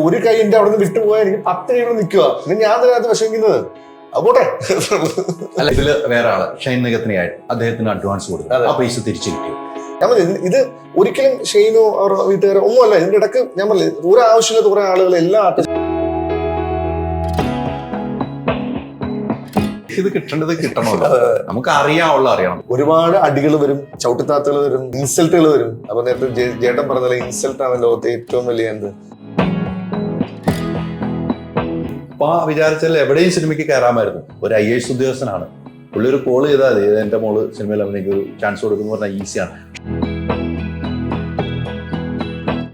ഒരു കൈ എന്റെ അവിടെ നിന്ന് വിട്ടുപോയാൽ എനിക്ക് 10 കൈ നിൽക്കുക, പിന്നെ ഞാൻ അതിനകത്ത് വിഷമിക്കുന്നത്. അപ്പോട്ടെ. അല്ല, ഇതില് വേറെ ആള് ഷൈൻ നികത്തിനായിട്ട് അദ്ദേഹത്തിന് അഡ്വാൻസ് കൊടുത്തു, ആ പൈസ തിരിച്ചു കിട്ടി. ഞാൻ പറഞ്ഞു ഇത് ഒരിക്കലും ഷെയ്നോ അവർ വീട്ടുകാരോ ഒന്നുമല്ല. ഇതിന്റെ ഇടക്ക് ഞാൻ പറഞ്ഞു ഒരു ആവശ്യമില്ലാത്ത കുറെ ആളുകൾ എല്ലാ ആർട്ടിസ്റ്റും ഇത് കിട്ടേണ്ടത് കിട്ടണമല്ലോ, നമുക്ക് അറിയണം. ഒരുപാട് അടികൾ വരും, ചവിട്ടിത്താത്തുകൾ വരും, ഇൻസൾട്ടുകൾ വരും. അപ്പൊ നേരത്തെ ജേട്ടൻ പറഞ്ഞ ഇൻസൾട്ട് ആണ് ലോകത്തെ ഏറ്റവും വലിയ എന്ത്. അപ്പൊ വിചാരിച്ചാൽ എവിടെയും സിനിമയ്ക്ക് കയറാമായിരുന്നു. ഒരു IAS ഉദ്യോഗസ്ഥനാണ്, പുള്ളി ഒരു കോൾ ചെയ്താൽ മതി, എന്റെ മോള് സിനിമയിൽ അഭിനയിക്ക് ഒരു ചാൻസ് കൊടുക്കുന്നു പറഞ്ഞാൽ ഈസിയാണ്.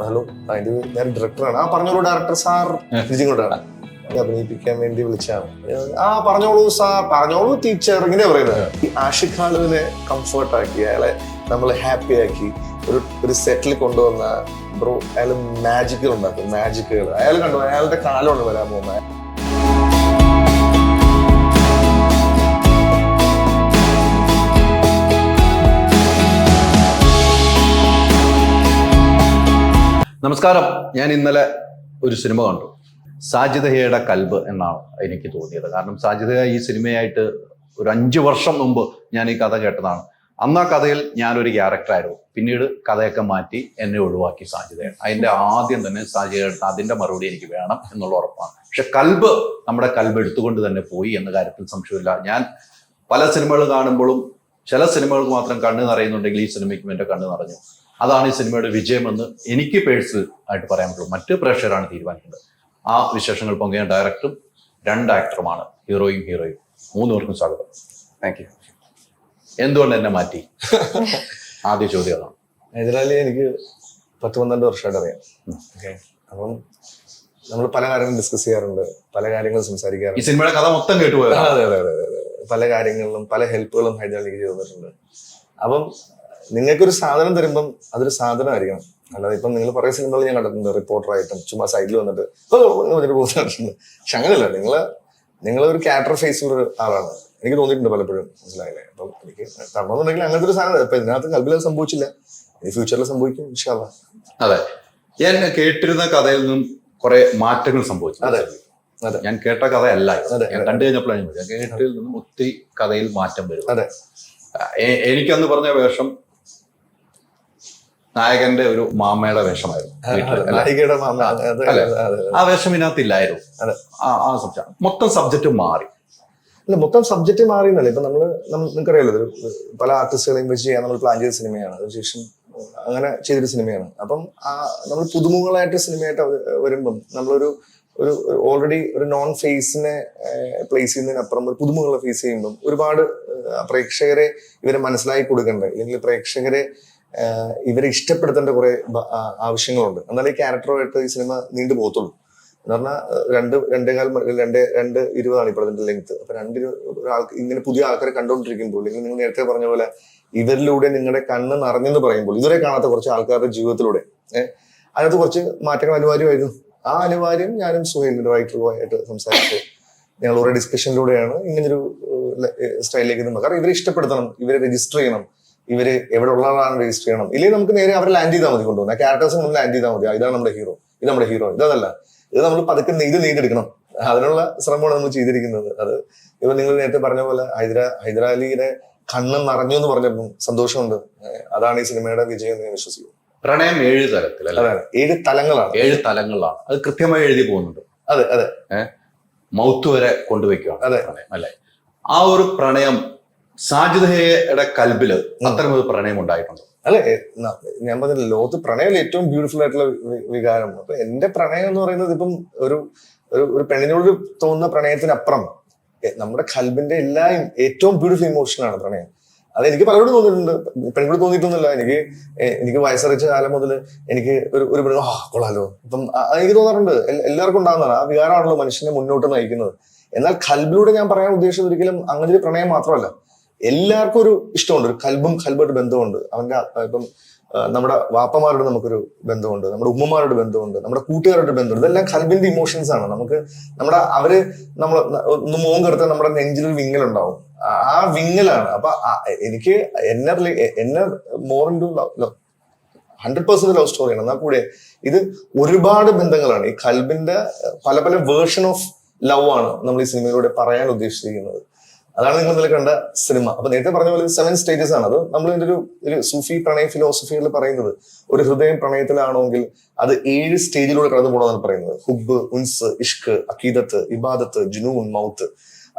ഹലോ, അതിന്റെ ഞാൻ ഡയറക്ടറാണ്. പറഞ്ഞോളൂ ഡയറക്ടർ സാർ കൊണ്ടാണ് അഭിനയിപ്പിക്കാൻ വേണ്ടി വിളിച്ചാണ്. പറഞ്ഞോളൂ സാർ, പറഞ്ഞോളൂ ടീച്ചർ, ഇങ്ങനെ പറയുന്നത്. ഈ ആഷിഖ് ഖാലുവിനെ കംഫർട്ടാക്കി, അയാളെ നമ്മൾ ഹാപ്പി ആക്കി ഒരു സെറ്റിൽ കൊണ്ടുവന്ന ബ്രോ, അയാൾ മാജിക്കുകൾ ഉണ്ടാക്കും. മാജിക്കുകൾ അയാൾ കണ്ടു, അയാളുടെ കാലമാണ് വരാൻ പോകുന്നത്. നമസ്കാരം. ഞാൻ ഇന്നലെ ഒരു സിനിമ കണ്ടു, സാജിദയുടെ കൽബ് എന്നാണ് എനിക്ക് തോന്നിയത്. കാരണം സാജിദ ഈ സിനിമയായിട്ട് ഒരു 5 വർഷം മുമ്പ് ഞാൻ ഈ കഥ കേട്ടതാണ്. അന്ന് ആ കഥയിൽ ഞാനൊരു ക്യാരക്ടറായിരുന്നു. പിന്നീട് കഥയൊക്കെ മാറ്റി എന്നെ ഒഴിവാക്കി സാജിദയാണ്. അതിൻ്റെ ആദ്യം തന്നെ സാജിദയുടെ അതിൻ്റെ മറുപടി എനിക്ക് വേണം എന്നുള്ള ഉറപ്പാണ്. പക്ഷെ കൽബ്, നമ്മുടെ കൽബ് എടുത്തുകൊണ്ട് തന്നെ പോയി എന്ന കാര്യത്തിൽ സംശയമില്ല. ഞാൻ പല സിനിമകൾ കാണുമ്പോഴും ചില സിനിമകൾക്ക് മാത്രം കണ്ണ് നിറയുന്നുണ്ടെങ്കിൽ ഈ സിനിമയ്ക്കും എൻ്റെ കണ്ണ് നിറഞ്ഞു. അതാണ് ഈ സിനിമയുടെ വിജയമെന്ന് എനിക്ക് പേഴ്സണൽ ആയിട്ട് പറയാൻ പറ്റുള്ളൂ. മറ്റ് പ്രേക്ഷകരാണ് തീരുമാനിക്കുന്നത്. ആ വിശേഷങ്ങൾ പങ്കുവയ്ക്കാൻ ഡയറക്ടറും 2 ആക്ടറുമാണ്, ഹീറോയും ഹീറോയും. 3 പേർക്കും സ്വാഗതം. Thank you. എന്തുകൊണ്ട് എന്നെ മാറ്റി? ആദ്യ ചോദ്യം അതാണ്. ഹൈദരാലി എനിക്ക് 10-12 വർഷമായിട്ട് അറിയാം. ഓക്കെ, അപ്പം നമ്മൾ പല കാര്യങ്ങളും ഡിസ്കസ് ചെയ്യാറുണ്ട്, പല കാര്യങ്ങളും സംസാരിക്കാറുണ്ട്. ഈ സിനിമയുടെ കഥ മൊത്തം കേട്ടുപോയത്? അതെ അതെ അതെ അതെ. പല കാര്യങ്ങളിലും പല ഹെൽപ്പുകളും ഹൈദരാലിക്ക് ചെയ്തു തന്നിട്ടുണ്ട്. അപ്പം നിങ്ങൾക്കൊരു സാധനം തരുമ്പം അതൊരു സാധനമായിരിക്കണം. അല്ലാതെ ഇപ്പം നിങ്ങൾ കുറേ സിനിമകൾ ഞാൻ കണ്ടിട്ടുണ്ട്, റിപ്പോർട്ടറായിട്ടും ചുമ്മാ സൈഡിൽ വന്നിട്ട് പോകുന്നുണ്ട്. പക്ഷെ അങ്ങനെയല്ല, നിങ്ങളൊരു ക്യാരക്ടർ ഫേസ് ഉള്ള ആളാണ്. എനിക്ക് തോന്നിയിട്ടുണ്ട് പലപ്പോഴും, മനസ്സിലായില്ലേ? അപ്പം എനിക്ക് തരണമെന്നുണ്ടെങ്കിൽ അങ്ങനത്തെ ഒരു സാധനം. ഇപ്പൊ ഇതിനകത്ത് കൽബിൽ സംഭവിച്ചില്ല, ഇനി ഫ്യൂച്ചറിൽ സംഭവിക്കും ഇൻഷാ അല്ലാഹ്. അതെ, ഞാൻ കേട്ടിരുന്ന കഥയിൽ നിന്നും കുറെ മാറ്റങ്ങൾ സംഭവിച്ചു. അതെ അതെ, ഞാൻ കേട്ട കഥയല്ല, ഞാൻ കണ്ടു കഴിഞ്ഞപ്പോഴാണ് ഞാൻ കേട്ടതിൽ നിന്നും ഒത്തിരി കഥയിൽ മാറ്റം വരും. അതെ, എനിക്കന്ന് പറഞ്ഞ വേഷം നായകന്റെ ഒരു മാമയുടെ വേഷമായിരുന്നു. ആ വേഷം ഇതിനകത്തില്ലായിരുന്നു. ആ സബ്ജക്ട് മൊത്തം സബ്ജക്റ്റ് മാറി. അല്ല, മൊത്തം സബ്ജക്റ്റ് മാറിയെന്നല്ലേ. ഇപ്പൊ നിങ്ങൾക്കറിയാലോ, പല ആർട്ടിസ്റ്റുകളെയും വെച്ച് ചെയ്യാൻ നമ്മൾ പ്ലാൻ ചെയ്ത സിനിമയാണ്. അതിനുശേഷം അങ്ങനെ ചെയ്തൊരു സിനിമയാണ്. അപ്പം നമ്മൾ പുതുമുഖങ്ങളായിട്ട് സിനിമയായിട്ട് വരുമ്പം നമ്മളൊരു ഓൾറെഡി ഒരു നോൺ ഫേസിനെ പ്ലേസ് ചെയ്യുന്നതിനപ്പുറം ഒരു പുതുമുഖങ്ങളെ ഫേസ് ചെയ്യുമ്പം ഒരുപാട് പ്രേക്ഷകരെ ഇവരെ മനസ്സിലാക്കി കൊടുക്കണ്ടേ, അല്ലെങ്കിൽ പ്രേക്ഷകരെ ഇവരെ ഇഷ്ടപ്പെടുത്തേണ്ട കുറെ ആവശ്യങ്ങളുണ്ട്. എന്നാലേ ഈ ക്യാരക്ടറുമായിട്ട് ഈ സിനിമ നീണ്ടു പോകത്തുള്ളൂ. എന്ന് പറഞ്ഞാൽ 2:20 ഇപ്പോൾ അതിന്റെ ലെങ്ത്. അപ്പൊ 2 ഇങ്ങനെ പുതിയ ആൾക്കാരെ കണ്ടുകൊണ്ടിരിക്കുമ്പോൾ, അല്ലെങ്കിൽ നിങ്ങൾ നേരത്തെ പറഞ്ഞ പോലെ ഇവരിലൂടെ നിങ്ങളുടെ കണ്ണ് നിറഞ്ഞെന്ന് പറയുമ്പോൾ, ഇതുവരെ കാണാത്ത കുറച്ച് ആൾക്കാരുടെ ജീവിതത്തിലൂടെ അതിനകത്ത് കുറച്ച് മാറ്റങ്ങൾ അനിവാര്യമായിരുന്നു. ആ അനിവാര്യം ഞാനും സുഹൈലിന്റെ റൈറ്ററുമായിട്ട് സംസാരിച്ച് ഞങ്ങൾ ഓരോ ഡിസ്കഷനിലൂടെയാണ് ഇങ്ങനൊരു സ്റ്റൈലിലേക്ക് നമ്മൾ. കാരണം ഇവരെ ഇഷ്ടപ്പെടുത്തണം, ഇവരെ രജിസ്റ്റർ ചെയ്യണം, ഇവര് എവിടെ ഉള്ളതാണ് രജിസ്റ്റർ ചെയ്യണം. ഇല്ലെങ്കിൽ നമുക്ക് നേരെ അവരെ ലാൻഡ് ചെയ്താൽ മതി, കൊണ്ടുപോകുന്ന ക്യാരക്ടേഴ്സ് നമ്മൾ ലാൻഡ് ചെയ്താൽ മതി. ഇതാണ് നമ്മുടെ ഹീറോ, ഇത് നമ്മുടെ ഹീറോ, ഇതല്ല. ഇത് നമ്മൾ പതുക്കെ നെയ്തെടുക്കണം. അതിനുള്ള ശ്രമമാണ് നമ്മൾ ചെയ്തിരിക്കുന്നത്. അത് ഇപ്പൊ നിങ്ങൾ നേരത്തെ പറഞ്ഞ പോലെ ഹൈദരാലിയുടെ കണ്ണ് നിറഞ്ഞു എന്ന് പറഞ്ഞപ്പോൾ സന്തോഷമുണ്ട്. അതാണ് ഈ സിനിമയുടെ വിജയം എന്ന് ഞാൻ വിശ്വസിക്കുന്നു. പ്രണയം 7 തലത്തിൽ, അതാണ് 7 തലങ്ങളാണ്. 7 തലങ്ങളിലാണ് അത് കൃത്യമായി എഴുതി പോകുന്നുണ്ട്. അതെ അതെ, മൗത്ത് വരെ കൊണ്ടുവയ്ക്കുകയാണ്. അതെ അല്ലെ? ആ ഒരു പ്രണയം സാജിദയുടെ കൽബില് അത്തരമൊരു പ്രണയം ഉണ്ടായിട്ടുണ്ട്. അല്ലെ, ഞാൻ പറഞ്ഞില്ല, ലോകത്ത് പ്രണയം ഏറ്റവും ബ്യൂട്ടിഫുൾ ആയിട്ടുള്ള വികാരം. അപ്പൊ എന്റെ പ്രണയം എന്ന് പറയുന്നത് ഇപ്പം ഒരു പെണ്ണിനോട് തോന്നുന്ന പ്രണയത്തിനപ്പുറം നമ്മുടെ കൽബിന്റെ ഏറ്റവും ബ്യൂട്ടിഫുൾ ഇമോഷനാണ് പ്രണയം. അത് എനിക്ക് പലരോടും തോന്നിയിട്ടുണ്ട്, പെൺകുട്ടി തോന്നിയിട്ടൊന്നുമില്ല. എനിക്ക് വയസ്സറിച്ച കാലം മുതൽ എനിക്ക് ഒരു കൊള്ളാലോ ഇപ്പം എനിക്ക് തോന്നാറുണ്ട്. എല്ലാവർക്കും ഉണ്ടാകുന്നതാണ്. ആ വികാരമാണല്ലോ മനുഷ്യനെ മുന്നോട്ട് നയിക്കുന്നത്. എന്നാൽ കൽബിലൂടെ ഞാൻ പറയാൻ ഉദ്ദേശിച്ചത് ഒരിക്കലും അങ്ങനെ ഒരു പ്രണയം മാത്രമല്ല. എല്ലാവർക്കും ഒരു ഇഷ്ടമുണ്ട്, ഒരു കൽബായിട്ട് ബന്ധമുണ്ട്. അവന്റെ ഇപ്പം നമ്മുടെ വാപ്പമാരോട് നമുക്കൊരു ബന്ധമുണ്ട്, നമ്മുടെ ഉമ്മമാരോട് ബന്ധമുണ്ട്, നമ്മുടെ കൂട്ടുകാരോട് ബന്ധമുണ്ട്. ഇതെല്ലാം കൽബിന്റെ ഇമോഷൻസ് ആണ്. അവര് ഒന്ന് മോൻ കെടുത്താൽ നമ്മുടെ നെഞ്ചിലൊരു വിങ്ങലുണ്ടാവും. ആ വിങ്ങലാണ്. അപ്പൊ എനിക്ക് എന്നെ മോർ ഇൻ ടു 100% ലവ് സ്റ്റോറിയാണ്. എന്നാൽ കൂടെ ഇത് ഒരുപാട് ബന്ധങ്ങളാണ്. ഈ കൽബിന്റെ പല പല വേർഷൻ ഓഫ് ലവ് ആണ് നമ്മൾ ഈ സിനിമയിലൂടെ പറയാൻ ഉദ്ദേശിച്ചിരിക്കുന്നത്. അതാണ് നിങ്ങൾ ഇന്നലെ കണ്ട സിനിമ. അപ്പൊ നേരത്തെ പറഞ്ഞ പോലെ 7 സ്റ്റേജസ് ആണ്. അത് നമ്മൾ ഇതിന്റെ ഒരു സൂഫി പ്രണയ ഫിലോസഫിയിൽ പറയുന്നത്, ഒരു ഹൃദയം പ്രണയത്തിലാണെങ്കിൽ അത് 7 സ്റ്റേജിലൂടെ കടന്നു പോകണമെന്നാണ് പറയുന്നത്. ഹുബ്, ഉൻസ്, ഇഷ്ക്, അക്കീദത്ത്, ഇബാദത്ത്, ജുനൂൻ, മൗത്ത്.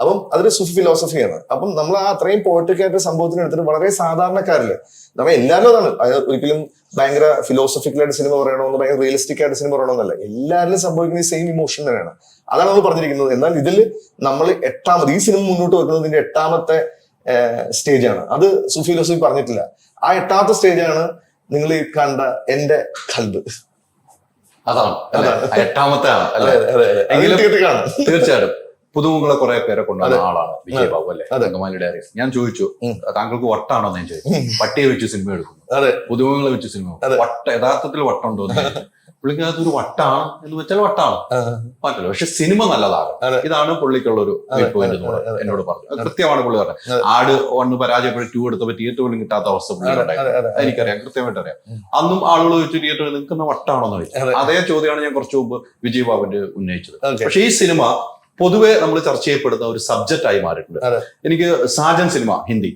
അപ്പം അതൊരു സൂഫി ഫിലോസഫിയാണ്. അപ്പം നമ്മൾ ആ അത്രയും പോയട്രിക് ആയിട്ട് സംഭവത്തിന് എടുത്തിട്ട് വളരെ സാധാരണക്കാരില് നമ്മൾ എല്ലാവരും അതാണ്. അത് ഒരിക്കലും ഭയങ്കര ഫിലോസഫിക്കലായിട്ട് സിനിമ പറയണമെന്ന്, ഭയങ്കര റിയലിസ്റ്റിക് ആയിട്ട് സിനിമ പറയണമെന്നല്ല. എല്ലാവരിലും സംഭവിക്കുന്ന ഈ സെയിം ഇമോഷൻ തന്നെയാണ്. അതാണ് നമ്മൾ പറഞ്ഞിരിക്കുന്നത്. എന്നാൽ ഇതിൽ നമ്മൾ ഈ സിനിമ മുന്നോട്ട് വെക്കുന്നതിന്റെ 8ാമത്തെ സ്റ്റേജാണ്. അത് സൂഫി ഫിലോസഫി പറഞ്ഞിട്ടില്ല. ആ 8ാമത്തെ സ്റ്റേജാണ് നിങ്ങൾ ഈ കണ്ട എന്റെ കൽബ്. അതാണ് 8ാമത്തെ ആണ് അല്ലെ? തീർച്ചയായിട്ടും പുതുമുഖങ്ങളെ കുറെ പേരെ കൊണ്ടുവന്ന ആളാണ് വിജയ് ബാബു അല്ലെ, തങ്കമാലി ഡയറീസ്. ഞാൻ ചോദിച്ചു താങ്കൾക്ക് വട്ടാണോ എന്ന് ഞാൻ ചോദിച്ചു. പട്ടിയെ വെച്ച് സിനിമ എടുക്കുന്നു, പുതുമുഖങ്ങളെ വെച്ച് സിനിമ, വട്ട യഥാർത്ഥത്തിൽ വട്ടുണ്ടോ എന്ന് ചോദിച്ചു. പുള്ളിക്കകത്ത് ഒരു വട്ടാണ് എന്ന് വെച്ചാൽ വട്ടാണ്, മാറ്റല്ലോ. പക്ഷെ സിനിമ നല്ലതാകും. ഇതാണ് പുള്ളിക്കുള്ള ഒരു പോയിന്റ് എന്നോട് പറഞ്ഞു. കൃത്യമാണ് പുള്ളി പറഞ്ഞത്. ആട് 1 പരാജയപ്പെട്ട് 2 എടുത്തപ്പോ തിയേറ്റർ പോലും കിട്ടാത്ത അവസ്ഥ പുള്ളിയുണ്ടായിരുന്നു. എനിക്കറിയാം, കൃത്യമായിട്ട് അറിയാം. അന്നും ആളുകൾ ചോദിച്ചു തിയേറ്ററിൽ നിൽക്കുന്ന വട്ടാണോ എന്ന് ചോദിച്ചു. അതേ ചോദ്യമാണ് ഞാൻ കുറച്ചു മുമ്പ് വിജയ് ബാബുവിന്റെ ഉന്നയിച്ചത്. പക്ഷെ ഈ സിനിമ പൊതുവെ നമ്മൾ ചർച്ച ചെയ്യപ്പെടുന്ന ഒരു സബ്ജക്റ്റ് ആയി മാറിയിട്ടുണ്ട്. എനിക്ക് സാജൻ സിനിമ ഹിന്ദി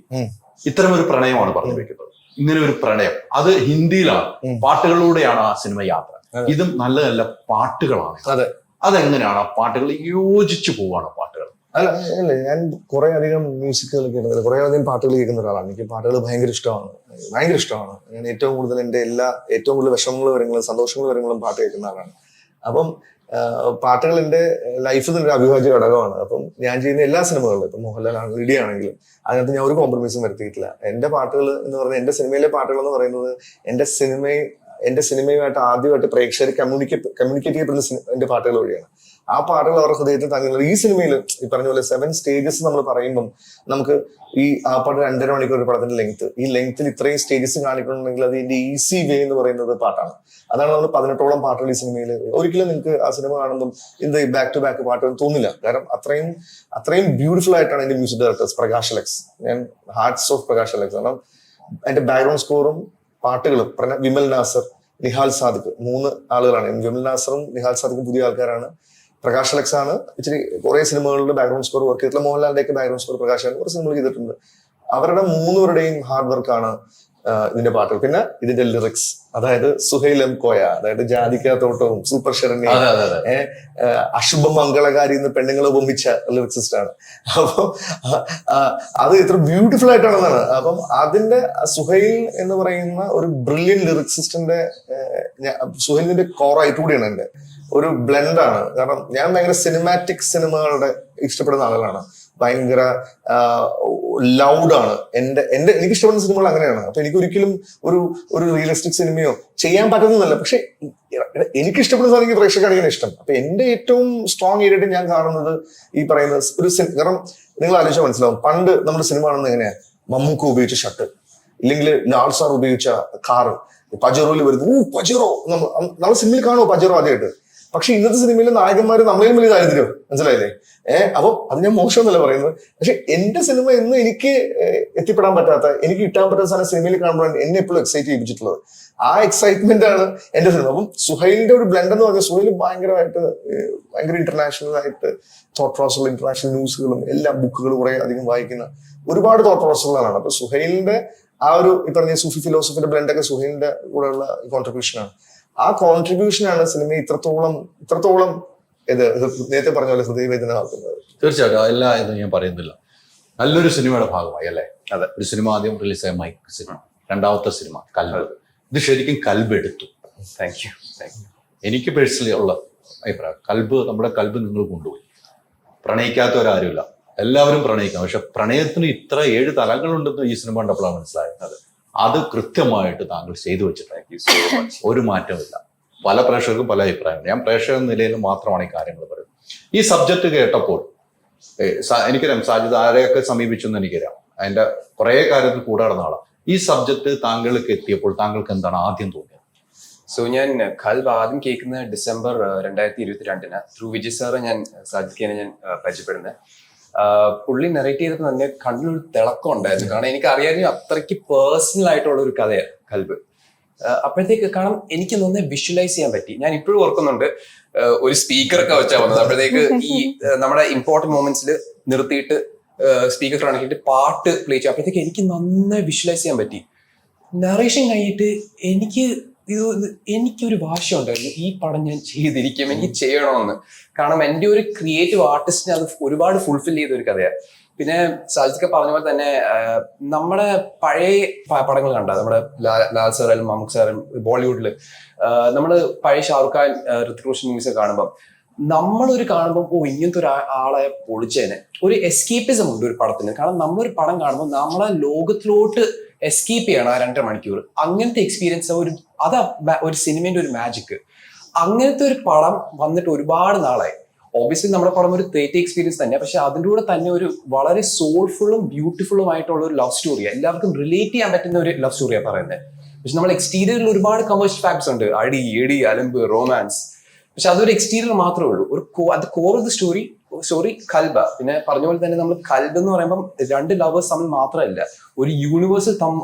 ഇത്തരം ഒരു പ്രണയമാണ് പറഞ്ഞു വെക്കുന്നത്. ഇങ്ങനെ ഒരു പ്രണയം അത് ഹിന്ദിയിലാണ്, പാട്ടുകളിലൂടെയാണ് ആ സിനിമ യാത്ര. ഇതും നല്ല നല്ല പാട്ടുകളാണ്. അതെങ്ങനെയാണ് ആ പാട്ടുകൾ യോജിച്ചു പോവാണ് പാട്ടുകൾ? അല്ല, ഞാൻ കുറെ അധികം മ്യൂസിക്കുകൾ കേൾക്കുന്നത്, കുറെ അധികം പാട്ടുകൾ കേൾക്കുന്ന ഒരാളാണ്. എനിക്ക് പാട്ടുകൾ ഭയങ്കര ഇഷ്ടമാണ്. ഞാൻ ഏറ്റവും കൂടുതൽ ഏറ്റവും കൂടുതൽ വിഷമങ്ങൾ വരങ്ങളും സന്തോഷങ്ങൾ വരങ്ങളും പാട്ട് കേൾക്കുന്ന ആളാണ്. അപ്പം പാട്ടുകൾ എൻ്റെ ലൈഫിൽ ഒരു അവിഭാജ്യ ഘടകമാണ്. അപ്പം ഞാൻ ചെയ്യുന്ന എല്ലാ സിനിമകളിലും, ഇപ്പം മോഹൻലാൽ ആണെങ്കിലും ഇടി ആണെങ്കിലും, അതിനകത്ത് ഞാൻ ഒരു കോംപ്രമൈസും വരുത്തിയിട്ടില്ല. എൻ്റെ പാട്ടുകൾ എന്ന് പറഞ്ഞാൽ, എൻ്റെ സിനിമയിലെ പാട്ടുകൾ എന്ന് പറയുന്നത് എൻ്റെ സിനിമയുമായിട്ട് ആദ്യമായിട്ട് പ്രേക്ഷകർ കമ്മ്യൂണിക്കേറ്റ് ചെയ്യപ്പെടുന്ന എൻ്റെ പാട്ടുകൾ വഴിയാണ്. ആ പാട്ടുകൾ അവരുടെ ഹൃദയത്തിൽ തങ്ങുന്നത്. ഈ സിനിമയിൽ ഈ പറഞ്ഞ പോലെ 7 സ്റ്റേജസ് നമ്മൾ പറയുമ്പം നമുക്ക് ആ പാട്ട് 2.5 മണിക്കൂർ ഒരു പടത്തിന്റെ ലെങ്ത്, ഈ ലെങ്ത്തിൽ ഇത്രയും സ്റ്റേജസ് കാണിക്കണമെന്നുണ്ടെങ്കിൽ അത് ഇതിന്റെ ഈസി വേ എന്ന് പറയുന്നത് പാട്ടാണ്. അതാണ് നമ്മൾ 18ഓളം പാട്ടുകൾ ഈ സിനിമയിൽ. ഒരിക്കലും നിങ്ങൾക്ക് ആ സിനിമ കാണുമ്പം ഇത് ബാക്ക് ടു ബാക്ക് പാട്ടുകൾ തോന്നില്ല. കാരണം അത്രയും ബ്യൂട്ടിഫുൾ ആയിട്ടാണ് എൻ്റെ മ്യൂസിക് ഡയറക്ടേഴ്സ്. പ്രകാശ് അലക്സ്, ഞാൻ ഹാർട്സ് ഓഫ് പ്രകാശ് അലക്സ്. കാരണം അതിന്റെ ബാക്ക്ഗ്രൗണ്ട് സ്കോറും പാട്ടുകളും വിമൽ നാസർ, നിഹാൽ സാദിഖ്, 3 ആളുകളാണ്. വിമൽ നാസറും നിഹാൽ സാദിഖും പുതിയ ആൾക്കാരാണ്. പ്രകാശ് അലക്സ് ആണ് ഇച്ചിരി കുറെ സിനിമകളുടെ ബാക്ക്ഗ്രൗണ്ട് സ്കോർ വർക്ക് ചെയ്തിട്ടുള്ള. മോഹൻലാലിന്റെ ഒക്കെ ബാക്ക്ഗ്രൗണ്ട് സ്കോർ പ്രകാശാണ് കുറെ സിനിമകൾ ചെയ്തിട്ടുണ്ട്. അവരുടെ 3 പേരുടെയും ഹാർഡ് വർക്കാണ് ഇതിന്റെ പാട്ടുകൾ. പിന്നെ ഇതിന്റെ ലിറിക്സ്, അതായത് സുഹൈൽ എം കോയ, അതായത് ജാതിക്ക തോട്ടവും സൂപ്പർ ശരണ്യ, അശുഭ മംഗളകാരി എന്ന് പെണ്ണുങ്ങളെ ഉപമിച്ച ലിറിക്സിസ്റ്റ് ആണ്. അപ്പൊ അത് ഇത്ര ബ്യൂട്ടിഫുൾ ആയിട്ടാണെന്നാണ്. അപ്പം അതിന്റെ സുഹൈൽ എന്ന് പറയുന്ന ഒരു ബ്രില്യൻ ലിറിക്സിസ്റ്റിന്റെ സുഹൈലിന്റെ കോറായിട്ട് കൂടിയാണ് എന്റെ ഒരു ബ്ലെൻഡാണ്. കാരണം ഞാൻ ഭയങ്കര സിനിമാറ്റിക് സിനിമകളുടെ ഇഷ്ടപ്പെടുന്ന ആളുകളാണ്. ഭയങ്കര ലൗഡാണ് എനിക്ക് ഇഷ്ടപ്പെടുന്ന സിനിമകൾ അങ്ങനെയാണ്. അപ്പൊ എനിക്ക് ഒരിക്കലും ഒരു റിയലിസ്റ്റിക് സിനിമയോ ചെയ്യാൻ പറ്റുന്നതല്ല. പക്ഷെ എനിക്ക് ഇഷ്ടപ്പെടുന്ന സാധനം പ്രേക്ഷകർ കാണിക്കാൻ ഇഷ്ടം. അപ്പൊ എന്റെ ഏറ്റവും സ്ട്രോങ് ഏരിയയായിട്ട് ഞാൻ കാണുന്നത് ഈ പറയുന്ന ഒരു കാരണം നിങ്ങൾ ആലോചിച്ചാൽ മനസ്സിലാവും. പണ്ട് നമ്മുടെ സിനിമ കാണുന്നത് എങ്ങനെയാ? മമ്മൂക്ക ഉപയോഗിച്ച ഷർട്ട്, ഇല്ലെങ്കിൽ ലാൽ സാർ ഉപയോഗിച്ച കാറ്, പജറോയിൽ വരുന്നത് പജറോ. നമ്മൾ സിനിമയിൽ കാണുമോ പജറോ ആദ്യമായിട്ട്? പക്ഷെ ഇന്നത്തെ സിനിമയിലെ നായകന്മാര് നമ്മളെയും വലിയ ദാരിദ്ര്യം, മനസ്സിലായില്ലേ? അപ്പം അത് ഞാൻ മോശമെന്നല്ല പറയുന്നത്. പക്ഷെ എന്റെ സിനിമ എന്ന് എനിക്ക് എത്തിപ്പെടാൻ പറ്റാത്ത, എനിക്ക് കിട്ടാൻ പറ്റാത്ത സാധനം സിനിമയിൽ കാണുമ്പോഴാണ് എന്നെ എപ്പോഴും എക്സൈറ്റ് ചെയ്യിപ്പിച്ചിട്ടുള്ളത്. ആ എക്സൈറ്റ്മെന്റ് ആണ് എന്റെ സിനിമ. അപ്പം സുഹൈലിന്റെ ഒരു ബ്ലെൻഡ് എന്ന് പറഞ്ഞാൽ, സുഹൈൽ ഭയങ്കര ഇന്റർനാഷണൽ ആയിട്ട് തോട്ട് പ്രോസസ്സുകൾ, ഇന്റർനാഷണൽ ന്യൂസുകളും എല്ലാ ബുക്കുകളും കുറെ അധികം വായിക്കുന്ന ഒരുപാട് തോട്ട് പ്രോസസ്സുകളാണ്. അപ്പൊ സുഹൈലിന്റെ ആ ഒരു ഈ പറഞ്ഞ സൂഫി ഫിലോസഫിയുടെ ബ്ലെൻഡൊക്കെ സുഹൈലിന്റെ കൂടെയുള്ള കോൺട്രിബ്യൂഷനാണ്. ആ കോൺട്രിബ്യൂഷനാണ് സിനിമ ഇത്രത്തോളം ഇത് നേരത്തെ പറഞ്ഞ പോലെ ഹൃദയവേദനമാക്കുന്നത്. തീർച്ചയായിട്ടും എല്ലാ ഇതും ഞാൻ പറയുന്നില്ല. നല്ലൊരു സിനിമയുടെ ഭാഗമായി അല്ലേ? അതെ. ഒരു സിനിമ ആദ്യം റിലീസായ മൈക്ക് സിനിമ, 2ാമത്തെ സിനിമ കൽബ്. ഇത് ശരിക്കും കൽബ് എടുത്തു. Thank you. എനിക്ക് പേഴ്സണലി ഉള്ള അഭിപ്രായം, നമ്മുടെ കൽബ് നിങ്ങൾ കൊണ്ടുപോയി. പ്രണയിക്കാത്തവരാരുമില്ല, എല്ലാവരും പ്രണയിക്കാം. പക്ഷെ പ്രണയത്തിന് ഇത്ര 7 തലങ്ങളുണ്ടെന്ന് ഈ സിനിമ കണ്ടപ്പോഴാണ് മനസ്സിലായത്. അത് കൃത്യമായിട്ട് താങ്കൾ ചെയ്തു വെച്ചിട്ടുണ്ട്. ഒരു മാറ്റമില്ല. പല പ്രേക്ഷകർക്കും പല അഭിപ്രായങ്ങൾ. ഞാൻ പ്രേക്ഷക നിലയിൽ മാത്രമാണ് ഈ കാര്യങ്ങൾ പറയുന്നത്. ഈ സബ്ജക്ട് കേട്ടപ്പോൾ എനിക്കറിയാം സാജിദ് ആരെയൊക്കെ സമീപിച്ചെന്ന് എനിക്കറിയാം. അതിന്റെ കുറെ കാര്യത്തിൽ കൂടെ നടന്ന ആളാണ്. ഈ സബ്ജക്ട് താങ്കൾക്ക് എത്തിയപ്പോൾ താങ്കൾക്ക് എന്താണ് ആദ്യം തോന്നിയത്? ഞാൻ കൽബ് ആദ്യം കേൾക്കുന്നത് ഡിസംബർ 2022 ത്രൂ വിജയ് സാറ് ഞാൻ സാജിദിനെ ഞാൻ പരിചയപ്പെടുന്നത്. പുള്ളി നെറേറ്റ് ചെയ്തപ്പോൾ തന്നെ കണ്ണിലൊരു തിളക്കം ഉണ്ടായിരുന്നു. കാരണം എനിക്ക് അറിയാനും അത്രയ്ക്ക് പേഴ്സണൽ ആയിട്ടുള്ള ഒരു കഥയാണ് കൽബ്. അപ്പോഴത്തേക്ക് കാരണം എനിക്ക് നന്നായി വിഷ്വലൈസ് ചെയ്യാൻ പറ്റി. ഞാൻ ഇപ്പോഴും ഓർക്കുന്നുണ്ട്, ഒരു സ്പീക്കറൊക്കെ വെച്ചാൽ വന്നത്. അപ്പോഴത്തേക്ക് ഈ നമ്മുടെ ഇമ്പോർട്ടന്റ് മൊമെന്റ്സിൽ നിർത്തിയിട്ട് സ്പീക്കർ കണക്കിട്ട് പാട്ട് പ്ലേ ചെയ്യും. അപ്പോഴത്തേക്ക് എനിക്ക് നന്നായി വിഷ്വലൈസ് ചെയ്യാൻ പറ്റി. നറേഷൻ കഴിഞ്ഞിട്ട് എനിക്കൊരു വാശി ഉണ്ടായിരുന്നു, ഈ പടം ഞാൻ ചെയ്തിരിക്കും, എനിക്ക് ചെയ്യണമെന്ന്. കാരണം എൻ്റെ ഒരു ക്രിയേറ്റീവ് ആർട്ടിസ്റ്റിനെ അത് ഒരുപാട് ഫുൾഫിൽ ചെയ്ത ഒരു കഥയാണ്. പിന്നെ സാജിദ് പറഞ്ഞ പോലെ തന്നെ നമ്മുടെ പഴയ പടങ്ങൾ കണ്ട നമ്മുടെ ലാൽ സാറും മമ്മൂക്ക് സാറും ബോളിവുഡിൽ നമ്മള് പഴയ ഷാറുഖ് ഖാൻ, ഋതിക് റോഷൻ മൂവീസ് കാണുമ്പോൾ നമ്മളൊരു കാണുമ്പോൾ ഇങ്ങനത്തെ ഒരു ആളെ പൊളിച്ചതിന് ഒരു എസ്കേപ്പിസം ഉണ്ട് ഒരു പടത്തിന്. കാരണം നമ്മളൊരു പടം കാണുമ്പോൾ നമ്മളെ ലോകത്തിലോട്ട് എസ്കേപ്പ് ചെയ്യണം ആ 2.5 മണിക്കൂർ. അങ്ങനത്തെ എക്സ്പീരിയൻസ് അതാ ഒരു സിനിമയുടെ ഒരു മാജിക്. അങ്ങനത്തെ ഒരു പടം വന്നിട്ട് ഒരുപാട് നാളായി. ഓബിയസ്ലി നമ്മുടെ പടം ഒരു തിയേറ്റർ എക്സ്പീരിയൻസ് തന്നെയാണ്, പക്ഷെ അതിൻ്റെ കൂടെ തന്നെ ഒരു വളരെ സോൾഫുള്ളും ബ്യൂട്ടിഫുള്ളും ആയിട്ടുള്ള ഒരു ലവ് സ്റ്റോറിയാണ്. എല്ലാവർക്കും റിലേറ്റ് ചെയ്യാൻ പറ്റുന്ന ഒരു ലവ് സ്റ്റോറിയാണ് പറയുന്നത്. പക്ഷെ നമ്മൾ എക്സ്റ്റീരിയറിൽ ഒരുപാട് കമേഴ്ഷ്യൽ ഫാക്ട്സ് ഉണ്ട്, അടി എടി അലമ്പ് റൊമാൻസ്. പക്ഷെ അതൊരു എക്സ്റ്റീരിയർ മാത്രമേ ഉള്ളൂ. അത് core of the story Kalba. പിന്നെ പറഞ്ഞ പോലെ തന്നെ നമ്മൾ കൽബ് എന്ന് പറയുമ്പോൾ 2 ലവേഴ്സ് തമ്മിൽ മാത്രമല്ല, ഒരു യൂണിവേഴ്സൽ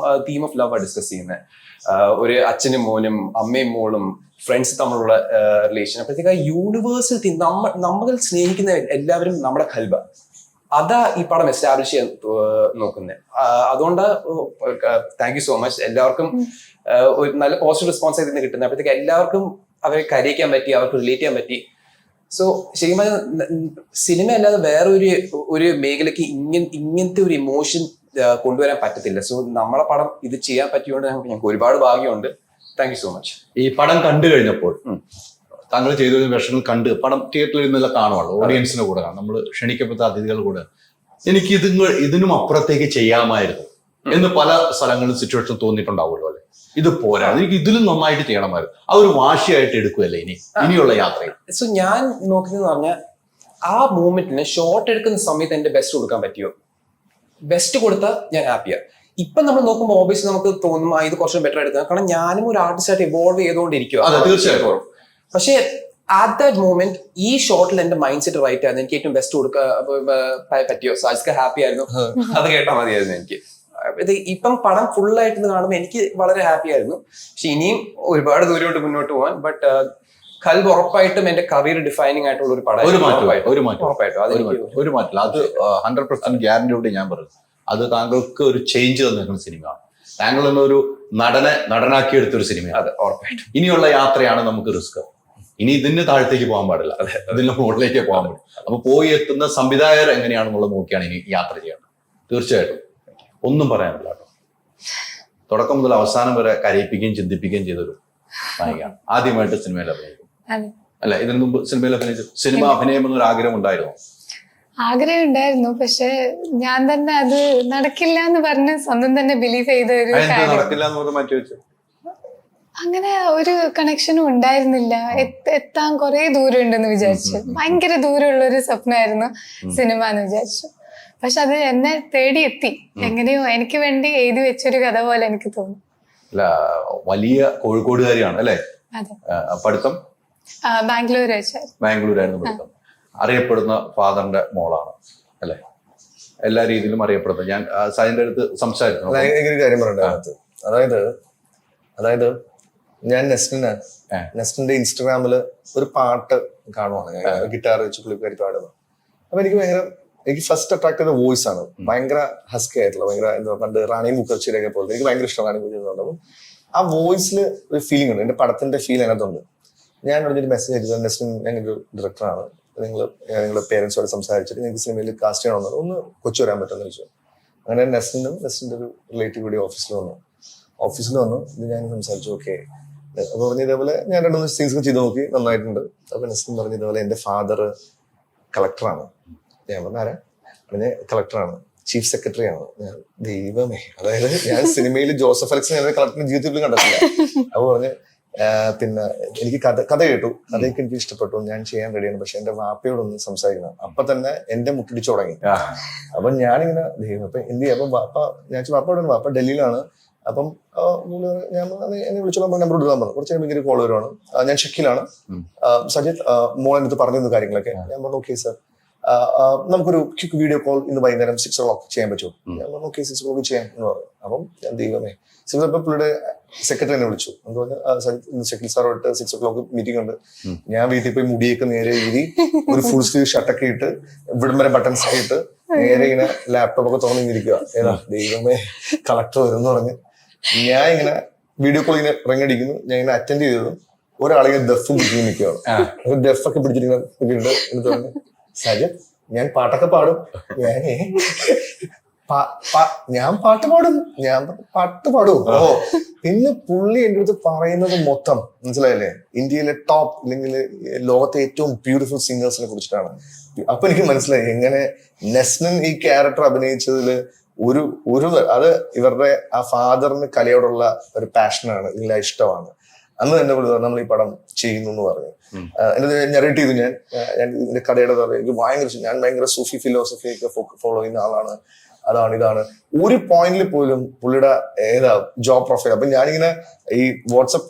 തീം ഓഫ് ലവ് ആണ് ഡിസ്കസ് ചെയ്യുന്നത്. ഒരു അച്ഛനും മോനും അമ്മയും മോളും ഫ്രണ്ട്സ് തമ്മിലുള്ള റിലേഷൻ. അപ്പോഴത്തേക്ക് ആ യൂണിവേഴ്സൽ തീം, നമ്മൾ സ്നേഹിക്കുന്ന എല്ലാവരും നമ്മുടെ കൽബ. അതാ ഈ പടം എസ്റ്റാബ്ലിഷ് ചെയ്യാൻ നോക്കുന്നത്. അതുകൊണ്ട് താങ്ക് യു സോ മച്ച്. എല്ലാവർക്കും ഒരു നല്ല പോസിറ്റീവ് റെസ്പോൺസ് ആയിട്ട് കിട്ടുന്നത്. അപ്പോഴത്തേക്ക് എല്ലാവർക്കും അവരെ കരയിക്കാൻ പറ്റി, അവർക്ക് റിലേറ്റ് ചെയ്യാൻ പറ്റി. സോ ശരിക്കും സിനിമ അല്ലാതെ വേറെ ഒരു മേഖലയ്ക്ക് ഇങ്ങനത്തെ ഒരു ഇമോഷൻ കൊണ്ടുവരാൻ പറ്റത്തില്ല. സോ നമ്മളെ പടം ഇത് ചെയ്യാൻ പറ്റിയോണ്ട് ഞങ്ങൾക്ക് ഒരുപാട് ഭാഗ്യമുണ്ട്. Thank you so much. ഈ പടം കണ്ടു കഴിഞ്ഞപ്പോൾ താങ്കൾ ചെയ്ത വേഷങ്ങൾ കണ്ട് പടം തിയേറ്ററിൽ നിന്നെല്ലാം കാണുവാണല്ലോ, ഓഡിയൻസിന്റെ കൂടെ കാണും, നമ്മൾ ക്ഷണിക്കപ്പെട്ട അതിഥികളുടെ കൂടെ. എനിക്ക് ഇതിനും അപ്പുറത്തേക്ക് ചെയ്യാമായിരുന്നു എന്ന് പല സ്ഥലങ്ങളിലും സിറ്റുവേഷൻ തോന്നിയിട്ടുണ്ടാവുമല്ലോ അല്ലെ? ഇത് പോരാ, എനിക്ക് ഇതിലും നന്നായിട്ട് ചെയ്യണമായിരുന്നു. ആ ഒരു വാശിയായിട്ട് എടുക്കുമല്ലേ ഇനിയുള്ള യാത്രയിൽ? സോ ഞാൻ നോക്കുന്നതെന്ന് പറഞ്ഞാൽ ആ മൂമെന്റിന് ഷോട്ട് എടുക്കുന്ന സമയത്ത് എന്റെ ബെസ്റ്റ് കൊടുക്കാൻ പറ്റിയോ? ബെസ്റ്റ് കൊടുത്താൽ ഞാൻ ഹാപ്പിയാണ്. ഇപ്പൊ നമ്മൾ നോക്കുമ്പോൾ ഓബിയസ്ലി നമുക്ക് തോന്നും ഇത് കുറച്ചും ബെറ്റർ എടുക്കാം. കാരണം ഞാനും ഒരു ആർട്ടിസ്റ്റായിട്ട് ഇവോൾവ് ചെയ്തുകൊണ്ടിരിക്കുക. തീർച്ചയായിട്ടും. പക്ഷെ അറ്റ് ദാറ്റ് മൂമെന്റ് ഈ ഷോട്ടിൽ എന്റെ മൈൻഡ് സെറ്റ് റൈറ്റ് ആയിരുന്നു. എനിക്ക് ഏറ്റവും ബെസ്റ്റ് കൊടുക്കാൻ പറ്റിയോ? സാജിക്ക് ഹാപ്പി ആയിരുന്നു, അത് കേട്ടാൽ മതിയായിരുന്നു എനിക്ക്. ഇപ്പം പടം ഫുള്ളായിട്ട് കാണുമ്പോൾ എനിക്ക് വളരെ ഹാപ്പി ആയിരുന്നു. പക്ഷെ ഇനിയും ഒരുപാട് ദൂരോട്ട് മുന്നോട്ട് പോകാൻ. ബട്ട് കൽബ് ഉറപ്പായിട്ടും എന്റെ കരിയർ ഡിഫൈനിങ് ആയിട്ടുള്ള ഒരു പടം. ഒരു മാറ്റം അത് 100% ഗ്യാരണ്ടിയോട് ഞാൻ പറയുന്നു. അത് താങ്കൾക്ക് ഒരു ചേഞ്ച് തന്നിരിക്കുന്ന സിനിമയാണ്. താങ്കൾ എന്നൊരു നടനാക്കി എടുത്തൊരു സിനിമയാണ്. അതെ, ഉറപ്പായിട്ടും. ഇനിയുള്ള യാത്രയാണ് നമുക്ക് റിസ്ക്. ഇനി ഇതിന് താഴത്തേക്ക് പോകാൻ പാടില്ല, ഇതിന്റെ മുകളിലേക്ക് പോകാൻ പാടില്ല. അപ്പൊ പോയി എത്തുന്ന സംവിധായകർ എങ്ങനെയാണെന്നുള്ളത് നോക്കിയാണ് ഇനി യാത്ര ചെയ്യേണ്ടത്. തീർച്ചയായിട്ടും ഒന്നും പറയാനില്ല കേട്ടോ. തുടക്കം മുതൽ അവസാനം വരെ കരയിപ്പിക്കുകയും ചിന്തിപ്പിക്കുകയും ചെയ്തൊരു നായികയാണ്. ആദ്യമായിട്ട് സിനിമയിൽ അഭിനയിക്കും അല്ല? ഇതിനു മുമ്പ് സിനിമയിൽ അഭിനയിച്ചു? സിനിമ അഭിനയം എന്നൊരു ആഗ്രഹം ഉണ്ടായിരുന്നു? ആഗ്രഹം ഉണ്ടായിരുന്നു, പക്ഷെ ഞാൻ തന്നെ അത് നടക്കില്ല എന്ന് പറഞ്ഞ് സ്വന്തം തന്നെ ബിലീവ് ചെയ്ത ഒരു നടക്കില്ല എന്ന് പറഞ്ഞ് മാറ്റി വെച്ചു. അങ്ങനെ ഒരു കണക്ഷനും ഉണ്ടായിരുന്നില്ല. എത്താൻ കുറെ ദൂരം ഉണ്ടെന്ന് വിചാരിച്ചു. ഭയങ്കര ദൂരമുള്ള ഒരു സ്വപ്നമായിരുന്നു സിനിമ എന്ന് വിചാരിച്ചു. പക്ഷെ അത് എന്നെ തേടി എത്തി. എങ്ങനെയോ എനിക്ക് വേണ്ടി എഴുതി വെച്ചൊരു കഥ പോലെ എനിക്ക് തോന്നി. അല്ല, വലിയ കോഴിക്കോടുകാരിയാണ് അല്ലെ? പഠിത്തം ബാംഗ്ലൂരായിരുന്നു പഠിത്തം. അറിയപ്പെടുന്ന ഫാദറിന്റെ മോളാണ് അല്ലെ? എല്ലാ രീതിയിലും അറിയപ്പെടുന്നത്. ഞാൻ സാജിന്റെ അടുത്ത് സംസാരിച്ചു. എനിക്കൊരു കാര്യം പറയണ്ടത്, അതായത് ഞാൻ നെസ്റ്റിന്റെ ഇൻസ്റ്റഗ്രാമില് ഒരു പാട്ട് കാണുവാണ്, ഗിറ്റാർ വെച്ച് പുള്ളിക്കാരി പാടുന്നത്. അപ്പൊ എനിക്ക് ഫസ്റ്റ് അട്രാക്ട് ചെയ്ത വോയിസ് ആണ്. ഭയങ്കര ഹസ്കി ആയിട്ടുള്ള, ഭയങ്കര എന്താ പണ്ട് റാണി മുഖർജിയുടെ പോലെ എനിക്ക് ഭയങ്കര ഇഷ്ടം റാണി മുഖർജി. അപ്പം ആ വോയിസിൽ ഒരു ഫീലിംഗ് ഉണ്ട്, എന്റെ പടത്തിന്റെ ഫീൽ അതിനകത്തുണ്ട്. ഞാൻ ഒരു മെസ്സേജ് അയച്ചത്, നെസ്റ്റിൻ ഞങ്ങളൊരു ഡയറക്ടറാണ്, നിങ്ങളുടെ പേരൻസോട് സംസാരിച്ചിട്ട് നിങ്ങൾക്ക് സിനിമയിൽ കാസ്റ്റ് ചെയ്യണമെന്ന് ഒന്ന് കൊച്ചു വരാൻ പറ്റുമെന്ന് ചോദിച്ചു. അങ്ങനെ നെസ്റ്റിന്റെ ഒരു റിലേറ്റീവ് കൂടി ഓഫീസിൽ വന്നു. ഇത് ഞാൻ സംസാരിച്ചു. ഓക്കെ, അപ്പൊ പറഞ്ഞ ഇതേപോലെ ഞാൻ 2-3 സീൻസ് ചെയ്ത് നോക്കി, നന്നായിട്ടുണ്ട്. അപ്പൊ നെസ്റ്റിൻ പറഞ്ഞ ഇതേപോലെ എന്റെ ഫാദർ കളക്ടറാണ്. ഞാൻ പറഞ്ഞ ആരാ? പിന്നെ കളക്ടറാണ്, ചീഫ് സെക്രട്ടറി ആണ്. ഞാൻ ദൈവമേ, അതായത് ഞാൻ സിനിമയിൽ ജോസഫ് അലക്സ് ഞാൻ കളക്ടറിന്റെ ജീവിതത്തിൽ കണ്ടിട്ടില്ല. അപ്പൊ പറഞ്ഞ് പിന്നെ എനിക്ക് കഥ കേട്ടു, കഥയൊക്കെ എനിക്ക് ഇഷ്ടപ്പെട്ടു, ഞാൻ ചെയ്യാൻ റെഡിയാണ്, പക്ഷെ എന്റെ വാപ്പയോടൊന്ന് സംസാരിക്കണം. അപ്പൊ തന്നെ എന്റെ മുട്ടിടിച്ചു തുടങ്ങി. അപ്പൊ ഞാനിങ്ങനെ ദൈവം അപ്പൊ എന്ത് ചെയ്യാം? അപ്പൊ ഞാൻ വാപ്പയോട്, വാപ്പ ഡൽഹിയിലാണ്. അപ്പം ഞാൻ എന്നെ വിളിച്ചോളാൻ നമ്പർ എടുക്കാൻ പറഞ്ഞു. കുറച്ച് കഴിയുമ്പോൾ എനിക്ക് കോൾ വരുവാണ്. ഞാൻ ഷക്കീലാണ്, സജിത്ത് മോളെ അടുത്ത് പറഞ്ഞിരുന്ന കാര്യങ്ങളൊക്കെ. ഞാൻ പറഞ്ഞു ഓക്കെ സർ. നമുക്കൊരു ക്വിക്ക് വീഡിയോ കോൾ ഇന്ന് വൈകുന്നേരം 6 o'clock ചെയ്യാൻ പറ്റുമോ? ഓക്കെ 6 o'clock ചെയ്യാം എന്ന് പറഞ്ഞു. അപ്പം ഞാൻ ദൈവമേ 6 o'clock പുള്ളിയുടെ സെക്രട്ടറി എന്നെ വിളിച്ചു. സെക്രട്ടറി സാറുമായിട്ട് 6 o'clock മീറ്റിംഗ് ഉണ്ട്. ഞാൻ വീട്ടിൽ പോയി മുടിയൊക്കെ നേരെ എഴുതി ഒരു ഫുൾ സ്ലീവ് ഷർട്ടൊക്കെ ഇട്ട് ഇവിടം വരെ ബട്ടൺസ് ഒക്കെ ഇട്ട് നേരെ ഇങ്ങനെ ലാപ്ടോപ്പ് ഒക്കെ തുറന്നിരിക്കുക. ഏതാ ദൈവമേ കളക്ടർ വരും എന്ന് പറഞ്ഞ് ഞാൻ ഇങ്ങനെ വീഡിയോ കോൾ ഇങ്ങനെ റിങ്ങടിക്കുന്നു. ഞാൻ ഇങ്ങനെ അറ്റൻഡ് ചെയ്തതും ഒരാളിങ്ങനെ ദഫും പിടിച്ച് നിൽക്കുകയാണ്. ദഫൊക്കെ പിടിച്ചിട്ടുണ്ട് എന്ന് തോന്നുന്നു. സജൻ ഞാൻ പാട്ടൊക്കെ പാടും, ഞാൻ പാട്ട് പാടും. ഓ പിന്നെ പുള്ളി എൻ്റെ അടുത്ത് പറയുന്നത് മൊത്തം മനസ്സിലായല്ലേ, ഇന്ത്യയിലെ ടോപ്പ് അല്ലെങ്കിൽ ലോകത്തെ ഏറ്റവും ബ്യൂട്ടിഫുൾ സിംഗേഴ്സിനെ കുറിച്ചിട്ടാണ്. അപ്പൊ എനിക്ക് മനസ്സിലായി എങ്ങനെ നെസ്നൻ ഈ ക്യാരക്ടർ അഭിനയിച്ചതില് ഒരു അത് ഇവരുടെ ആ ഫാദറിന് കലയോടുള്ള ഒരു പാഷനാണ്, ഇല്ല ഇഷ്ടമാണ്. അന്ന് തന്നെ നമ്മൾ ഈ പടം ചെയ്യുന്നു എന്ന് പറഞ്ഞു. എന്നത് ഞെറേറ്റ് ചെയ്തു. ഞാൻ ഇതിന്റെ കഥയുടെ എനിക്ക് ഞാൻ ഭയങ്കര സൂഫി ഫിലോസഫി ഒക്കെ ഫോളോ ചെയ്യുന്ന ആളാണ്. ഇതാണ് ഒരു പോയിന്റിൽ പോലും പുള്ളിയുടെ ജോബ് പ്രൊഫൈൽ. അപ്പൊ ഞാനിങ്ങനെ ഈ വാട്സപ്പ്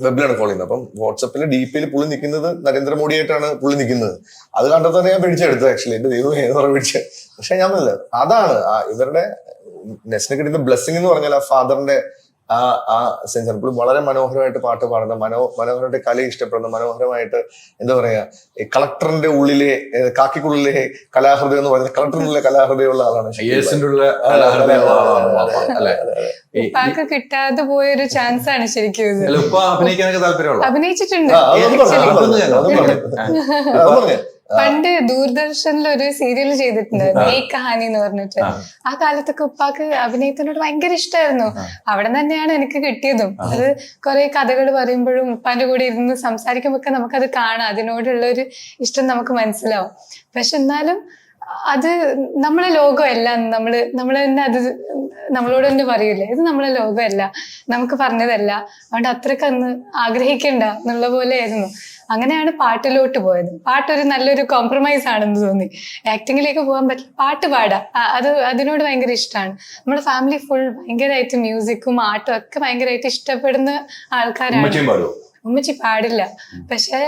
വെബിലാണ് കോൾ ചെയ്യുന്നത്. അപ്പം വാട്സപ്പിൽ DP-യിൽ പുള്ളി നിൽക്കുന്നത് നരേന്ദ്രമോദിയായിട്ടാണ് പുള്ളി നിൽക്കുന്നത്. അത് കണ്ടത് തന്നെ ഞാൻ പിടിച്ചെടുത്തത്. ആക്ച്വലി എന്റെ ദൈവം ഏത് പറഞ്ഞ പിടിച്ചത്. പക്ഷെ ഞാൻ പറഞ്ഞില്ല, അതാണ് ഇവരുടെ നെസ്റ്റിന് കിട്ടുന്ന ബ്ലെസ്സിങ് എന്ന് പറഞ്ഞാൽ ആ ഫാദറിന്റെ ആ സെൻസ്. പുള്ളി വളരെ മനോഹരമായിട്ട് പാട്ട് പാടുന്ന, മനോഹരമായിട്ട് കല ഇഷ്ടപ്പെടുന്ന, മനോഹരമായിട്ട് എന്താ പറയാ ഈ കളക്ടറിന്റെ ഉള്ളിലെ കാക്കിക്കുള്ളിലെ കലാഹൃദയം എന്ന് പറയുന്നത് കളക്ടറിനുള്ള കലാഹൃദയമുള്ള ആളാണ്. ഉപ്പാക്ക് കിട്ടാതെ പോയൊരു ചാൻസ് ആണ് ശരിക്കും. അഭിനയിച്ചിട്ടുണ്ട്. പണ്ട് ദൂരദർശനിൽ ഒരു സീരിയൽ ചെയ്തിട്ടുണ്ടായിരുന്നു, ഏക് കഹാനി എന്ന് പറഞ്ഞിട്ട്. ആ കാലത്തൊക്കെ ഉപ്പാക്ക് അഭിനയത്തിനോട് ഭയങ്കര ഇഷ്ടമായിരുന്നു. അവിടെ തന്നെയാണ് എനിക്ക് കിട്ടിയതും. അത് കുറെ കഥകൾ പറയുമ്പോഴും ഉപ്പാന്റെ കൂടെ ഇരുന്ന് സംസാരിക്കുമ്പോ നമുക്കത് കാണാം, അതിനോടുള്ള ഒരു ഇഷ്ടം നമുക്ക് മനസ്സിലാവും. പക്ഷെ എന്നാലും അത് നമ്മളെ ലോകമല്ല. നമ്മള് തന്നെ അത് നമ്മളോട് തന്നെ പറയൂലേ, ഇത് നമ്മളെ ലോകമല്ല, നമുക്ക് പറഞ്ഞതല്ല, അതുകൊണ്ട് അത്രയ്ക്ക് അന്ന് ആഗ്രഹിക്കണ്ട എന്നുള്ള പോലെ ആയിരുന്നു. അങ്ങനെയാണ് പാട്ടിലോട്ട് പോയത്. പാട്ടൊരു നല്ലൊരു കോംപ്രമൈസ് ആണെന്ന് തോന്നി. ആക്ടിങ്ങിലേക്ക് പോകാൻ പറ്റില്ല, പാട്ട് പാടാം, അതിനോട് ഭയങ്കര ഇഷ്ടമാണ്. നമ്മുടെ ഫാമിലി ഫുൾ ഭയങ്കരമായിട്ട് മ്യൂസിക്കും ആർട്ടും ഒക്കെ ഭയങ്കരമായിട്ട് ഇഷ്ടപ്പെടുന്ന ആൾക്കാരാണ്. ഉമ്മച്ചി പാടില്ല, പക്ഷെ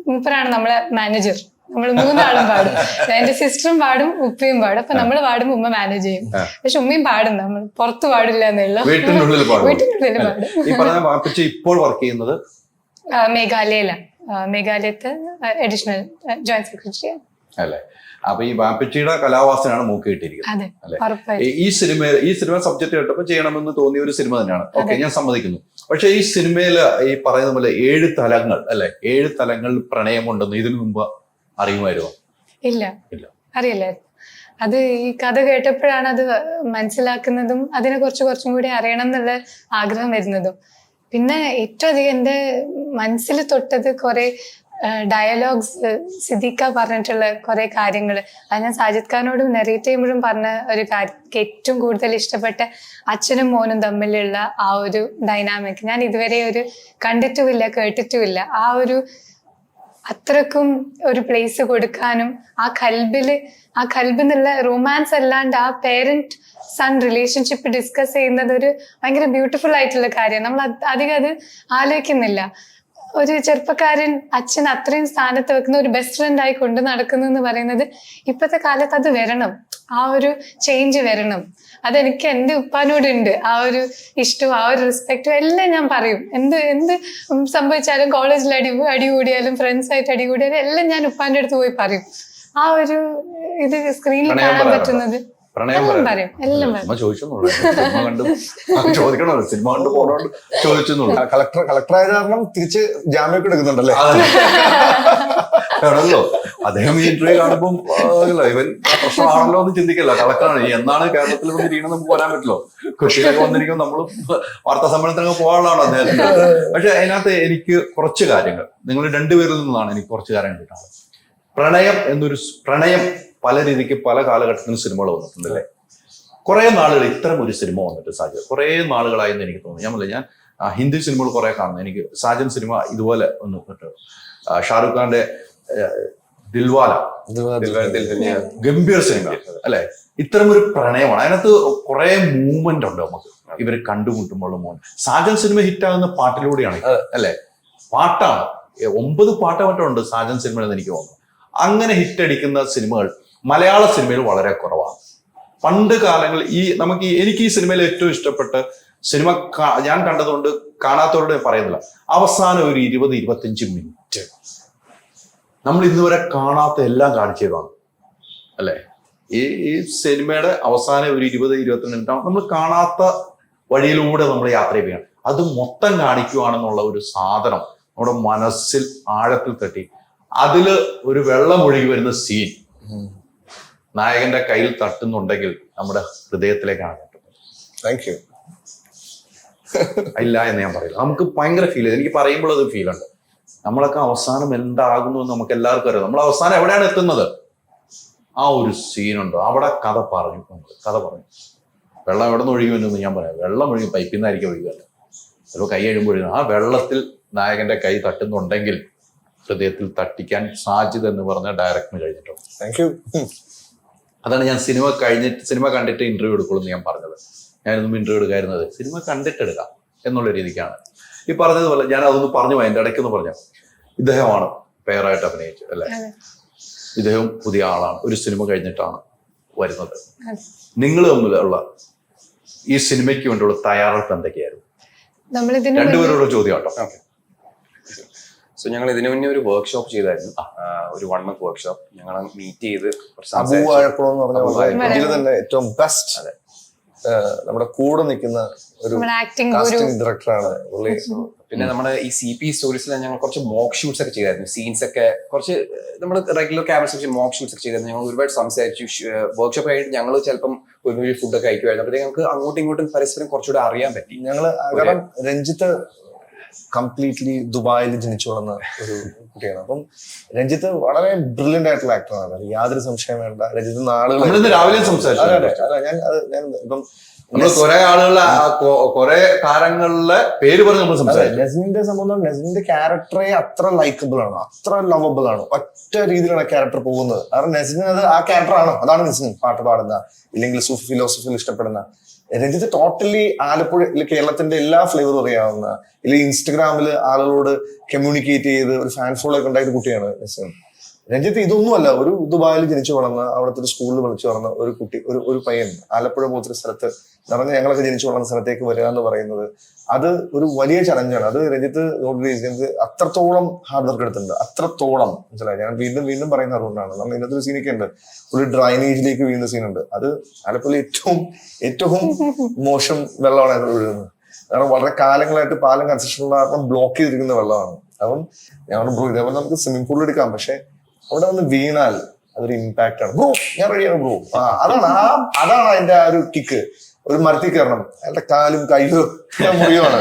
മൂപ്പറാണ് നമ്മളെ മാനേജർ. നമ്മൾ 3 ആളും പാടും. എന്റെ സിസ്റ്ററും പാടും, ഉപ്പയും പാടും. അപ്പൊ നമ്മൾ പാടും, ഉമ്മ മാനേജ് ചെയ്യും. പക്ഷെ ഉമ്മയും പാടും, നമ്മൾ പുറത്ത് പാടില്ല എന്നുള്ള. വീട്ടിനുള്ളിൽ പാടും. ഇപ്പോൾ വർക്ക് ചെയ്യുന്നത് മേഘാലയത്ത് അഡീഷണൽ ജോയിന്റ് സെക്രട്ടറി അല്ലേ. അപ്പൊ ഈ വാപ്പച്ചിയുടെ കലാവാസനാണ് മൂക്ക് കിട്ടിയിരിക്കുന്നത്. ഈ സിനിമ സബ്ജക്ട് കേട്ടപ്പോൾ ചെയ്യണമെന്ന് തോന്നിയ ഒരു സിനിമ തന്നെയാണ്. ഓക്കെ, ഞാൻ സമ്മതിക്കുന്നു. പക്ഷെ ഈ സിനിമയില് ഈ പറയുന്ന പോലെ 7 തലങ്ങൾ അല്ലെ, 7 തലങ്ങൾ പ്രണയമുണ്ടെന്ന് ഇതിനു മുമ്പ് അറിയുമായിരുന്നോ? ഇല്ല, അറിയില്ലായിരുന്നു. അത് ഈ കഥ കേട്ടപ്പോഴാണ് അത് മനസ്സിലാക്കുന്നതും അതിനെ കുറച്ചും കൂടി അറിയണം എന്നുള്ള ആഗ്രഹം വരുന്നതും. പിന്നെ ഏറ്റവും അധികം എൻ്റെ മനസ്സിൽ തൊട്ടത് കുറെ ഡയലോഗ്സ്, സിദ്ദീഖ പറഞ്ഞിട്ടുള്ള കുറെ കാര്യങ്ങൾ. അത് ഞാൻ സാജിദ് ഖാനോടും നെറേറ്റ് ചെയ്യുമ്പോഴും പറഞ്ഞ ഒരു കാര്യം, ഏറ്റവും കൂടുതൽ ഇഷ്ടപ്പെട്ട അച്ഛനും മോനും തമ്മിലുള്ള ആ ഒരു ഡൈനാമിക് ഞാൻ ഇതുവരെ കണ്ടിട്ടുമില്ല, കേട്ടിട്ടുമില്ല. ആ അത്രക്കും ഒരു പ്ലേസ് കൊടുക്കാനും ആ കൽബിന്നുള്ള റൊമാൻസ് അല്ലാണ്ട് ആ പേരന്റ് സൺ റിലേഷൻഷിപ്പ് ഡിസ്കസ് ചെയ്യുന്നത് ഭയങ്കര ബ്യൂട്ടിഫുൾ ആയിട്ടുള്ള കാര്യം. നമ്മൾ അധികം അത് ആലോചിക്കുന്നില്ല. ഒരു ചെറുപ്പക്കാരൻ അച്ഛൻ അത്രയും സ്ഥാനത്ത് വെക്കുന്ന ഒരു ബെസ്റ്റ് ഫ്രണ്ട് ആയി കൊണ്ട് നടക്കുന്നു എന്ന് പറയുന്നത് ഇപ്പോഴത്തെ കാലത്ത് അത് വരണം, ആ ഒരു ചേഞ്ച് വരണം. അതെനിക്ക് എൻ്റെ ഉപ്പാനോടുണ്ട്. ആ ഒരു ഇഷ്ടവും ആ ഒരു റെസ്പെക്റ്റും എല്ലാം ഞാൻ പറയും. എന്ത് സംഭവിച്ചാലും, കോളേജിൽ അടി കൂടിയാലും, ഫ്രണ്ട്സായിട്ട് അടി കൂടിയാലും എല്ലാം ഞാൻ ഉപ്പാന്റെ അടുത്ത് പോയി പറയും. ആ ഒരു ഇത് സ്ക്രീനിൽ കാണാൻ പറ്റുന്നത് പ്രണയം പറയും, എല്ലാം ചോദിക്കണമല്ലോ, സിനിമ കണ്ട് പോകണോണ്ട് ചോദിച്ചെന്നുള്ളൂ. കളക്ടറായ കാരണം തിരിച്ച് ജാമ്യമൊക്കെ എടുക്കുന്നുണ്ടല്ലേ ആണല്ലോ. അദ്ദേഹം ഈ ഇന്റർവ്യൂ കാണുമ്പോൾ ഇവൻ പ്രശ്നമാണല്ലോ എന്ന് ചിന്തിക്കല്ല, കളക്ടറാണ്. എന്നാണ് കേരളത്തിൽ വന്നിരിക്കണം നമുക്ക് വരാൻ പറ്റില്ലോ. കൃഷിയിലൊക്കെ വന്നിരിക്കുമ്പോൾ നമ്മൾ വാർത്താ സമ്മേളനത്തിനൊക്കെ പോകാനുള്ളതാണ് അദ്ദേഹത്തിന്. പക്ഷെ അതിനകത്ത് എനിക്ക് കുറച്ച് കാര്യങ്ങൾ, നിങ്ങൾ രണ്ടുപേരിൽ നിന്നാണ് എനിക്ക് കുറച്ച് കാര്യങ്ങൾ കിട്ടാറ്. പ്രണയം പല രീതിക്ക് പല കാലഘട്ടത്തിലും സിനിമകൾ വന്നിട്ടുണ്ടല്ലേ. കുറെ നാളുകൾ ഇത്തരം ഒരു സിനിമ വന്നിട്ട് സാജൻ കുറെ നാളുകളായെന്ന് എനിക്ക് തോന്നുന്നു. ഞാൻ ഹിന്ദി സിനിമകൾ കുറെ കാണുന്നു. എനിക്ക് സാജൻ സിനിമ ഇതുപോലെ ഒന്ന് ഷാറുഖ് ഖാന്റെ ദിൽവാല ഗംഭീർ സിനിമ അല്ലെ. ഇത്തരം ഒരു പ്രണയമാണ് അതിനകത്ത്. കുറെ മൂവ്മെന്റ് ഉണ്ട് നമുക്ക് ഇവര് കണ്ടുമുട്ടുമ്പോൾ. സാജൻ സിനിമ ഹിറ്റാകുന്ന പാട്ടിലൂടെയാണ് അല്ലെ. പാട്ടാണ് 9 പാട്ട് മറ്റുണ്ട് സാജൻ സിനിമയിൽ എനിക്ക് തോന്നുന്നു. അങ്ങനെ ഹിറ്റടിക്കുന്ന സിനിമകൾ മലയാള സിനിമയിൽ വളരെ കുറവാണ്. പണ്ട് കാലങ്ങളിൽ എനിക്ക് ഈ സിനിമയിൽ ഏറ്റവും ഇഷ്ടപ്പെട്ട സിനിമ ഞാൻ കണ്ടതുകൊണ്ട് കാണാത്തവരോട് പറയുന്നില്ല, അവസാനം ഒരു 20-25 മിനിറ്റ് നമ്മൾ ഇന്നുവരെ കാണാത്ത എല്ലാം കാണിച്ചതാണ് അല്ലെ. ഈ സിനിമയുടെ അവസാനം ഒരു 20-22 മിനിറ്റ് നമ്മൾ കാണാത്ത വഴിയിലൂടെ നമ്മൾ യാത്ര ചെയ്യുകയാണ്. അത് മൊത്തം കാണിക്കുകയാണെന്നുള്ള ഒരു സാധനം നമ്മുടെ മനസ്സിൽ ആഴത്തിൽ തട്ടി. അതില് ഒരു വെള്ളം ഒഴുകി വരുന്ന സീൻ നായകന്റെ കയ്യിൽ തട്ടുന്നുണ്ടെങ്കിൽ നമ്മുടെ ഹൃദയത്തിലേക്കാണ് തട്ടുന്നത്. Thank you. ഇല്ല എന്ന് ഞാൻ പറയില്ല, നമുക്ക് ഭയങ്കര ഫീൽ ചെയ്ത്, എനിക്ക് പറയുമ്പോൾ അത് ഫീൽ ഉണ്ട്. നമ്മളൊക്കെ അവസാനം എന്താകുന്നു എന്ന് നമുക്ക് എല്ലാവർക്കും അറിയാം. നമ്മൾ അവസാനം എവിടെയാണ് എത്തുന്നത്? ആ ഒരു സീനുണ്ട്, അവിടെ കഥ പറഞ്ഞു. വെള്ളം എവിടെ നിന്ന് ഒഴുകി വരുന്നു ഞാൻ പറയാം. വെള്ളം ഒഴുകി പൈപ്പിൽ നിന്നായിരിക്കും ഒഴുകുക, ചിലപ്പോൾ കൈ കഴിയുമ്പോൾ ആ വെള്ളത്തിൽ നായകന്റെ കൈ തട്ടുന്നുണ്ടെങ്കിൽ ഹൃദയത്തിൽ തട്ടിക്കാൻ സാജിദ് എന്ന് പറഞ്ഞ ഡയറക്ടറിന് കഴിഞ്ഞിട്ടുണ്ട്. Thank you. അതാണ് ഞാൻ സിനിമ കണ്ടിട്ട് ഇന്റർവ്യൂ എടുക്കുള്ളൂ എന്ന് ഞാൻ പറഞ്ഞത്. ഞാനൊന്നും ഇന്റർവ്യൂ എടുക്കായിരുന്നത് സിനിമ കണ്ടിട്ടെടുക്കാം എന്നുള്ള രീതിക്കാണ്. ഈ പറഞ്ഞതുപോലെ ഞാൻ അതൊന്ന് പറഞ്ഞു പോയി, എൻ്റെ ഇടയ്ക്കൊന്ന് പറഞ്ഞു. ഇദ്ദേഹമാണ് പേരായിട്ട് അഭിനയിച്ചത് അല്ലെ, ഇദ്ദേഹം പുതിയ ആളാണ്, ഒരു സിനിമ കഴിഞ്ഞിട്ടാണ് വരുന്നത്. നിങ്ങൾ തമ്മിലുള്ള ഈ സിനിമയ്ക്ക് വേണ്ടിയുള്ള തയ്യാറെടുപ്പ് എന്തൊക്കെയായിരുന്നു? രണ്ടുപേരോട് ചോദ്യം കേട്ടോ. സോ ഞങ്ങൾ ഇതിനു മുന്നേ ഒരു വർക്ക്ഷോപ്പ് ചെയ്തായിരുന്നു, ഒരു 1 month വർക്ക്ഷോപ്പ്. ഞങ്ങൾ മീറ്റ് ചെയ്ത് തന്നെ ഏറ്റവും ബെസ്റ്റ് നമ്മുടെ കൂടെ നിൽക്കുന്ന ഒരു കാസ്റ്റിംഗ് ഡയറക്ടറാണ് പുള്ളി. പിന്നെ നമ്മുടെ ഈ CP സ്റ്റോറീസിൽ ഞങ്ങൾ കുറച്ച് മോക്ക് ഷൂട്ട്സ് ഒക്കെ ചെയ്തായിരുന്നു. സീൻസ് ഒക്കെ കുറച്ച് നമ്മൾ റെഗുലർ ക്യാമറസ് വെച്ച് മോക്ക് ഷൂട്ട്സ് ഒക്കെ ചെയ്തായിരുന്നു. ഞങ്ങൾ ഒരുപാട് സംസാരിച്ചു. വർക്ക്ഷോപ്പ് കഴിഞ്ഞിട്ട് ഞങ്ങൾ ചിലപ്പം ഒരു ഫുഡൊക്കെ കഴിക്കുമായിരുന്നു. അപ്പോഴത്തേക്ക് ഞങ്ങൾക്ക് അങ്ങോട്ടും ഇങ്ങോട്ടും പരസ്പരം കുറച്ചുകൂടെ അറിയാൻ പറ്റി. കാരണം രഞ്ജിത്ത് കംപ്ലീറ്റ്ലി ദുബായിൽ ജനിച്ചു വളർന്ന ഒരു കുട്ടിയാണ്. അപ്പം രഞ്ജിത്ത് വളരെ ബ്രില്യന്റ് ആയിട്ടുള്ള ആക്ടറാണ്, യാതൊരു സംശയം വേണ്ട. രഞ്ജിത്ത് നാളുകൾ രാവിലെ കുറെ ആളുകളുടെ കുറെ താരങ്ങളിലെ പേര് പറഞ്ഞ് നമ്മൾ സംസാരിക്കും. നസ്ലിന്റെ സംബന്ധം നസ്ലിന്റെ ക്യാരക്ടറെ അത്ര ലൈക്കബിൾ ആണ്, അത്ര ലവബിൾ ആണ്. ഒറ്റ രീതിയിലാണ് ക്യാരക്ടർ പോകുന്നത്. കാരണം നസ്ലിന് അത് ആ ക്യാരക്ടറാണ്, അതാണ് നസ്ലിൻ പാട്ട് പാടുന്ന, ഇല്ലെങ്കിൽ സൂഫി ഫിലോസഫിയിൽ ഇഷ്ടപ്പെടുന്ന. രഞ്ജിത്ത് ടോട്ടലി ആലപ്പുഴ കേരളത്തിന്റെ എല്ലാ ഫ്ലേവറും അറിയാവുന്ന, ഇല്ലെങ്കിൽ ഇൻസ്റ്റഗ്രാമിൽ ആളുകളോട് കമ്മ്യൂണിക്കേറ്റ് ചെയ്ത് ഒരു ഫാൻ ഫോളോ ഒക്കെ ഉണ്ടായ കുട്ടിയാണ് നസ്ലിൻ. രഞ്ജിത്ത് ഇതൊന്നുമല്ല, ഒരു ദുബായിൽ ജനിച്ചു വളർന്ന, അവിടുത്തെ ഒരു സ്കൂളിൽ വിളിച്ചു വളർന്ന ഒരു കുട്ടി, ഒരു പയ്യൻ ആലപ്പുഴ പോലത്തെ സ്ഥലത്ത് നിറഞ്ഞ ഞങ്ങളൊക്കെ ജനിച്ചു വളർന്ന സ്ഥലത്തേക്ക് വരിക എന്ന് പറയുന്നത് അത് ഒരു വലിയ ചലഞ്ചാണ്. അത് രഞ്ജിത്ത് അത്രത്തോളം ഹാർഡ് വർക്ക് എടുത്തിട്ടുണ്ട്, അത്രത്തോളം. മനസ്സിലായി? ഞാൻ വീണ്ടും പറയുന്ന അതുകൊണ്ടാണ്. നമ്മൾ ഇന്നത്തെ ഒരു സീനൊക്കെ ഉണ്ട്, ഒരു ഡ്രൈനേജിലേക്ക് വീഴുന്ന സീനുണ്ട്. അത് ആലപ്പുഴയിൽ ഏറ്റവും മോശം വെള്ളമാണ് അത് വീഴുന്നത്. കാരണം വളരെ കാലങ്ങളായിട്ട് പാലം കൺസ്ട്രക്ഷനുള്ള കാരണം ബ്ലോക്ക് ചെയ്തിരിക്കുന്ന വെള്ളമാണ്. അപ്പം ഞങ്ങളുടെ ബ്രോ ഇതേപോലെ നമുക്ക് സ്വിമ്മിംഗ് പൂളിൽ എടുക്കാം, പക്ഷെ അവിടെ വന്ന് വീണാൽ അതൊരു ഇമ്പാക്ട് ആണ്. ബ്രോ ഞാൻ റെഡിയാണ് ബ്രോ. അതാണ് അതിന്റെ ആ ഒരു കിക്ക്. ഒരു മരത്തിൽ കയറണം, അയാളുടെ കാലും കയ്യോ മുറിയുമാണ്.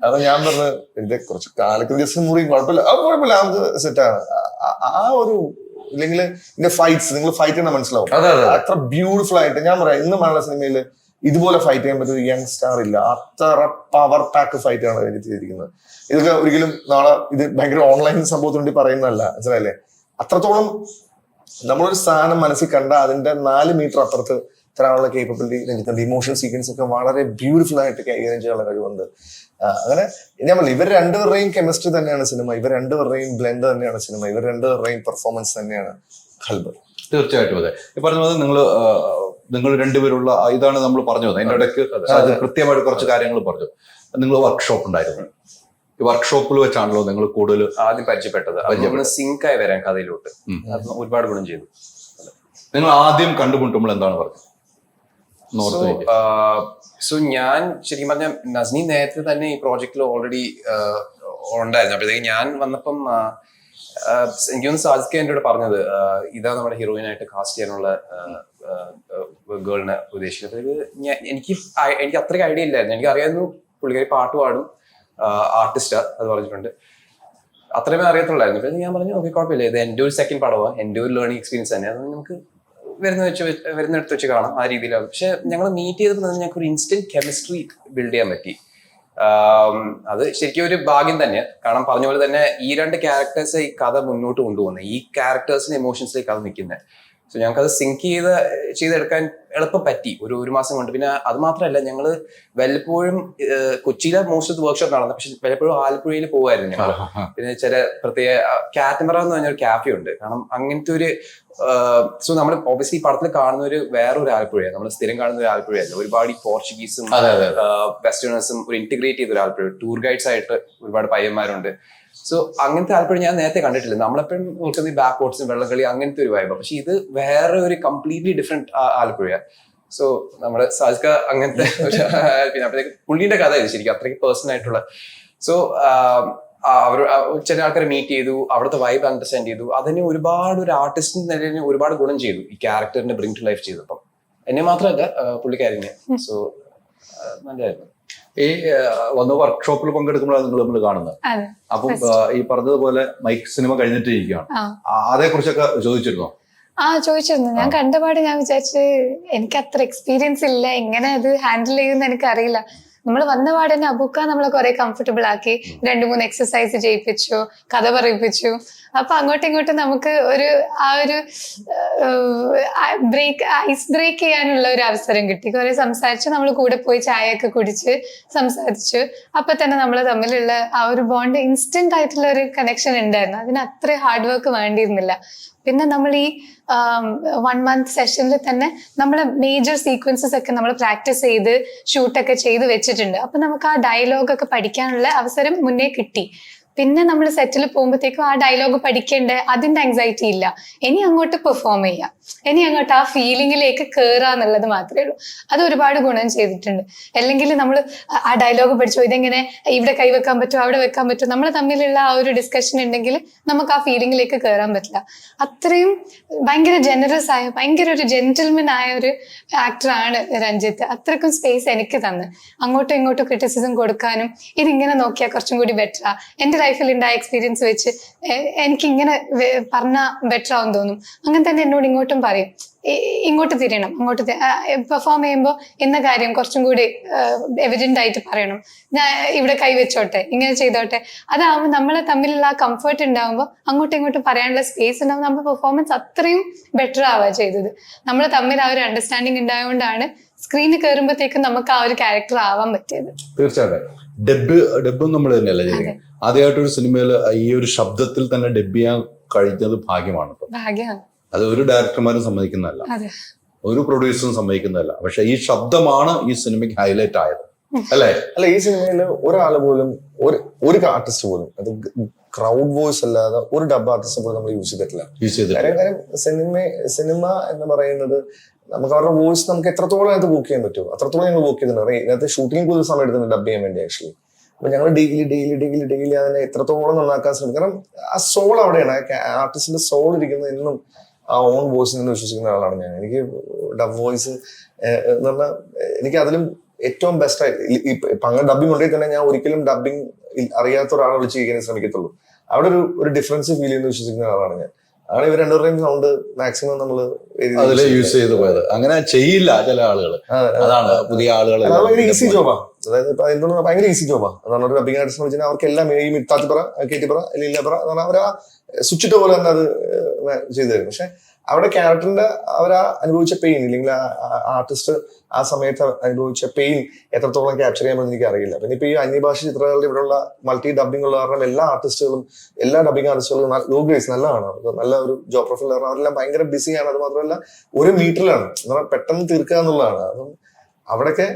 അപ്പൊ ഞാൻ പറഞ്ഞു ഇത് കുറച്ച് കാലൊക്കെ ജസ്റ്റ് മുറിയും, കുഴപ്പമില്ല നമുക്ക് സെറ്റാണ്. ആ ഒരു ഇല്ലെങ്കിൽ ഇതിന്റെ ഫൈറ്റ്സ് നിങ്ങൾ ഫൈറ്റ് ചെയ്യണം, മനസ്സിലാവും. അത്ര ബ്യൂട്ടിഫുൾ ആയിട്ട്. ഞാൻ പറയാം, ഇന്ന് മലയാള സിനിമയിൽ ഇതുപോലെ ഫൈറ്റ് ചെയ്യാൻ പറ്റിയ യങ് സ്റ്റാർ ഇല്ല. അത്ര പവർ പാക്ക് ഫൈറ്റ് ആണ് എഴുതി ചെയ്തിരിക്കുന്നത്. ഇതൊക്കെ ഒരിക്കലും നാളെ ഇത് ഭയങ്കര ഓൺലൈൻ സംഭവത്തിന് വേണ്ടി പറയുന്നതല്ല, മനസ്സിലായില്ലേ? അത്രത്തോളം നമ്മളൊരു സാധനം മനസ്സിൽ കണ്ട അതിന്റെ 4 മീറ്റർ അപ്പുറത്ത് തരാനുള്ള കേപ്പബിലിറ്റി രഞ്ജിത്തുണ്ട്. ഇമോഷണൽ സീക്വൻസ് ഒക്കെ വളരെ ബ്യൂട്ടിഫുൾ ആയിട്ട് കൈകാര്യം ചെയ്യാനുള്ള കഴിവുണ്ട്. അങ്ങനെ ഞാൻ പറഞ്ഞു, ഇവർ രണ്ടുപേരുടെയും കെമിസ്ട്രി തന്നെയാണ് സിനിമ, ഇവർ രണ്ടുപേരുടെയും ബ്ലെൻഡ് തന്നെയാണ് സിനിമ, ഇവർ രണ്ടുപേരുടെയും പെർഫോമൻസ് തന്നെയാണ് ഖൽബ്. തീർച്ചയായിട്ടും അതെ. ഈ പറഞ്ഞത് നിങ്ങൾ രണ്ടുപേരുള്ള ഇതാണ് നമ്മൾ പറഞ്ഞു വന്നത്. അതിന്റെ ഇടയ്ക്ക് കൃത്യമായിട്ട് കുറച്ച് കാര്യങ്ങൾ പറഞ്ഞു. നിങ്ങൾ വർക്ക്ഷോപ്പ് ഉണ്ടായിരുന്നു, ഈ വർക്ക്ഷോപ്പിൽ വെച്ചാണല്ലോ നിങ്ങൾ കൂടുതൽ ആദ്യം പരിചയപ്പെട്ടത്. സിങ്കായി വരാൻ കഥയിലോട്ട് ഒരുപാട് ഗുണം ചെയ്തു. നിങ്ങൾ ആദ്യം കണ്ടുമുട്ടുമ്പോൾ എന്താണ് പറഞ്ഞത്? സോ ഞാൻ ശരിക്കും പറഞ്ഞ നസ്നി നേരത്തെ തന്നെ ഈ പ്രോജക്റ്റിൽ ഓൾറെഡി ഉണ്ടായിരുന്നു. അപ്പോഴത്തേക്ക് ഞാൻ വന്നപ്പം എനിക്കൊന്ന് സാധിക്കുക എന്നോട് പറഞ്ഞത് ഇതാ നമ്മുടെ ഹീറോയിനായിട്ട് കാസ്റ്റ് ചെയ്യാനുള്ള ഗേളിനെ ഉദ്ദേശിക്കുന്നത്. എനിക്ക് അത്രയ്ക്ക് ഐഡിയ ഇല്ലായിരുന്നു. എനിക്ക് അറിയായിരുന്നു പുള്ളിക്കാരി പാട്ട് പാടും, ആർട്ടിസ്റ്റാ, അത് പറഞ്ഞിട്ടുണ്ട്. അത്രയുമേ അറിയത്തുള്ളായിരുന്നു. പിന്നെ ഞാൻ പറഞ്ഞു ഓക്കെ കുഴപ്പമില്ല, ഇത് എൻ്റെ ഒരു സെക്കൻഡ് പടമാണ്, എൻ്റെ ഒരു ലേണിംഗ് എക്സ്പീരിയൻസ് തന്നെ, അത് നമുക്ക് വരുന്നിടത്ത് വെച്ച് കാണാം ആ രീതിയിലാണ്. പക്ഷെ ഞങ്ങൾ മീറ്റ് ചെയ്തപ്പോൾ ഞങ്ങൾക്ക് ഒരു ഇൻസ്റ്റന്റ് കെമിസ്ട്രി ബിൽഡ് ചെയ്യാൻ പറ്റി. അത് ശരിക്കും ഒരു ഭാഗ്യം തന്നെ. കാരണം പറഞ്ഞ പോലെ തന്നെ ഈ 2 ക്യാരക്ടേഴ്സ് ഈ കഥ മുന്നോട്ട് കൊണ്ടുപോകുന്നത്, ഈ ക്യാരക്ടേഴ്സിന്റെ ഇമോഷൻസിലേക്ക് അത് നിൽക്കുന്നത്. സോ ഞങ്ങൾക്ക് അത് സിങ്ക് ചെയ്തെടുക്കാൻ എളുപ്പം പറ്റി ഒരു മാസം കൊണ്ട്. പിന്നെ അത് മാത്രമല്ല, ഞങ്ങള് വല്ലപ്പോഴും കൊച്ചിയിലെ മോസ്റ്റ് ഓഫ് ദി വർക്ക്ഷോപ്പ് നടന്നു, പക്ഷെ വല്ലപ്പോഴും ആലപ്പുഴയിൽ പോകുമായിരുന്നു ഞങ്ങൾ. പിന്നെ ചില പ്രത്യേക കാറ്റമറ എന്ന് പറഞ്ഞൊരു ക്യാഫെ ഉണ്ട്. കാരണം അങ്ങനത്തെ ഒരു സോ നമ്മൾ ഒബ്വിയസ്ലി പടത്തിൽ കാണുന്ന ഒരു വേറൊരു ആലപ്പുഴയാണ്, നമ്മൾ സ്ഥിരം കാണുന്ന ഒരു ആലപ്പുഴയല്ല. ഒരുപാട് ഈ പോർച്ചുഗീസും വെസ്റ്റേണേഴ്സും ഒരു ഇന്റഗ്രേറ്റ് ചെയ്ത ഒരു ആലപ്പുഴ, ടൂർ ഗൈഡ്സ് ആയിട്ട് ഒരുപാട് പയ്യന്മാരുണ്ട്. സോ അങ്ങനത്തെ ആലപ്പുഴ ഞാൻ നേരത്തെ കണ്ടിട്ടില്ല. നമ്മളെപ്പോഴും നോക്കുന്ന ഈ ബാക്ക് വാട്ടേഴ്സും വെള്ളംകളി അങ്ങനത്തെ ഒരു വൈബ്, പക്ഷെ ഇത് വേറെ ഒരു കംപ്ലീറ്റ്ലി ഡിഫറെന്റ് ആലപ്പുഴയാണ്. സോ നമ്മുടെ സാജിക അങ്ങനത്തെ പിന്നെ അപ്പോഴത്തേക്ക് പുള്ളിയുടെ കഥ ഇത് ശരിക്കും അത്രയ്ക്ക് പേഴ്സണൽ ആയിട്ടുള്ള. സോ അവർ ചില ആൾക്കാരെ മീറ്റ് ചെയ്തു, അവിടുത്തെ വൈബ് അണ്ടർസ്റ്റാൻഡ് ചെയ്തു. അതിന് ഒരുപാട് ഒരു ആർട്ടിസ്റ്റിന് നിലയിൽ ഒരുപാട് ഗുണം ചെയ്തു ഈ ക്യാരക്ടറിനെ ബ്രിങ് ടു ലൈഫ് ചെയ്തപ്പം. എന്നെ മാത്രമല്ല പുള്ളിക്കാരിനെ. സോ നല്ലതായിരുന്നു. ഈ വന്ന വർക്ക്ഷോപ്പിൽ പങ്കെടുക്കുമ്പോഴാണ് നിങ്ങൾ നമ്മൾ കാണുന്നത്. അപ്പം ഈ പറഞ്ഞതുപോലെ മൈക്ക് സിനിമ കഴിഞ്ഞിട്ട് ഇരിക്കുകയാണ്, അതേ കുറിച്ചൊക്കെ ചോദിച്ചിരുന്നോ? ചോദിച്ചിരുന്നു. ഞാൻ കണ്ടപാട് ഞാൻ വിചാരിച്ചു എനിക്ക് അത്ര എക്സ്പീരിയൻസ് ഇല്ല, എങ്ങനെ അത് ഹാൻഡിൽ ചെയ്യുമെന്ന് എനിക്കറിയില്ല. നമ്മൾ വന്ന പാടെ തന്നെ അബൂക്ക നമ്മളെ കുറെ കംഫർട്ടബിൾ ആക്കി, 2-3 എക്സസൈസ് ചെയ്യിപ്പിച്ചു, കഥ പറയിപ്പിച്ചു. അപ്പൊ അങ്ങോട്ടും ഇങ്ങോട്ടും നമുക്ക് ഒരു ഐസ് ബ്രേക്ക് ചെയ്യാനുള്ള ഒരു അവസരം കിട്ടി. കുറെ സംസാരിച്ചു, നമ്മൾ കൂടെ പോയി ചായയൊക്കെ കുടിച്ച് സംസാരിച്ചു. അപ്പൊ തന്നെ നമ്മൾ തമ്മിലുള്ള ആ ഒരു ബോണ്ട്, ഇൻസ്റ്റന്റ് ആയിട്ടുള്ള ഒരു കണക്ഷൻ ഉണ്ടായിരുന്നു. അതിന് അത്ര ഹാർഡ് വർക്ക് വേണ്ടിയിരുന്നില്ല. പിന്നെ നമ്മൾ ഈ 1 മന്ത് സെഷനിൽ തന്നെ നമ്മളെ മേജർ സീക്വൻസസ് ഒക്കെ നമ്മൾ പ്രാക്ടീസ് ചെയ്ത് ഷൂട്ടൊക്കെ ചെയ്ത് വെച്ചിട്ടുണ്ട്. അപ്പൊ നമുക്ക് ആ ഡയലോഗൊക്കെ പഠിക്കാനുള്ള അവസരം മുന്നേ കിട്ടി. പിന്നെ നമ്മൾ സെറ്റിൽ പോകുമ്പോഴത്തേക്കും ആ ഡയലോഗ് പഠിക്കേണ്ട അതിന്റെ ആങ്സൈറ്റി ഇല്ല. ഇനി അങ്ങോട്ട് പെർഫോം ചെയ്യാം, ഇനി അങ്ങോട്ട് ആ ഫീലിംഗിലേക്ക് കയറാന്നുള്ളത് മാത്രമേ ഉള്ളൂ. അത് ഒരുപാട് ഗുണം ചെയ്തിട്ടുണ്ട്. അല്ലെങ്കിൽ നമ്മൾ ആ ഡയലോഗ് പഠിച്ചോ, ഇതെങ്ങനെ ഇവിടെ കൈവെക്കാൻ പറ്റുമോ അവിടെ വെക്കാൻ പറ്റുമോ, നമ്മൾ തമ്മിലുള്ള ആ ഒരു ഡിസ്കഷൻ ഉണ്ടെങ്കിൽ നമുക്ക് ആ ഫീലിംഗിലേക്ക് കയറാൻ പറ്റില്ല. അത്രയും ഭയങ്കര ജനറസ് ആയ, ഭയങ്കര ഒരു ജെന്റിൽമൻ ആയ ഒരു ആക്ടറാണ് രഞ്ജിത്ത്. അത്രക്കും സ്പേസ് എനിക്ക് തന്ന് അങ്ങോട്ടും ഇങ്ങോട്ടും ക്രിറ്റിസിസം കൊടുക്കാനും, ഇതിങ്ങനെ നോക്കിയാൽ കുറച്ചും കൂടി ബെറ്ററാ, എന്റെ ലൈഫിൽ ഉണ്ടായ എക്സ്പീരിയൻസ് വെച്ച് എനിക്ക് ഇങ്ങനെ പറഞ്ഞാൽ ബെറ്റർ ആവും തോന്നും, അങ്ങനെ തന്നെ എന്നോട് ഇങ്ങോട്ടും പറയും, ഇങ്ങോട്ട് തിരിയണം, അങ്ങോട്ട് പെർഫോം ചെയ്യുമ്പോൾ ഇന്ന കാര്യം കുറച്ചും കൂടി എവിഡന്റ് ആയിട്ട് പറയണം, ഞാൻ ഇവിടെ കൈവച്ചോട്ടെ, ഇങ്ങനെ ചെയ്തോട്ടെ. അതാവുമ്പോൾ നമ്മളെ തമ്മിലുള്ള ആ കംഫർട്ട് ഉണ്ടാവുമ്പോൾ അങ്ങോട്ടും ഇങ്ങോട്ടും പറയാനുള്ള സ്പേസ് ഉണ്ടാവുമ്പോൾ നമ്മുടെ പെർഫോമൻസ് അത്രയും ബെറ്റർ ആവുക ചെയ്തത്. നമ്മൾ തമ്മിൽ ആ ഒരു അണ്ടർസ്റ്റാൻഡിങ് ഉണ്ടായതുകൊണ്ടാണ് സ്ക്രീനിൽ കയറുമ്പോഴത്തേക്കും നമുക്ക് ആ ഒരു ക്യാരക്ടർ ആവാൻ പറ്റിയത്. തീർച്ചയായിട്ടും ഡബും നമ്മൾ തന്നെയല്ലേ ചെയ്തത്. ആദ്യമായിട്ടൊരു സിനിമയിൽ ഈ ഒരു ശബ്ദത്തിൽ തന്നെ ഡബ് ചെയ്യാൻ കഴിഞ്ഞത് ഭാഗ്യമാണ്. ഭാഗ്യമാണ്. അത് ഒരു ഡയറക്ടർമാരും സമ്മതിക്കുന്നതല്ല, ഒരു പ്രൊഡ്യൂസറും സമ്മതിക്കുന്നതല്ല. പക്ഷെ ഈ ശബ്ദമാണ് ഈ സിനിമയ്ക്ക് ഹൈലൈറ്റ് ആയത്, അല്ലേ? അല്ല, ഈ സിനിമയിൽ ഒരാൾ പോലും, ഒരു ആർട്ടിസ്റ്റ് പോലും, അത് ക്രൗഡ് വോയിസ് അല്ലാതെ ഒരു ഡബ് ആർട്ടിസ്റ്റ് പോലും നമ്മൾ യൂസ് ചെയ്തിട്ടില്ല. കാര്യം സിനിമ എന്ന് പറയുന്നത് നമുക്ക് അവരുടെ വോയിസ് നമുക്ക് എത്രത്തോളം അത് വർക്ക് ചെയ്യാൻ പറ്റുമോ അത്രത്തോളം ഞങ്ങൾ വർക്ക് ചെയ്തിട്ടുണ്ട്. ഇതിനകത്ത് ഷൂട്ടിംഗ് കൂടുതൽ സമയം എടുക്കുന്നുണ്ട് ഡബ് ചെയ്യാൻ വേണ്ടി ആക്ച്വലി. അപ്പൊ ഞങ്ങൾ ഡെയിലി അതിനെ എത്രത്തോളം നന്നാക്കാൻ ശ്രമിക്കും. കാരണം ആ സോൾ അവിടെയാണ്, ആർട്ടിസ്റ്റിന്റെ സോൾ ഇരിക്കുന്നത് എന്നും ആ ഓൺ വോയിസിൽ നിന്ന് വിശ്വസിക്കുന്ന ആളാണ് ഞാൻ. എനിക്ക് ഡബ് വോയിസ് എന്ന് പറഞ്ഞാൽ എനിക്ക് അതിലും ഏറ്റവും ബെസ്റ്റ് ആയിട്ട് അങ്ങനെ ഡബിങ് ഉണ്ടെങ്കിൽ തന്നെ ഞാൻ ഒരിക്കലും ഡബിങ് അറിയാത്ത ഒരാളെ വിളിച്ച് ചെയ്യാൻ ശ്രമിക്കത്തുള്ളൂ. അവിടെ ഒരു ഡിഫറൻസ് ഫീൽ ചെയ്യുന്ന വിശ്വസിക്കുന്ന ആളാണ് ഞാൻ. ആണ് ഇവർ രണ്ടുപേരുടെയും സൗണ്ട് മാക്സിമം നമ്മൾ അതിൽ യൂസ് ചെയ്ത് പോയത്. അങ്ങനെ ചെയ്യില്ല ചില ആളുകൾ, അതാണ് പുതിയ ആളുകൾ. ഈസി ജോബാ, അതായത് ഇപ്പൊ എന്താണ് ഭയങ്കര ഈസി ജോബാ. അതാണ് ഒരു ഡബിങ് ആർട്ടിസ്റ്റ് വെച്ചാൽ അവർക്കെല്ലാം ഈ മിത്താത്തിപ്പറ, കേറ്റിപ്പറ, അല്ലെങ്കിൽ ഇല്ലപ്പറ എന്ന് പറഞ്ഞാൽ അവർ ആ സ്വിച്ചിട്ട പോലെ തന്നെ അത് ചെയ്തു തരും. പക്ഷെ അവിടെ ക്യാരക്ടറിന്റെ അവരാ അനുഭവിച്ച പെയിൻ, ഇല്ലെങ്കിൽ ആർട്ടിസ്റ്റ് ആ സമയത്ത് അനുഭവിച്ച പെയിൻ എത്രത്തോളം ക്യാപ്ചർ ചെയ്യാമെന്ന് എനിക്ക് അറിയില്ല. പിന്നെ ഇപ്പൊ ഈ അന്യഭാഷ ചിത്രങ്ങളുടെ ഇവിടെയുള്ള മൾട്ടി ഡബിംഗ് ഉള്ള കാരണം എല്ലാ ആർട്ടിസ്റ്റുകളും, എല്ലാ ഡബിംഗ് ആർട്ടിസ്റ്റുകളും നല്ലതാണ്, നല്ല ഒരു ജോബ് പ്രൊഫൈൽ. കാരണം അവരെല്ലാം ഭയങ്കര ബിസിയാണ്. അത് മാത്രമല്ല ഒരു മീറ്ററിലാണ്, എന്ന് പറഞ്ഞാൽ പെട്ടെന്ന് തീർക്കുക എന്നുള്ളതാണ്. അപ്പം അവിടെയൊക്കെ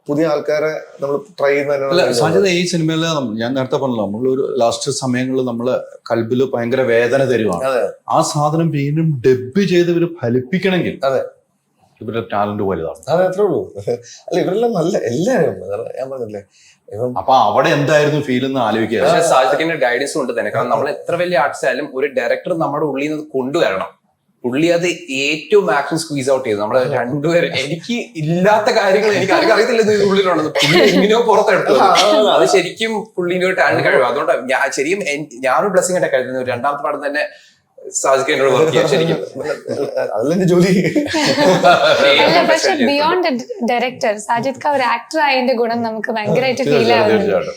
പുതിയ ആൾക്കാരെ നമ്മൾ ട്രൈ ചെയ്യുന്ന ഈ സിനിമയിൽ ഞാൻ നേരത്തെ പറഞ്ഞല്ലോ, നമ്മളൊരു ലാസ്റ്റ് സമയങ്ങളിൽ നമ്മള് കൽബില് ഭയങ്കര വേദന തരുവാണ്. ആ സാധനം വീണ്ടും ഡബ് ചെയ്ത് ഇവര് ഫലിപ്പിക്കണമെങ്കിൽ ഇവരുടെ ടാലന്റ് വലുതാണ്. അതെ, അത്രേ ഉള്ളൂ. അല്ല, ഇവരെല്ലാം നല്ല എല്ലാവരും ഞാൻ പറഞ്ഞില്ലേ. അപ്പൊ അവിടെ എന്തായിരുന്നു ഫീൽ എന്ന് ആലോചിക്കുക. പക്ഷേ സാജിദിന്റെ ഗൈഡൻസ് കൊണ്ട് തന്നെ, കാരണം നമ്മൾ എത്ര വലിയ ആർട്ടിസ്റ്റ് ആയാലും ഒരു ഡയറക്ടർ നമ്മുടെ ഉള്ളിൽ നിന്ന് കൊണ്ടുവരണം. പുള്ളി അത് ഏറ്റവും മാക്സിമം സ്ക്വീസ് ഔട്ട് ചെയ്തു. നമ്മള് രണ്ടുപേരും, എനിക്ക് ഇല്ലാത്ത കാര്യങ്ങൾ എനിക്ക് അറിയത്തില്ല ഇത് ഉള്ളിലുണ്ടെന്ന്, പുള്ളി എങ്ങനെയോ പുറത്തെടുത്തു. അത് ശരിക്കും പുള്ളിന്റെ ഒരു ടാലന്റ് കഴിവ്. അതുകൊണ്ട് ഞാനൊരു ബ്ലെസ്സിംഗ് ആയിട്ട് കരുതുന്നു. രണ്ടാമത്തെ പാടം തന്നെ സാജിക്ക് എന്നോട് വർക്ക് ചെയ്യാൻ ശരിക്കും. അതല്ല എന്റെ ജോലി. അല്ല, പക്ഷെ ബിയോണ്ട് ഡയറക്ടർ സാജിദ് ഖാൻ ഒരു ആക്ടർ ആയതിന്റെ ഗുണം നമുക്ക് ഭയങ്കരമായിട്ട് ഫീൽ ആവുന്നുണ്ട്.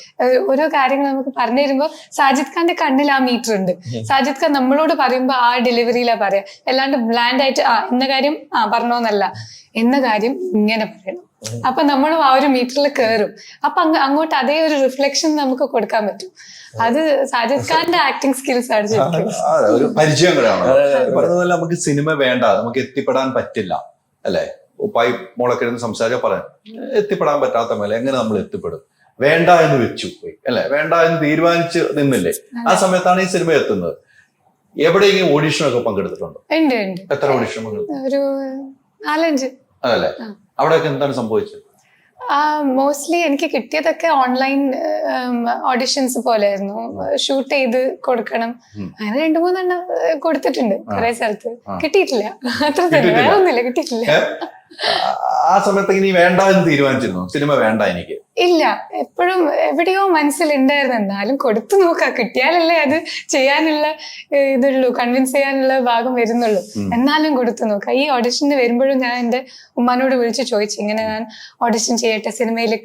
ഓരോ കാര്യങ്ങൾ നമുക്ക് പറഞ്ഞു തരുമ്പോ സാജിദ് ഖാന്റെ കണ്ണിൽ ആ മീറ്റർ ഉണ്ട്. സാജിദ് ഖാൻ നമ്മളോട് പറയുമ്പോ ആ ഡെലിവറിയിലാ പറയാ, അല്ലാണ്ട് ബ്ലാൻഡ് ആയിട്ട് എന്ന കാര്യം പറഞ്ഞോന്നല്ല, എന്ന കാര്യം ഇങ്ങനെ പറയണം. അപ്പൊ നമ്മളും ആ ഒരു മീറ്ററിൽ കയറും. അപ്പൊ അങ്ങോട്ട് അതേ ഒരു റിഫ്ലക്ഷൻ നമുക്ക് കൊടുക്കാൻ പറ്റും. അത് സാജിദ് ഖാന്റെ ആക്ടിങ് സ്കിൽസ് ആണ് ശരിക്കും. ഒരു പരിചയം കൂടെയാണ്. പറഞ്ഞതുപോലെ നമുക്ക് സിനിമ വേണ്ട, നമുക്ക് എത്തിപ്പെടാൻ പറ്റില്ല അല്ലെ. ഉപ്പായി മോളൊക്കെ ഇരുന്ന് സംസാരിച്ചാൽ പറയാം, എത്തിപ്പെടാൻ പറ്റാത്ത മേലെ എങ്ങനെ നമ്മൾ എത്തിപ്പെടും? വേണ്ട എന്ന് വെച്ചു പോയി അല്ലെ, വേണ്ട എന്ന് തീരുമാനിച്ച് നിന്നില്ലേ, ആ സമയത്താണ് ഈ സിനിമ എത്തുന്നത്. എവിടെയെങ്കിലും ഓഡീഷനൊക്കെ പങ്കെടുത്തിട്ടുണ്ടോ? എത്ര ഓഡീഷൻ പങ്കെടുത്തു? ഒരു 4-5. അതല്ലേ, അവിടെയൊക്കെ എന്താണ് സംഭവിച്ചത്? മോസ്റ്റ്ലി എനിക്ക് കിട്ടിയതൊക്കെ ഓൺലൈൻ ഓഡിഷൻസ് പോലെയായിരുന്നു. ഷൂട്ട് ചെയ്ത് കൊടുക്കണം, അങ്ങനെ 2-3 കൊടുത്തിട്ടുണ്ട് കുറെ സ്ഥലത്ത്. കിട്ടിയിട്ടില്ല, അത്ര തന്നെ, വേറെ ഒന്നുമില്ല, കിട്ടിയിട്ടില്ല. ആ സമയത്ത് ഇനി വേണ്ട എന്ന് തീരുമാനിച്ചിരുന്നു, സിനിമ വേണ്ട എനിക്ക്? ഇല്ല, എപ്പോഴും എവിടെയോ മനസ്സിലുണ്ടായിരുന്നു, എന്നാലും കൊടുത്തു നോക്കാം, കിട്ടിയാലല്ലേ അത് ചെയ്യാനുള്ള ഇതുള്ളൂ, കൺവിൻസ് ചെയ്യാനുള്ള ഭാഗം വരുന്നുള്ളൂ, എന്നാലും കൊടുത്തു നോക്കാം. ഈ ഓഡിഷന് വരുമ്പോഴും ഞാൻ എന്റെ ഉമ്മാനോട് വിളിച്ച് ചോദിച്ചു, ഇങ്ങനെ ഞാൻ ഓഡിഷൻ ചെയ്യട്ടെ, സിനിമയിൽ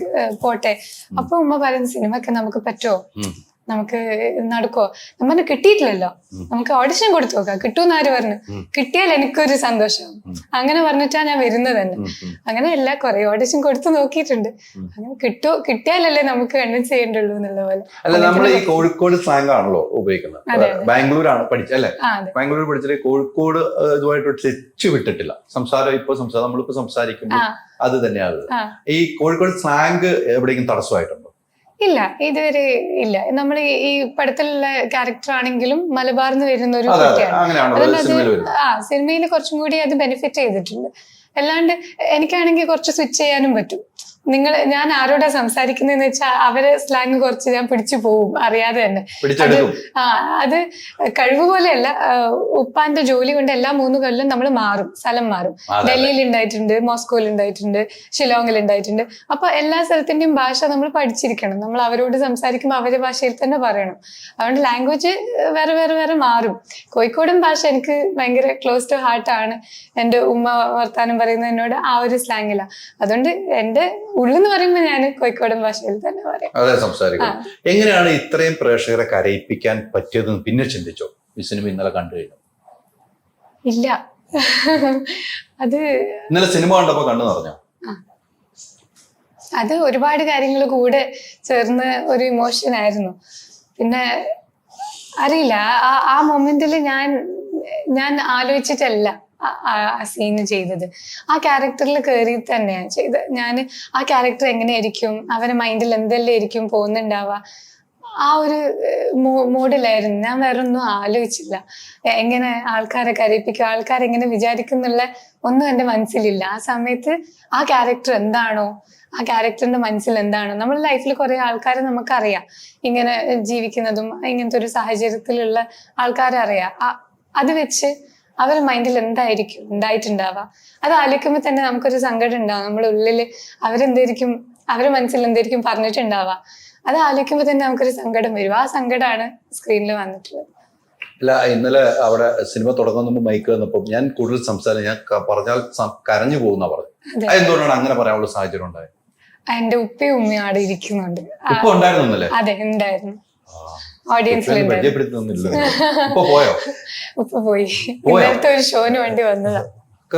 പോട്ടെ. അപ്പൊ ഉമ്മ പറയുന്ന, സിനിമയൊക്കെ നമുക്ക് പറ്റുമോ, നമുക്ക് നടക്കുവോ? നമ്മൾ കിട്ടിയിട്ടില്ലല്ലോ, നമുക്ക് ഓഡിഷൻ കൊടുത്തു നോക്കാം, കിട്ടുമെന്ന് ആര് പറഞ്ഞു? കിട്ടിയാൽ എനിക്കൊരു സന്തോഷം, അങ്ങനെ പറഞ്ഞിട്ടാ ഞാൻ വരുന്നത് തന്നെ. അങ്ങനെയല്ല, കുറെ ഓഡിഷൻ കൊടുത്തു നോക്കിയിട്ടുണ്ട്. അങ്ങനെ കിട്ടിയാലല്ലേ നമുക്ക് കൺവിൻസ് ചെയ്യേണ്ടുള്ളൂ എന്നുള്ള പോലെ. അല്ല, നമ്മൾ ഈ കോഴിക്കോട് സ്ലാങ് ആണല്ലോ ഉപയോഗിക്കുന്നത്. ബാംഗ്ലൂരാണ് പഠിച്ചല്ലേ, ബാംഗ്ലൂർ പഠിച്ചിട്ട് കോഴിക്കോട് ഇതുമായിട്ട് ടച്ച് വിട്ടിട്ടില്ല. നമ്മളിപ്പോ സംസാരിക്കുമ്പോൾ അത് തന്നെയാണ്. ഈ കോഴിക്കോട് സ്ലാങ് എവിടെയെങ്കിലും തടസ്സമായിട്ടുണ്ടോ? ഇല്ല, ഇതുവരെ ഇല്ല. നമ്മൾ ഈ പടത്തിലുള്ള ക്യാരക്ടർ ആണെങ്കിലും മലബാറിന്ന് വരുന്ന ഒരു കുട്ടിയാണ്. അതുകൊണ്ട് സിനിമയിൽ കുറച്ചും കൂടി അത് ബെനിഫിറ്റ് ചെയ്തിട്ടുണ്ട്. അല്ലാണ്ട് എനിക്കാണെങ്കിൽ കുറച്ച് സ്വിച്ച് ചെയ്യാനും പറ്റും. ഞാൻ ആരോടാ സംസാരിക്കുന്നതെന്ന് വെച്ചാൽ അവരെ സ്ലാങ് കുറച്ച് ഞാൻ പിടിച്ചു പോവും അറിയാതെ തന്നെ. അത് കഴിവ് പോലെയല്ല, ഉപ്പാന്റെ ജോലി കൊണ്ട് എല്ലാ 3 കൊല്ലം നമ്മൾ മാറും, സ്ഥലം മാറും. ഡൽഹിയിൽ ഉണ്ടായിട്ടുണ്ട്, മോസ്കോയിൽ ഉണ്ടായിട്ടുണ്ട്, ഷിലോങ്ങിൽ ഉണ്ടായിട്ടുണ്ട്. അപ്പൊ എല്ലാ സ്ഥലത്തിന്റെയും ഭാഷ നമ്മൾ പഠിച്ചിരിക്കണം. നമ്മൾ അവരോട് സംസാരിക്കുമ്പോൾ അവരുടെ ഭാഷയിൽ തന്നെ പറയണം. അതുകൊണ്ട് ലാംഗ്വേജ് വേറെ വേറെ വേറെ മാറും. കോഴിക്കോടൻ ഭാഷ എനിക്ക് ഭയങ്കര ക്ലോസ് ടു ഹാർട്ടാണ്. എന്റെ ഉമ്മ വർത്താനം പറയുന്നത് എന്നോട് ആ ഒരു സ്ലാങ്ങിലാണ്. അതുകൊണ്ട് എന്റെ ഉള്ളെന്ന് പറയുമ്പോൾ ഞാൻ കോഴിക്കോടൻ ഭാഷയിൽ തന്നെ പറയാം. അതെ, സംസാരിക്കും. എങ്ങനെയാണ് ഇത്രയും പ്രേക്ഷകരെ കരയിപ്പിക്കാൻ പറ്റിയതെന്ന് പിന്നെ ചിന്തിച്ചോ ഈ സിനിമ ഇന്നലെ കണ്ടു കഴിഞ്ഞു? ഇല്ല, അത് ഇന്നലെ സിനിമ കണ്ടപ്പോ കണ്ടു പറഞ്ഞോ? അത് ഒരുപാട് കാര്യങ്ങൾ കൂടെ ചേർന്ന് ഒരു ഇമോഷൻ ആയിരുന്നു. പിന്നെ അറിയില്ല, ആ മൊമെന്റിൽ ഞാൻ ആലോചിച്ചിട്ടല്ല ആ സീന് ചെയ്തത്. ആ ക്യാരക്ടറിൽ കയറി തന്നെയാണ് ചെയ്തത്. ഞാൻ ആ ക്യാരക്ടർ എങ്ങനെയായിരിക്കും, അവരുടെ മൈൻഡിൽ എന്തെല്ലാം ആയിരിക്കും പോകുന്നുണ്ടാവുക, ആ ഒരു മോഡിലായിരുന്നു. ഞാൻ വേറെ ഒന്നും ആലോചിച്ചില്ല. എങ്ങനെ ആൾക്കാരെ കരയിപ്പിക്കും, ആൾക്കാരെങ്ങനെ വിചാരിക്കുന്നുള്ള ഒന്നും എൻ്റെ മനസ്സിലില്ല. ആ സമയത്ത് ആ ക്യാരക്ടർ എന്താണോ, ആ ക്യാരക്ടറിന്റെ മനസ്സിൽ എന്താണോ, നമ്മുടെ ലൈഫിൽ കുറെ ആൾക്കാരെ നമുക്കറിയാം, ഇങ്ങനെ ജീവിക്കുന്നതും ഇങ്ങനത്തെ ഒരു സാഹചര്യത്തിലുള്ള ആൾക്കാരെ അറിയാം. അത് വെച്ച് അവരുടെ മൈൻഡിൽ എന്തായിരിക്കും ഉണ്ടായിട്ടുണ്ടാവുക, അത് ആലോചിക്കുമ്പോൾ തന്നെ നമുക്കൊരു സങ്കടം ഉണ്ടാവും. നമ്മുടെ ഉള്ളിൽ അവരെന്തായിരിക്കും, അവരുടെ മനസ്സിൽ എന്തായിരിക്കും പറഞ്ഞിട്ടുണ്ടാവുക, അത് ആലോചിക്കുമ്പോൾ തന്നെ നമുക്കൊരു സങ്കടം വരും. ആ സങ്കടമാണ് സ്ക്രീനിൽ വന്നിട്ടുള്ളത്. അല്ല, ഇന്നലെ അവിടെ സിനിമ തുടങ്ങുന്ന മൈക്ക് വന്നപ്പോൾ ഞാൻ കൂടുതൽ സംസാരം ഞാൻ പറഞ്ഞാൽ കരഞ്ഞു പോകുന്ന പറഞ്ഞു. എന്തുകൊണ്ടാണ് അങ്ങനെ പറയാനുള്ള സാഹചര്യം ഉണ്ടായത്? എന്റെ ഉപ്പയും ഉമ്മയും അവിടെ ഇരിക്കുന്നുണ്ട്. ഉപ്പ ഉണ്ടായിരുന്നു? അതെ, ഉണ്ടായിരുന്നു. ഓഡിയൻസിൽ ഉപ്പ പോയി, ഇന്നലത്തെ ഒരു ഷോന് വേണ്ടി വന്നതാ.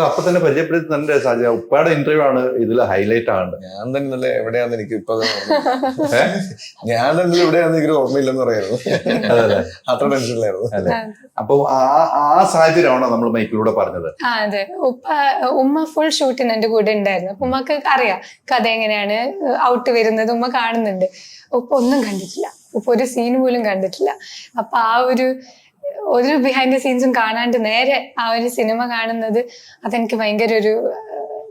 അപ്പൊ തന്നെ പരിചയപ്പെടുത്തുന്നുണ്ട് സാധ്യത. ഉപ്പയുടെ ഇന്റർവ്യൂ ആണ് ഇതിൽ ഹൈലൈറ്റ് ആണ്. ഞാൻ തന്നെ എവിടെയാന്ന് എനിക്ക് ഇപ്പൊ ഞാൻ തന്നെ എവിടെയാന്ന് എനിക്ക് ഓർമ്മയില്ലെന്ന് പറയായിരുന്നു. അത്ര ടെൻഷനിലായിരുന്നു. അപ്പൊ ആ സാഹചര്യമാണോ നമ്മൾ മൈക്കിലൂടെ പറഞ്ഞത്? അതെ, ഉമ്മ ഫുൾ ഷൂട്ടിന് എന്റെ കൂടെ ഉണ്ടായിരുന്നു. അപ്പൊ ഉമ്മക്ക് അറിയാം കഥ എങ്ങനെയാണ് ഔട്ട് വരുന്നത്, ഉമ്മ കാണുന്നുണ്ട്. ഉപ്പ ഒന്നും കണ്ടിട്ടില്ല, ഉപ്പ ഒരു സീൻ പോലും കണ്ടിട്ടില്ല. അപ്പൊ ആ ഒരു ബിഹൈൻഡ് ദ സീൻസും കാണാണ്ട് നേരെ ആ ഒരു സിനിമ കാണുന്നത് അതെനിക്ക് ഭയങ്കര ഒരു,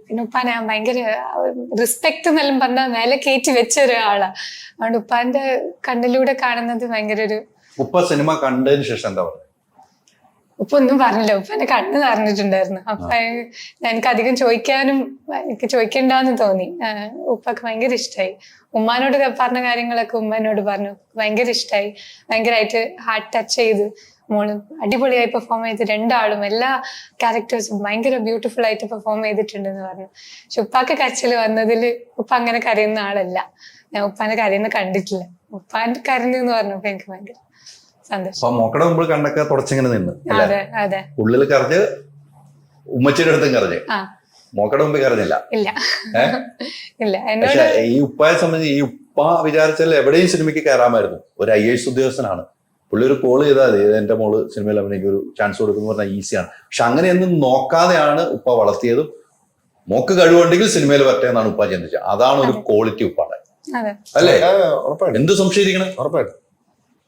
പിന്നെ ഉപ്പാനെ ഭയങ്കര റെസ്പെക്ട് എന്നെല്ലാം പറഞ്ഞാൽ മേലെ കയറ്റി വെച്ച ഒരാളാ. അതുകൊണ്ട് ഉപ്പാന്റെ കണ്ണിലൂടെ കാണുന്നത് ഭയങ്കര ഒരു. ഉപ്പ സിനിമ കണ്ടതിന് ശേഷം എന്താ പറയുക? ഉപ്പ ഒന്നും പറഞ്ഞില്ല, ഉപ്പ എന്നെ കണ്ണ് നിറഞ്ഞിട്ടുണ്ടായിരുന്നു. അപ്പൊ എനിക്ക് അധികം എനിക്ക് ചോദിക്കണ്ടെന്ന് തോന്നി. ഉപ്പക്ക് ഭയങ്കര ഇഷ്ടമായി. ഉമ്മാനോട് പറഞ്ഞ കാര്യങ്ങളൊക്കെ ഉമ്മ എന്നോട് പറഞ്ഞു, ഭയങ്കര ഇഷ്ടമായി, ഭയങ്കരമായിട്ട് ഹാർട്ട് ടച്ച് ചെയ്ത്. മോള് അടിപൊളിയായി പെർഫോം ചെയ്ത്, രണ്ടാളും എല്ലാ ക്യാരക്ടേഴ്സും ഭയങ്കര ബ്യൂട്ടിഫുൾ ആയിട്ട് പെർഫോം ചെയ്തിട്ടുണ്ടെന്ന് പറഞ്ഞു. പക്ഷെ ഉപ്പാക്ക് കരച്ചിൽ വന്നതിൽ ഉപ്പ അങ്ങനെ കരയുന്ന ആളല്ല. ഞാൻ ഉപ്പാനെ കരയുന്ന കണ്ടിട്ടില്ല. ഉപ്പാന്റെ കരഞ്ഞു എന്ന് പറഞ്ഞപ്പോ എനിക്ക് ഭയങ്കര സന്തോഷം. അപ്പൊ മോക്കടെ മുമ്പ് കണ്ണൊക്കെ തുടച്ചിങ്ങനെ നിന്ന് അതെ അതെ. ഉള്ളിൽ കരഞ്ഞ് ഉമ്മച്ചിയുടെ അടുത്തും കരഞ്ഞ്, മോക്കടെ മുമ്പ് കരഞ്ഞില്ല. ഇല്ല ഇല്ല. പക്ഷെ എന്നോട് ഈ ഉപ്പയെ സംബന്ധിച്ച് ഈ ഉപ്പ വിചാരിച്ചാൽ എവിടെയും സിനിമയ്ക്ക് കയറാമായിരുന്നു. ഒരു IAS ഉദ്യോഗസ്ഥനാണ്. പുള്ളി ഒരു കോൾ ചെയ്താൽ മതി, എന്റെ മോള് സിനിമയിൽ അഭിനയിക്ക് ഒരു ചാൻസ് കൊടുക്കുന്നു പറഞ്ഞാൽ ഈസിയാണ്. പക്ഷെ അങ്ങനെയൊന്നും നോക്കാതെയാണ് ഉപ്പ വളർത്തിയതും. മോക്ക് കഴിവുണ്ടെങ്കിൽ സിനിമയിൽ വരട്ടെ എന്നാണ് ഉപ്പ ചിന്തിച്ചത്. അതാണ് ഒരു ക്വാളിറ്റി ഉപ്പാടെ, അല്ലേ? എന്ത് സംശയിക്കണം. ഉറപ്പായിട്ടും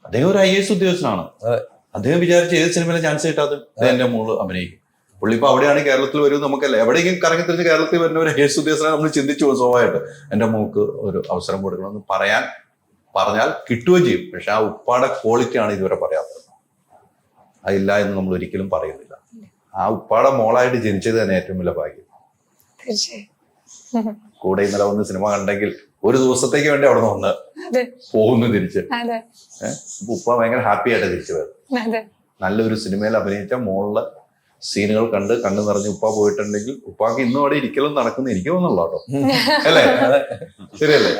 അദ്ദേഹം ഒരു IAS ഉദ്യോഗസ്ഥനാണ്. അദ്ദേഹം വിചാരിച്ച ഏത് സിനിമയിലെ ചാൻസ് കിട്ടാതെ എന്റെ മോള് അഭിനയിക്കും. പുള്ളി ഇപ്പൊ അവിടെയാണ് കേരളത്തിൽ വരും. നമുക്കല്ല എവിടെയെങ്കിലും കറങ്ങി തിരിച്ച് കേരളത്തിൽ വരുന്ന ഒരു IAS ഉദ്യോഗസ്ഥനെ നമ്മൾ ചിന്തിച്ചു പോകും സ്വാഭാവികമായിട്ട്. എന്റെ മോൾക്ക് ഒരു അവസരം കൊടുക്കണമെന്ന് പറഞ്ഞാൽ കിട്ടുകയും ചെയ്യും. പക്ഷെ ആ ഉപ്പാടെ ക്വാളിറ്റിയാണ് ഇതുവരെ പറയാത്തത്. അതില്ല എന്ന് നമ്മൾ ഒരിക്കലും പറയുന്നില്ല. ആ ഉപ്പാടെ മോളായിട്ട് ജനിച്ചത് തന്നെ ഏറ്റവും വലിയ ഭാഗ്യം. കൂടെ ഇന്നലെ വന്ന് സിനിമ കണ്ടെങ്കിൽ ഒരു ദിവസത്തേക്ക് വേണ്ടി അവിടെ നിന്ന് വന്ന് പോകുന്നു തിരിച്ച്. ഉപ്പ ഭയങ്കര ഹാപ്പി ആയിട്ട് തിരിച്ചു വരും. നല്ലൊരു സിനിമയിൽ അഭിനയിച്ച മോളിലെ സീനുകൾ കണ്ടു നിറഞ്ഞ് ഉപ്പ പോയിട്ടുണ്ടെങ്കിൽ ഉപ്പാക്ക് ഇന്നും അവിടെ ഇരിക്കലും നടക്കുന്ന എനിക്ക് തോന്നുന്നുള്ളൂ കേട്ടോ, അല്ലേ? ശരിയല്ലേ?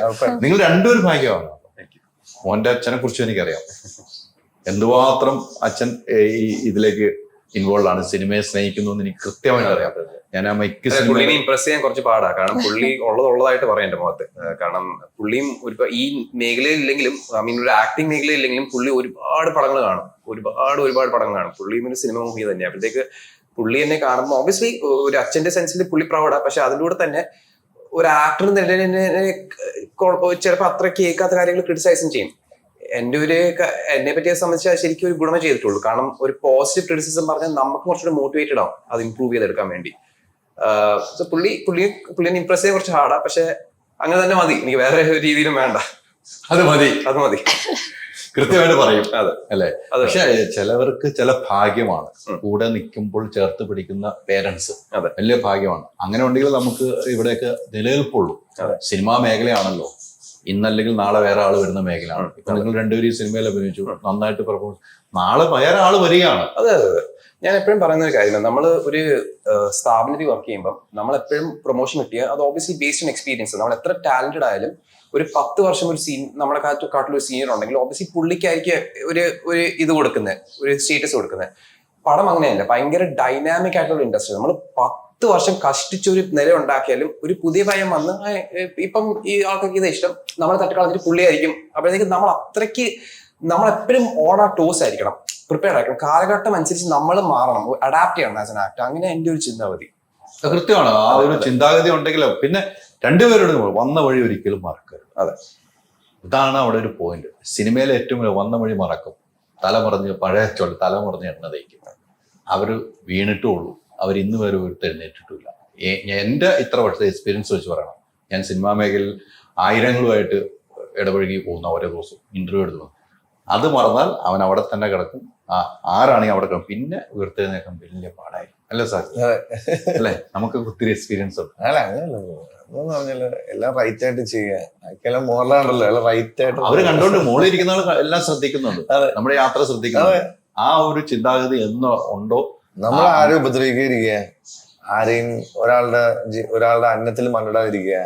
നിങ്ങൾ രണ്ടുപേരും ഭാഗ്യമാണ്. മോന്റെ അച്ഛനെ കുറിച്ച് എനിക്കറിയാം. എന്തുമാത്രം അച്ഛൻ ഈ ഇതിലേക്ക് ഇൻവോൾവ് ആണ്, സിനിമയെ സ്നേഹിക്കുന്നു എന്ന് എനിക്ക് കൃത്യമായിട്ട് അറിയാം. ഞാൻ ആ മൈക്ക് പുള്ളിനെ ഇംപ്രസ് ചെയ്യാൻ കുറച്ച് പാടാ. കാരണം പുള്ളി ഉള്ളതായിട്ട് പറയാം എന്റെ മുഖത്ത്. കാരണം പുള്ളിയും ഒരു ഈ മേഖലയിൽ ഇല്ലെങ്കിലും, ഐ മീൻ ഒരു ആക്ടിങ് മേഖലയിൽ ഇല്ലെങ്കിലും പുള്ളി ഒരുപാട് പടങ്ങൾ കാണും. ഒരുപാട് പടങ്ങൾ കാണും. പുള്ളിയും ഒരു സിനിമ മൂവി തന്നെയാണ്. അപ്പോഴത്തേക്ക് പുള്ളി എന്നെ കാണുമ്പോൾ ഒബ്വിയസ്ലി ഒരു അച്ഛന്റെ സെൻസിൽ പുള്ളി പ്രൗഡാ. പക്ഷെ അതിലൂടെ തന്നെ ഒരു ആക്ടർ ചിലപ്പോൾ അത്ര കേൾക്കാത്ത കാര്യങ്ങൾ ക്രിറ്റിസൈസും ചെയ്യും. എന്നെ പറ്റിയെ സംബന്ധിച്ചാൽ ശരിക്കും ഒരു ഗുണമേ ചെയ്തിട്ടുള്ളൂ. കാരണം ഒരു പോസിറ്റീവ് ക്രിറ്റിസിസം പറഞ്ഞാൽ നമുക്ക് കുറച്ചുകൂടി മോട്ടിവേറ്റഡ് ആവും അത് ഇംപ്രൂവ് ചെയ്തെടുക്കാൻ വേണ്ടി. പുള്ളിനെ ഇംപ്രസ് ചെയ്യാൻ കുറച്ച് ഹാർഡാ. പക്ഷെ അങ്ങനെ തന്നെ മതി, എനിക്ക് വേറെ ഒരു രീതിയിലും വേണ്ട. അത് മതി കൃത്യമായിട്ട് പറയും. അതെ അല്ലെ? പക്ഷെ ചിലവർക്ക് ചില ഭാഗ്യമാണ് കൂടെ നിൽക്കുമ്പോൾ ചേർത്ത് പിടിക്കുന്ന പേരൻസ്. വലിയ ഭാഗ്യമാണ്. അങ്ങനെ ഉണ്ടെങ്കിൽ നമുക്ക് ഇവിടെയൊക്കെ നിലനിൽപ്പുള്ളൂ. സിനിമാ മേഖലയാണല്ലോ, ഇന്നല്ലെങ്കിൽ നാളെ വേറെ ആള് വരുന്ന മേഖലയാണ്. ഇപ്പൊ നിങ്ങൾ രണ്ടുപേരും ഈ സിനിമയിൽ അഭിനയിച്ചു, നന്നായിട്ട് പെർഫോം, നാളെ വേറെ ആള് വരികയാണ്. അതെ. ഞാൻ എപ്പോഴും പറയുന്ന ഒരു കാര്യം, നമ്മൾ ഒരു സ്ഥാപനത്തിൽ വർക്ക് ചെയ്യുമ്പോൾ നമ്മൾ എപ്പോഴും പ്രൊമോഷൻ കിട്ടിയാൽ അത് ഓബിയസ്ലി ബേസ്ഡ് ഓൺ എക്സ്പീരിയൻസ്. നമ്മൾ എത്ര ടാലന്റഡ് ആയാലും ഒരു 10 വർഷം ഒരു നമ്മളെ കാട്ടിലൊരു സീനിയർ ഉണ്ടെങ്കിൽ ഓബിയസ്ലി പുള്ളിക്കായിരിക്കും ഒരു ഇത് കൊടുക്കുന്നത്, ഒരു സ്റ്റേറ്റസ് കൊടുക്കുന്നത്. പടം അങ്ങനെയല്ല, ഭയങ്കര ഡൈനാമിക് ആയിട്ടുള്ള ഇൻഡസ്ട്രി. നമ്മൾ 10 വർഷം കഷ്ടിച്ച് ഒരു നില ഉണ്ടാക്കിയാലും ഒരു പുതിയ പയ്യൻ വന്ന് ഇപ്പം ഈ ആൾക്കാർക്ക് ഇത് ഇഷ്ടം, നമ്മളെ തട്ടിക്കളഞ്ഞിട്ട് പുള്ളിയായിരിക്കും. അപ്പോഴത്തേക്ക് നമ്മളെപ്പോഴും ഓൺ ആ ടോസ് ആയിരിക്കണം, പ്രിപ്പയർഡ് ആയിരിക്കണം. കാലഘട്ടം അനുസരിച്ച് നമ്മൾ മാറണം, അഡാപ്റ്റ് ചെയ്യണം ആസ് എൻ ആക്ടർ. അങ്ങനെ എൻ്റെ ഒരു ചിന്താഗതി. കൃത്യമാണ്. ആ ഒരു ചിന്താഗതി ഉണ്ടെങ്കിലോ പിന്നെ രണ്ടുപേരോട് വന്ന വഴി ഒരിക്കലും മറക്കരുത്. അതെ, ഇതാണ് അവിടെ ഒരു പോയിന്റ്. സിനിമയിലെ ഏറ്റവും വന്ന വഴി മറക്കും, തലമറിഞ്ഞ് പഴയ തലമറിഞ്ഞ് എണ്ണ തയ്ക്കും. അവര് വീണിട്ടുള്ളൂ, അവർ ഇന്ന് വരെ എഴുന്നേറ്റിട്ടില്ല. എൻ്റെ ഇത്ര വർഷത്തെ എക്സ്പീരിയൻസ് വെച്ച് പറയണം. ഞാൻ സിനിമാ മേഖലയിൽ ആയിരങ്ങളുമായിട്ട് ഇടപഴകി പോകുന്ന ഓരോ ദിവസവും ഇന്റർവ്യൂ എടുത്തു. അത് മറന്നാൽ അവൻ അവിടെ തന്നെ കിടക്കും. ആരാണെങ്കിൽ അവിടെ കിടക്കും. പിന്നെ ഉയർത്തെഴുന്നേക്കാൻ വലിയ പാടായി. അല്ലേ സാർ? അല്ലേ? നമുക്ക് ഒത്തിരി എക്സ്പീരിയൻസ് ഉണ്ട്. അല്ല അങ്ങനെയല്ല പറഞ്ഞല്ലോ, എല്ലാം റൈറ്റ് ആയിട്ട് ചെയ്യുക. മോറിലാണല്ലോ എല്ലാം റൈറ്റ് ആയിട്ട്. അവര് കണ്ടോണ്ട് മോളിൽ ഇരിക്കുന്ന ആൾ എല്ലാം ശ്രദ്ധിക്കുന്നുണ്ട്, നമ്മുടെ യാത്ര ശ്രദ്ധിക്കുന്നുണ്ട്. ആ ഒരു ചിന്താഗതി എന്നോ ഉണ്ടോ? നമ്മൾ ആരും ഉപദ്രവിക്കാതിരിക്കുക, ആരെയും ഒരാളുടെ അന്നത്തിൽ മണ്ണിടാതിരിക്കുക,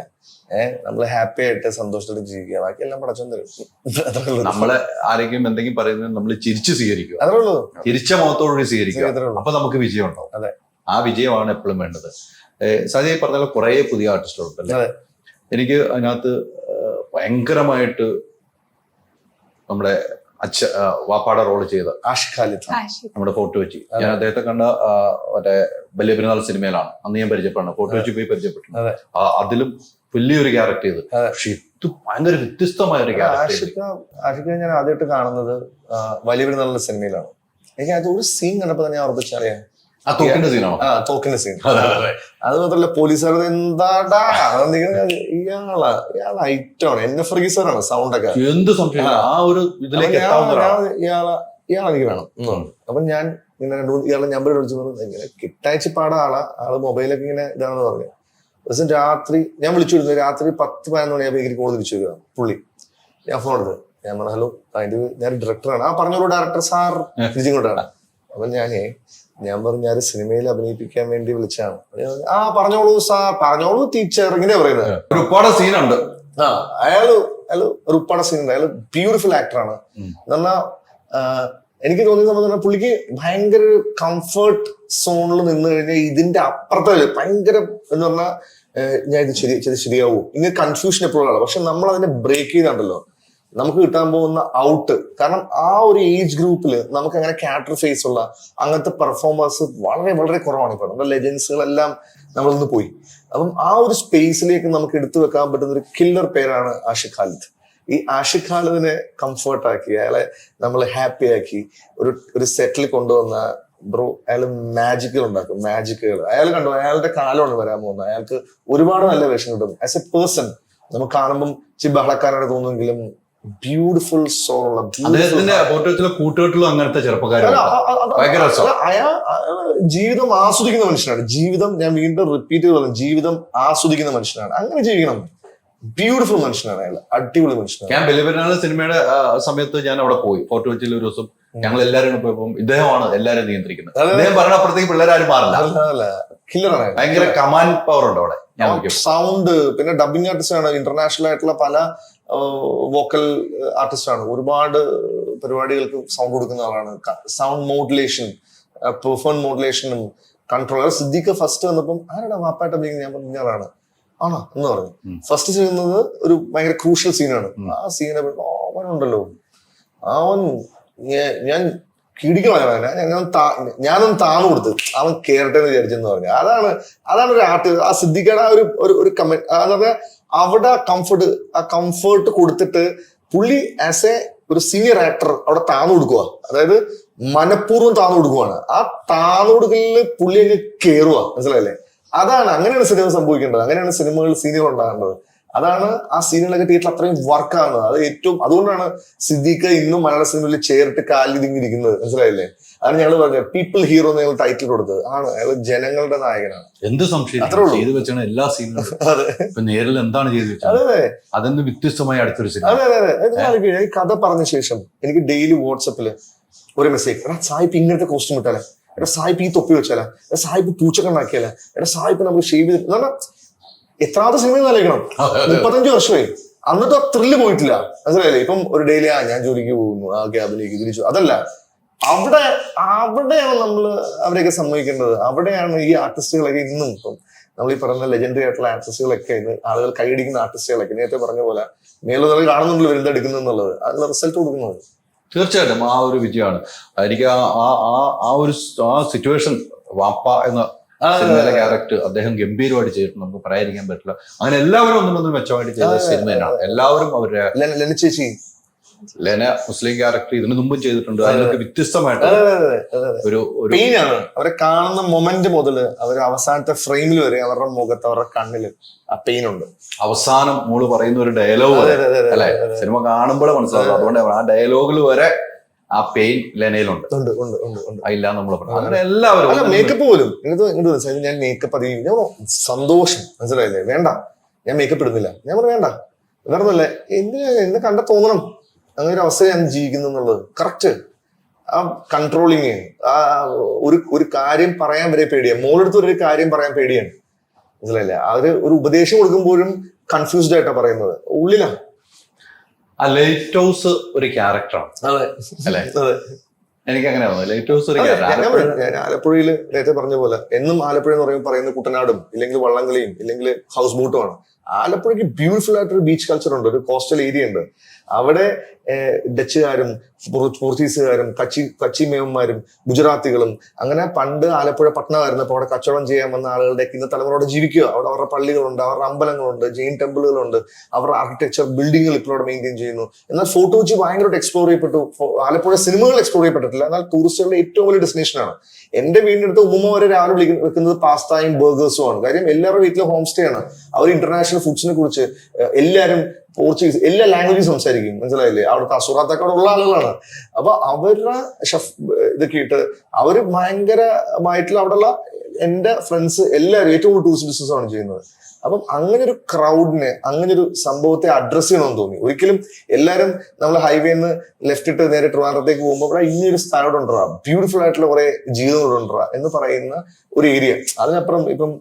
നമ്മൾ ഹാപ്പി ആയിട്ട് സന്തോഷത്തോടെ ജീവിക്കുക. ബാക്കിയെല്ലാം പടച്ചോൻ തരും. നമ്മളെ ആരെങ്കിലും എന്തെങ്കിലും പറയുന്നത് നമ്മൾ ചിരിച്ചു സ്വീകരിക്കുക, അതേ ഉള്ളൂ. ചിരിച്ച മുഖത്തോടുകൂടി സ്വീകരിക്കുക. അപ്പൊ നമുക്ക് വിജയം ഉണ്ടാവും. അതെ, ആ വിജയമാണ് എപ്പോഴും വേണ്ടത്. സജയ് പറഞ്ഞ കുറെ പുതിയ ആർട്ടിസ്റ്റുകളുണ്ടല്ലേ? എനിക്ക് അതിനകത്ത് ഭയങ്കരമായിട്ട് നമ്മുടെ വാപ്പാടെ റോള് ചെയ്ത ആഷിഖ് ഖാലിദ്, നമ്മുടെ ഫോർട്ട് കൊച്ചി. ഞാൻ അദ്ദേഹത്തെ കണ്ട മറ്റേ വലിയ പെരുന്നാൾ സിനിമയിലാണ് അന്ന് ഞാൻ പരിചയപ്പെടുന്നത്. ഫോർട്ട് കൊച്ചി പോയി പരിചയപ്പെട്ടു. അതിലും വലിയൊരു ക്യാരക്ടർ ചെയ്ത്. പക്ഷെ ഇത് ഭയങ്കര വ്യത്യസ്തമായ ഒരു ക്യാരക്ടർ. ആഷിഖ് ഞാൻ ആദ്യമായിട്ട് കാണുന്നത് വലിയ പെരുന്നാളിന്റെ സിനിമയിലാണ്. എനിക്ക് അത് ഒരു സീൻ കണ്ടപ്പോ തന്നെ ഉറപ്പിച്ചറിയാം. ആ തോക്കിന്റെ സീനാണോ? തോക്കിന്റെ സീൻ. അത് മാത്രല്ല പോലീസുകാർ എന്താടാ ഇയാൾ ഐറ്റമാണ്, എന്നെ ഫ്രീസറാണ് സൗണ്ടൊക്കെ. എന്ത് സംശയം ആ ഒരു ഇതിലേക്ക് ഇയാളെനിക്ക് വേണം. അപ്പൊ ഞാൻ ഇങ്ങനെ ഇയാളെ നമ്പർ വിളിച്ചു പറഞ്ഞു, ഇങ്ങനെ കിട്ടയച്ച് പാടാ ആള് മൊബൈലൊക്കെ ഇങ്ങനെ ഇതാണെന്ന് പറഞ്ഞു. ദിവസം രാത്രി ഞാൻ വിളിച്ചു വിടുന്നു. രാത്രി 10-11 മണിയാകുമ്പോൾ എനിക്ക് കോൾ തിരിച്ചു വരിക പുള്ളി. ഞാൻ ഫോൺ എടുത്ത് ഞാൻ പറഞ്ഞു ഹലോ അതിന്റെ ഞാൻ ഡയറക്ടറാണ്. ആ പറഞ്ഞോളൂ ഡയറക്ടർ സാർ തിരിച്ചിങ്ങോട്ടാണ്. അപ്പൊ ഞാൻ പറഞ്ഞു ഞാൻ സിനിമയിൽ അഭിനയിപ്പിക്കാൻ വേണ്ടി വിളിച്ചാണ്. ആ പറഞ്ഞോളൂ സാർ, പറഞ്ഞോളൂ ടീച്ചർ, ഇങ്ങനെയാ പറയുന്നത്. ഒരുപാട് സീനുണ്ട്. ആ അയാള് ഒരുപാട് സീനുണ്ട്. അയാള് ബ്യൂട്ടിഫുൾ ആക്ടറാണ്. എന്നാ എനിക്ക് തോന്നിയ സംബന്ധിച്ച പുള്ളിക്ക് ഭയങ്കര കംഫർട്ട് സോണിൽ നിന്ന് കഴിഞ്ഞാൽ ഇതിന്റെ അപ്പുറത്തെ ഭയങ്കര എന്ന് പറഞ്ഞാൽ ഞാൻ ഇത് ശരിയാവൂ ഇങ്ങനെ കൺഫ്യൂഷൻ എപ്പോഴുള്ള. പക്ഷെ നമ്മൾ അതിനെ ബ്രേക്ക് ചെയ്താണ്ടല്ലോ നമുക്ക് കിട്ടാൻ പോകുന്ന ഔട്ട്. കാരണം ആ ഒരു ഏജ് ഗ്രൂപ്പിൽ നമുക്ക് അങ്ങനെ ക്യാരക്ടർ ഫേസ് ഉള്ള അങ്ങനത്തെ പെർഫോമൻസ് വളരെ വളരെ കുറവാണ്. ഇപ്പൊ നമ്മുടെ ലെജൻസുകളെല്ലാം നമ്മളിന്ന് പോയി. അപ്പം ആ ഒരു സ്പേസിലേക്ക് നമുക്ക് എടുത്തു വെക്കാൻ പറ്റുന്ന ഒരു കില്ലർ പേരാണ് ആഷിഖ് ഖാലിദ്. ഈ ആഷിഖ് ഖാലിദിനെ കംഫർട്ടാക്കി അയാളെ നമ്മൾ ഹാപ്പി ആക്കി ഒരു സെറ്റിൽ കൊണ്ടുവന്ന ബ്രോ അയാൾ മാജിക്കുകൾ ഉണ്ടാക്കും. മാജിക്കുകൾ അയാൾ കണ്ടു. അയാളുടെ കാലമാണ് വരാൻ പോകുന്നത്. അയാൾക്ക് ഒരുപാട് നല്ല വേഷം കിട്ടും. ആസ് എ പേഴ്സൺ നമുക്ക് കാണുമ്പോൾ ഇച്ചിരി ബഹളക്കാരാണ് തോന്നുമെങ്കിലും ബ്യൂട്ടിഫുൾ സോളുള്ള കൂട്ടുകെട്ടിലും അങ്ങനത്തെ ചെറുപ്പക്കാരാണ്. അയാൾ ജീവിതം ആസ്വദിക്കുന്ന മനുഷ്യനാണ്. ജീവിതം ഞാൻ വീണ്ടും റിപ്പീറ്റ് ചെയ്ത് പറഞ്ഞു, ജീവിതം ആസ്വദിക്കുന്ന മനുഷ്യനാണ്. അങ്ങനെ ജീവിക്കണം. ബ്യൂട്ടിഫുൾ മനുഷ്യനാണ് അയാൾ. അടിപൊളി മനുഷ്യനാണ്. ഞാൻ ബലിപെരുന്നാൾ സിനിമയുടെ സമയത്ത് ഞാൻ അവിടെ പോയി. ഫോർട്ട് കൊച്ചിയിൽ ഒരു ദിവസം ഞങ്ങൾ എല്ലാവരും പോയപ്പോൾ ഇദ്ദേഹമാണ് എല്ലാവരും നിയന്ത്രിക്കുന്നത്. അദ്ദേഹം പറഞ്ഞപ്പോഴത്തേക്ക് പിള്ളേരാരും മാറില്ല. കില്ലറാണ്. ഭയങ്കര കമാൻഡ് പവർ ഉണ്ട് അവിടെ. സൗണ്ട്, പിന്നെ ഡബിങ് ആർട്ടിസ്റ്റ് ആണ്. ഇന്റർനാഷണൽ ആയിട്ടുള്ള പല വോക്കൽ ആർട്ടിസ്റ്റ് ആണ്. ഒരുപാട് പരിപാടികൾക്ക് സൗണ്ട് കൊടുക്കുന്ന ആളാണ്. സൗണ്ട് മോഡുലേഷൻ, പെർഫോം മോഡുലേഷനും കൺട്രോളർ. സിദ്ദീഖ് ഫസ്റ്റ് വന്നപ്പം ആരാടാ വാപ്പായിട്ട് അഭിനയിക്കുന്നത്? ഞാൻ പറഞ്ഞ ആളാണ്. ആണോ എന്ന് പറഞ്ഞു. ഫസ്റ്റ് ചെയ്യുന്നത് ഒരു ഭയങ്കര ക്രൂഷ്യൽ സീനാണ്. ആ സീനെ അവനുണ്ടല്ലോ, അവൻ ഞാൻ കിടിക്കണം. ഞാനൊന്ന് താന്നു കൊടുത്ത് അവൻ കേറട്ടെ എന്ന് വിചാരിച്ചെന്ന് പറഞ്ഞു. അതാണ് ഒരു ആർട്ട്. ആ സിദ്ദിഖയുടെ ആ ഒരു കമന്റ് അതായത് അവിടെ കംഫർട്ട് കൊടുത്തിട്ട് പുള്ളി ആസ് എ ഒരു സീനിയർ ആക്ടർ അവിടെ താന്നു കൊടുക്കുക. അതായത് മനഃപൂർവ്വം താന്നു കൊടുക്കുവാണ്. ആ താന്നു കൊടുക്കലില് പുള്ളി അങ്ങ് കേറുക. മനസ്സിലായില്ലേ? അങ്ങനെയാണ് സിനിമ സംഭവിക്കേണ്ടത്. അങ്ങനെയാണ് സിനിമകൾ സീനുകൾ ഉണ്ടാകേണ്ടത്. അതാണ് ആ സീനുകളൊക്കെ തിയേറ്ററിൽ അത്രയും വർക്കാണ്. അത് അതുകൊണ്ടാണ് സിദ്ദീഖ് ഇന്നും മലയാള സിനിമയിൽ ചേർട്ട് കാലിതിങ്ങിരിക്കുന്നത്. മനസ്സിലായില്ലേ? അതാണ് ഞങ്ങൾ പറഞ്ഞത് പീപ്പിൾ ഹീറോ എന്ന് ഞങ്ങൾ ടൈറ്റിൽ കൊടുത്തത്. അയാൾ ജനങ്ങളുടെ നായകനാണ്. എന്ത് സംശയം ചെയ്തു വെച്ചാണ് എല്ലാ സീനുകളും. ഇപ്പൊ നേരിൽ എന്താണ് ചെയ്തു വെച്ചത്? അതെ, അതെന്ന് വ്യത്യസ്തമായി അടുത്തൊരു സിനിമ. അതെ. ഈ കഥ പറഞ്ഞ ശേഷം എനിക്ക് ഡെയിലി വാട്സപ്പില് ഒരു മെസ്സേജ്, എടാ സായിപ്പ് ഇങ്ങനത്തെ കോസ്റ്റ്യൂം ഇട്ടാലേ, എടാ സായിപ്പ് ഈ തൊപ്പി വെച്ചാലേ, എടാ സായിപ്പ് പൂച്ചക്കണ്ണാക്കിയാലേ, എടാ സായിപ്പ് നമുക്ക് ഷേവ് ചെയ്ത് എന്നാ എത്രാമത്തെ സിനിമ നൽകണം? 35 വർഷമായി. എന്നിട്ട് ആ ത്രില്ല് പോയിട്ടില്ല. മനസ്സിലായില്ലേ? ഇപ്പം ഒരു ഡെയിലി ഞാൻ ജോലിക്ക് പോകുന്നു, അഭിനയിക്ക് തിരിച്ചു. അതല്ല, അവിടെയാണ് നമ്മൾ അവരെയൊക്കെ സമ്മതിക്കേണ്ടത്. അവിടെയാണ് ഈ ആർട്ടിസ്റ്റുകളൊക്കെ ഇന്നും ഇപ്പം നമ്മൾ ഈ പറയുന്ന ലെജൻഡറി ആയിട്ടുള്ള ആർട്ടിസ്റ്റുകളൊക്കെ ഇന്ന് ആളുകൾ കൈയടിക്കുന്ന ആർട്ടിസ്റ്റുകളൊക്കെ നേരത്തെ പറഞ്ഞ പോലെ മേലുകൾ കാണുന്നുണ്ടല്ലോ വരുന്നെടുക്കുന്നു എന്നുള്ളത്, അതിനുള്ള റിസൾട്ട് കൊടുക്കുന്നത്. തീർച്ചയായിട്ടും ആ ഒരു വിജയമാണ്. എനിക്ക് ആ സിറ്റുവേഷൻ വാപ്പ എന്ന സിനിമയിലെ ക്യാരക്ടർ അദ്ദേഹം ഗംഭീരമായിട്ട് ചെയ്തിട്ടുണ്ട്. നമുക്ക് പറയാതിരിക്കാൻ പറ്റില്ല. അങ്ങനെ എല്ലാവരും ഒന്നും മെച്ചമായിട്ട് ചെയ്ത സിനിമ തന്നെയാണ്. എല്ലാവരും അവരുടെ ലെന മുസ്ലിം ക്യാരക്ടർ ഇതിനു മുമ്പും ചെയ്തിട്ടുണ്ട്. അതിനൊക്കെ വ്യത്യസ്തമായിട്ട് ഒരു പെയിനാണ്. അവരെ കാണുന്ന മൊമെന്റ് മുതൽ അവർ അവസാനത്തെ ഫ്രെയിമിൽ വരെ അവരുടെ മുഖത്ത് അവരുടെ കണ്ണില് ആ പെയിൻ ഉണ്ട്. അവസാനം മോള് പറയുന്ന ഒരു ഡയലോഗ് അല്ലെ, സിനിമ കാണുമ്പോഴേ മനസ്സിലാവും. അതുകൊണ്ട് ആ ഡയലോഗിൽ വരെ ആ പെയിൻ ലെനയിലുണ്ട്. ഇല്ല നമ്മൾ അങ്ങനെ എല്ലാവരും മേക്കപ്പ് പോലും ഞാൻ മേക്കപ്പ് അധികം സന്തോഷം. മനസ്സിലായില്ലേ? വേണ്ട, ഞാൻ മേക്കപ്പ് ഇടുന്നില്ല. ഞാൻ പറഞ്ഞു വേണ്ട, വേറൊന്നല്ലേ എന്നെ കണ്ട തോന്നണം അങ്ങനെ ഒരു അവസ്ഥ ഞാൻ ജീവിക്കുന്നു എന്നുള്ളത്. കറക്റ്റ്. ആ കൺട്രോളിങ്, ആ ഒരു കാര്യം പറയാൻ വരെ പേടിയാണ്. മോളെടുത്ത് ഒരു കാര്യം പറയാൻ പേടിയാണ്. മനസ്സിലായില്ലേ? അവര് ഒരു ഉപദേശം കൊടുക്കുമ്പോഴും കൺഫ്യൂസ്ഡ് ആയിട്ടാണ് പറയുന്നത്. ഉള്ളിലാ ആ ലൈറ്റ് ഹൗസ് ഒരു ക്യാരക്ടറാണ് അല്ലേ? എനിക്ക് അങ്ങനെ ലൈറ്റ് ഹൗസ് ഒരു ക്യാരക്ടർ. ആലപ്പുഴയിൽ നേരത്തെ പറഞ്ഞ പോലെ എന്നും ആലപ്പുഴ എന്ന് പറയുന്നത് കുട്ടനാടും ഇല്ലെങ്കിൽ വള്ളംകളിയും ഇല്ലെങ്കിൽ ഹൗസ് ബോട്ടുമാണ്. ആലപ്പുഴയ്ക്ക് ബ്യൂട്ടിഫുൾ ആയിട്ടൊരു ബീച്ച് കൾച്ചർ ഉണ്ട്, ഒരു കോസ്റ്റൽ ഏരിയ ഉണ്ട്. അവിടെ ഡച്ചുകാരും പോർച്ചുഗീസുകാരും കച്ചി മേവന്മാരും ഗുജറാത്തികളും അങ്ങനെ പണ്ട് ആലപ്പുഴ പട്ടണമായിരുന്നപ്പോൾ അവിടെ കച്ചവടം ചെയ്യാൻ വന്ന ആളുകളുടെ ഇന്ന തലമുറയോടെ ജീവിക്കുക. അവിടെ അവരുടെ പള്ളികളുണ്ട്, അവരുടെ അമ്പലങ്ങളുണ്ട്, ജെയിൻ ടെമ്പിളുകളുണ്ട്, അവരുടെ ആർക്കിടെക്ചർ ബിൽഡിങ്ങുകൾ ഇപ്പോൾ അവിടെ മെയിൻറ്റെയിൻ ചെയ്യുന്നു. എന്നാൽ ഫോർട്ട് കൊച്ചി ഭയങ്കരമായിട്ട് എക്സ്പ്ലോർ ചെയ്യപ്പെട്ടു. ആലപ്പുഴ സിനിമകൾ എക്സ്പ്ലോർ ചെയ്യപ്പെട്ടിട്ടില്ല. എന്നാൽ ടൂറിസ്റ്റുകളുടെ ഏറ്റവും വലിയ ഡെസ്റ്റിനേഷനാണ്. എന്റെ വീടിന്റെ അടുത്ത് ഉമ്മ വരെ രാവിലെ വെക്കുന്നത് പാസ്തയും ബർഗേഴ്സും ആണ്. കാര്യം എല്ലാവരുടെ വീട്ടിലും ഹോം സ്റ്റേ ആണ്. അവർ ഇന്റർനാഷണൽ ഫുഡ്സിനെ കുറിച്ച് എല്ലാവരും പോർച്ചുഗീസ് എല്ലാ ലാംഗ്വേജും സംസാരിക്കും. മനസ്സിലായില്ലേ? അവിടുത്തെ അസുറാത്തൊക്കെ അവിടെ ഉള്ള ആളുകളാണ്. അപ്പൊ അവരുടെ ഷെഫ് ഇതൊക്കെ ഇട്ട് അവര് ഭയങ്കരമായിട്ടുള്ള അവിടെയുള്ള എന്റെ ഫ്രണ്ട്സ് എല്ലാവരും ഏറ്റവും കൂടുതൽ ടൂറിസ്റ്റ് ബിസിനസ് ആണ് ചെയ്യുന്നത്. അപ്പം അങ്ങനെ ഒരു ക്രൗഡിനെ, അങ്ങനെ ഒരു സംഭവത്തെ അഡ്രസ് ചെയ്യണമെന്ന് തോന്നി. ഒരിക്കലും എല്ലാവരും നമ്മൾ ഹൈവേന്ന് ലെഫ്റ്റ് ഇട്ട് നേരെ ട്രിവാൻഡ്രത്തേക്ക് പോകുമ്പോൾ ഇവിടെ ഇനിയൊരു സ്ഥലം ഉണ്ടോ, ബ്യൂട്ടിഫുൾ ആയിട്ടുള്ള കുറെ ജീവിതങ്ങളുണ്ടോ എന്ന് പറയുന്ന ഒരു ഏരിയ. അതിനപ്പുറം ഇപ്പം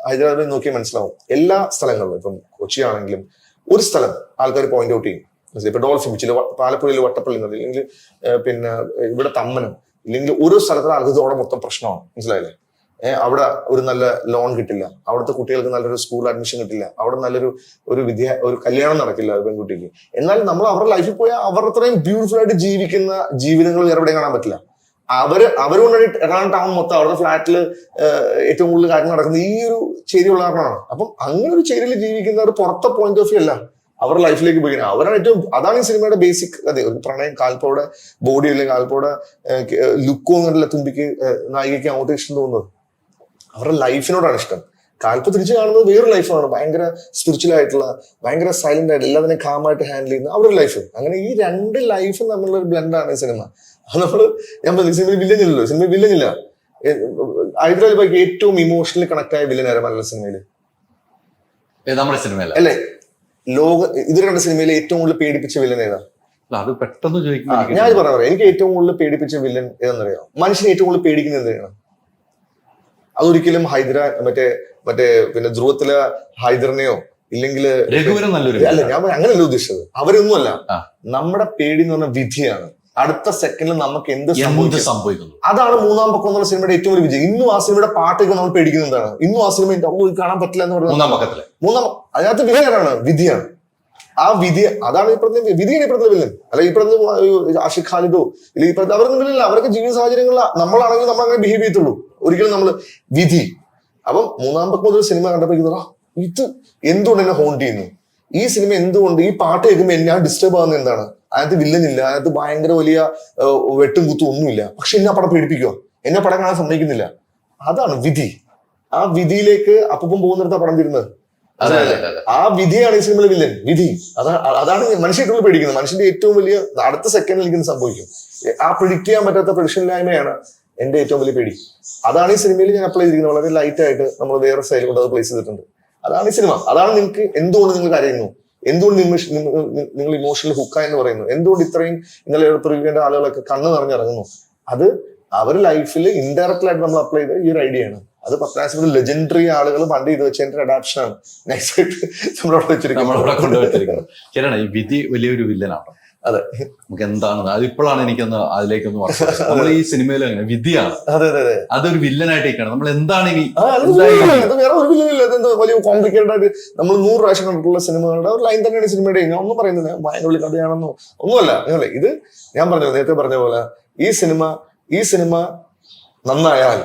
ഹൈദരാബാദിൽ നോക്കിയാൽ മനസ്സിലാവും എല്ലാ സ്ഥലങ്ങളിലും. ഇപ്പം കൊച്ചി ആണെങ്കിലും ഒരു സ്ഥലം ആൾക്കാർ പോയിന്റ് ഔട്ട് ചെയ്യും. ഇപ്പൊ ഡോൾഫിൻ ബീച്ചിൽ, പാലപ്പുഴയിൽ വട്ടപ്പള്ളി നദി, ഇല്ലെങ്കിൽ പിന്നെ ഇവിടെ തമ്മനം, ഇല്ലെങ്കിൽ ഓരോ സ്ഥലത്തും ആൾക്കാർ മൊത്തം പ്രശ്നമാണ്. മനസ്സിലായില്ലേ? അവിടെ ഒരു നല്ല ലോൺ കിട്ടില്ല, അവിടുത്തെ കുട്ടികൾക്ക് നല്ലൊരു സ്കൂൾ അഡ്മിഷൻ കിട്ടില്ല, അവിടെ നല്ലൊരു ഒരു കല്യാണം നടക്കില്ല പെൺകുട്ടിക്ക്. എന്നാൽ നമ്മൾ അവരുടെ ലൈഫിൽ പോയാൽ അവർ അത്രയും ബ്യൂട്ടിഫുൾ ആയിട്ട് ജീവിക്കുന്ന ജീവിതങ്ങൾ വേറെ എവിടെയും കാണാൻ പറ്റില്ല. അവരുകൊണ്ടാണ് എറണാകുളം ടൗൺ മൊത്തം അവരുടെ ഫ്ലാറ്റിൽ ഏറ്റവും കൂടുതൽ കാര്യം നടക്കുന്നത് ഈ ഒരു ചേരിയുള്ള കാരണമാണ്. അപ്പം അങ്ങനെ ഒരു ചേരിയിൽ ജീവിക്കുന്നവർ പുറത്തെ പോയിന്റ് ഓഫ് വ്യൂ അല്ല അവരുടെ ലൈഫിലേക്ക് പോയി. അവരാണ് ഏറ്റവും, അതാണ് ഈ സിനിമയുടെ ബേസിക്. അതെ, ഒരു പ്രണയം, കാൽപ്പോടെ ബോഡി അല്ലെങ്കിൽ കാൽപ്പോടെ ലുക്കോ എന്നല്ല തുമ്പിക്ക് നായികയ്ക്ക് അങ്ങോട്ട് ഇഷ്ടം തോന്നുന്നത് അവരുടെ ലൈഫിനോടാണ് ഇഷ്ടം. കാൽപ്പ് തിരിച്ചു കാണുന്നത് വേറൊരു ലൈഫാണ്, ഭയങ്കര സ്പിരിച്വൽ ആയിട്ടുള്ള, ഭയങ്കര സൈലന്റ് ആയിട്ട് എല്ലാത്തിനെയും കാമായിട്ട് ഹാൻഡിൽ ചെയ്യുന്ന അവരുടെ ലൈഫ്. അങ്ങനെ ഈ രണ്ട് ലൈഫും തമ്മിലുള്ള ഒരു ബ്ലെൻഡാണ് ഈ സിനിമ. അത് ഞാൻ പറഞ്ഞു, സിനിമയിൽ വില്ലനില്ലല്ലോ, സിനിമയിൽ വില്ലനില്ല. ഹൈദരാബാദിലേക്ക് ഏറ്റവും ഇമോഷണലി കണക്ട് ആയ വില്ലൻ ആരാ മലയാള സിനിമയിൽ? നമ്മുടെ സിനിമയിൽ അല്ലേ? ഇതുവരെ കണ്ട സിനിമയിൽ ഏറ്റവും കൂടുതൽ പേടിപ്പിച്ച വില്ലൻ ഏതാ? അത് പെട്ടെന്ന് ചോദിക്കും. ഞാൻ പറയാം, എനിക്ക് ഏറ്റവും കൂടുതൽ പേടിപ്പിച്ച വില്ലൻ ഏതെന്നറിയാം? മനുഷ്യനെ ഏറ്റവും കൂടുതൽ പേടിക്കുന്നത് എന്തിനാണ്? അതൊരിക്കലും മറ്റേ പിന്നെ ധ്രുവത്തിലെ ഹൈദറിനെയോ ഇല്ലെങ്കിൽ അല്ല, ഞാൻ അങ്ങനെയല്ല ഉദ്ദേശിച്ചത്. അവരൊന്നുമല്ല. നമ്മുടെ പേടി എന്ന് പറഞ്ഞ വിധിയാണ്. അടുത്ത സെക്കൻഡിൽ നമുക്ക് എന്ത് സംഭവിക്കുന്നു. അതാണ് മൂന്നാം പക്കം എന്നുള്ള സിനിമയുടെ ഏറ്റവും വലിയ വിജയം. ഇന്നും ആ സിനിമയുടെ പാട്ടൊക്കെ നമ്മൾ പേടിക്കുന്നത് എന്താണ്? ഇന്നും ആ സിനിമ കാണാൻ പറ്റില്ല എന്ന് പറയുന്നത് അതിനകത്ത് വിധിയാണ്, വിധിയാണ്. ആ വിധി, അതാണ് ഈ പറഞ്ഞ വിധിയാണ് ഈ പറഞ്ഞ വില്ലൻ. അല്ല ഈ പറഞ്ഞ ആഷിഖ് ഖാലിദോ ഇല്ലെങ്കിൽ ഈ പറഞ്ഞ അവരൊന്നും വില്ലല്ല. അവരൊക്കെ ജീവിത സാഹചര്യങ്ങളിൽ നമ്മളാണെങ്കിൽ നമ്മൾ അങ്ങനെ ബിഹേവ് ചെയ്യത്തുള്ളൂ. ഒരിക്കലും നമ്മള് വിധി. അപ്പം മൂന്നാം പക്കം മുതൽ സിനിമ കണ്ടപ്പോ ഇത് എന്തുകൊണ്ട് എന്നെ ഹോണ്ട് ചെയ്യുന്നു, ഈ സിനിമ എന്തുകൊണ്ട്, ഈ പാട്ട് കേൾക്കുമ്പോൾ ഞാൻ ഡിസ്റ്റർബ് ആകുന്നത് എന്താണ്? അതിനകത്ത് വില്ലനില്ല, അതിനകത്ത് ഭയങ്കര വലിയ വെട്ടും കുത്തും ഒന്നുമില്ല, പക്ഷെ എന്നെ പടം പേടിപ്പിക്കുക, എന്നെ പടം കാണാൻ സമ്മതിക്കുന്നില്ല. അതാണ് വിധി. ആ വിധിയിലേക്ക് അപ്പം പോകുന്നിടത്താ പടം തീരുന്നത്. ആ വിധിയാണ് ഈ സിനിമയിലെ വില്ലൻ. വിധി അതാണ് മനുഷ്യട്ടുള്ള പേടിക്കുന്നത്. മനുഷ്യന്റെ ഏറ്റവും വലിയ അടുത്ത സെക്കൻഡിൽ ഇങ്ങനെ സംഭവിക്കും. ആ പ്രിഡിക്റ്റ് ചെയ്യാൻ പറ്റാത്ത പ്രഡിക്ഷനില്ലായ്മയാണ് എന്റെ ഏറ്റവും വലിയ പേടി. അതാണ് ഈ സിനിമയിൽ ഞാൻ അപ്ലൈ ചെയ്തിരിക്കുന്നത്. വളരെ ലൈറ്റ് ആയിട്ട് നമ്മൾ വേറെ സ്റ്റൈൽ കൊണ്ട് അത് പ്ലേസ് ചെയ്തിട്ടുണ്ട്. അതാണ് ഈ സിനിമ. അതാണ് നിങ്ങൾക്ക് എന്തുകൊണ്ട് നിങ്ങൾ കരയുന്നു, എന്തുകൊണ്ട് നിങ്ങൾ ഇമോഷണൽ ഹുക്കായെന്ന് പറയുന്നു, എന്തുകൊണ്ട് ഇത്രയും ഇന്നലെ പ്രിവ്യൂവിന്റെ ആളുകളൊക്കെ കണ്ണ് നിറഞ്ഞിറങ്ങുന്നു. അത് അവരുടെ ലൈഫിൽ ഇൻഡയറക്റ്റ് ആയിട്ട് നമ്മൾ അപ്ലൈ ചെയ്ത ഈ ഒരു ഐഡിയ ആണ്. അത് പത്രാസിന്റെ ലെജൻഡറി ആളുകൾ പണ്ട് ഇത് വെച്ചതിന്റെ അഡാപ്ഷൻ ആണ്. നെക്സ്റ്റ് ആയിട്ട് നമ്മളവിടെ വെച്ചിരിക്കുന്നത്. ശരിയാണ്, ഈ വിധി വലിയൊരു വില്ലനാണ്. അതെ, നമുക്ക് എന്താണ് അതിപ്പോഴാണ് എനിക്കൊന്ന് അതിലേക്കൊന്ന് നമ്മൾ ഈ സിനിമയിൽ അങ്ങനെ വിധിയാണ്. അതെ അതെ അതെ, അതൊരു വില്ലനായിട്ടേക്കാണ്. നമ്മൾ എന്താണ് ഇനി വേറെ ഒരു വില്ലനില്ല. അതെന്തോ വലിയ കോംപ്ലിക്കേറ്റഡ് ആയിട്ട് നമ്മൾ 100 പ്രാവശ്യം കണ്ടിട്ടുള്ള സിനിമകളുടെ ഒരു ലൈൻ തന്നെയാണ് സിനിമയുടെ. ഞാൻ ഒന്നും പറയുന്നില്ല ഭയങ്കര വലിയ കഥയാണെന്നോ ഒന്നുമല്ല. ഇത് ഞാൻ പറഞ്ഞു, നേരത്തെ പറഞ്ഞ പോലെ ഈ സിനിമ നന്നായാൽ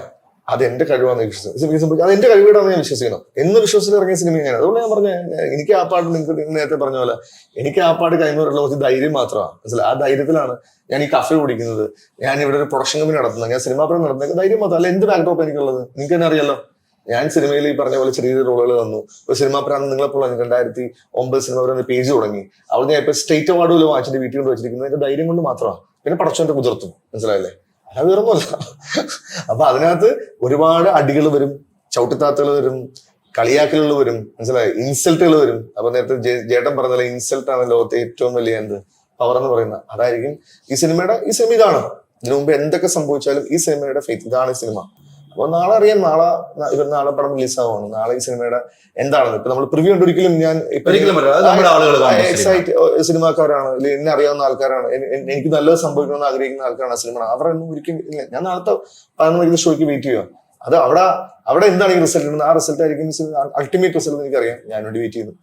അത് എന്റെ കഴിവാണെന്ന് വിശ്വസിക്കുന്നു. അത് എന്റെ കഴിവിടാന്ന് ഞാൻ വിശ്വസിക്കണം എന്ന് വിശ്വസിച്ച് ഇറങ്ങിയ സിനിമയാണ്. അതുകൊണ്ട് ഞാൻ പറഞ്ഞ എനിക്ക് ആ പാട്ട്, നിങ്ങൾക്ക് നേരത്തെ പറഞ്ഞ പോലെ എനിക്ക് ആ പാട്ട് കൈമാറുള്ള കുറച്ച് ധൈര്യം മാത്രമാണ്. മനസ്സിലായി? ആ ധൈര്യത്തിലാണ് ഞാൻ ഈ കഫേ കുടിക്കുന്നത്, ഞാൻ ഇവിടെ ഒരു പ്രൊഡക്ഷൻ കമ്പനി നടത്തുന്നത്, ഞാൻ സിനിമാ പ്രേം നടത്തുന്നത്. ധൈര്യം മാത്രം. അല്ല, എന്ത് ബാക്ക്ഡ്രോപ്പ് എനിക്കുള്ളത് നിങ്ങൾക്ക് തന്നെ അറിയാലോ. ഞാൻ സിനിമയിൽ ഈ പറഞ്ഞ പോലെ ചെറിയ റോളുകൾ തന്നു. ഒരു സിനിമാ പ്രാന്ത് നിങ്ങളെപ്പോൾ 2009 സിനിമ പ്രാന്ത് പേജ് തുടങ്ങി. അവിടെ ഞാൻ ഇപ്പൊ സ്റ്റേറ്റ് അവാർഡ് പോലും വാങ്ങിച്ചിട്ട് വീട്ടിൽ കൊണ്ട് വെച്ചിരിക്കുന്നത് എന്റെ ധൈര്യം കൊണ്ട് മാത്രമാണ്. പിന്നെ പടച്ചോന്റെ കുതിർത്തും. മനസ്സിലായില്ലേ? അത് വേറൊന്നുമല്ല. അപ്പൊ അതിനകത്ത് ഒരുപാട് അടികൾ വരും, ചവിട്ടിത്താത്തുകൾ വരും, കളിയാക്കലുകൾ വരും, മനസ്സിലായി, ഇൻസൾട്ടുകൾ വരും. അപ്പൊ നേരത്തെ ജേട്ടൻ പറഞ്ഞ ഇൻസൾട്ട് ആണ് ലോകത്തെ ഏറ്റവും വലിയ പവർ എന്ന് പറയുന്നത്. അതായിരിക്കും ഈ സിനിമ ഇതാണ്. ഇതിനു മുമ്പ് എന്തൊക്കെ സംഭവിച്ചാലും ഈ സിനിമയുടെ ഫെയ്ത്ത്, ഇതാണ് ഈ സിനിമ. അപ്പൊ നാളെ അറിയാം, നാളെ പടം റിലീസാവാണ്. നാളെ ഈ സിനിമയുടെ എന്താണെന്ന് ഇപ്പൊ നമ്മൾ പ്രിവ്യൂ ഒരിക്കലും ഞാൻ എക്സൈറ്റ് സിനിമാക്കാരാണ്, അല്ലെങ്കിൽ എന്നെ അറിയാവുന്ന ആൾക്കാരാണ്, എനിക്ക് നല്ലത് സംഭവിക്കണമെന്ന് ആഗ്രഹിക്കുന്ന ആൾക്കാരാണ് ആ സിനിമ. അവരൊന്നും ഒരിക്കലും ഇല്ല. ഞാൻ നാളത്തെ 11 മണിക്ക് ഷോയ്ക്ക് വെയിറ്റ് ചെയ്യുക. അത് അവിടെ എന്താണ് ഈ റിസൾട്ട് ഉണ്ടെന്ന്, ആ റിസൾട്ട് ആയിരിക്കും അൾട്ടിമേറ്റ് റിസൾട്ട്. എനിക്കറിയാം, ഞാൻ വേണ്ടി വെയിറ്റ് ചെയ്യുന്നു.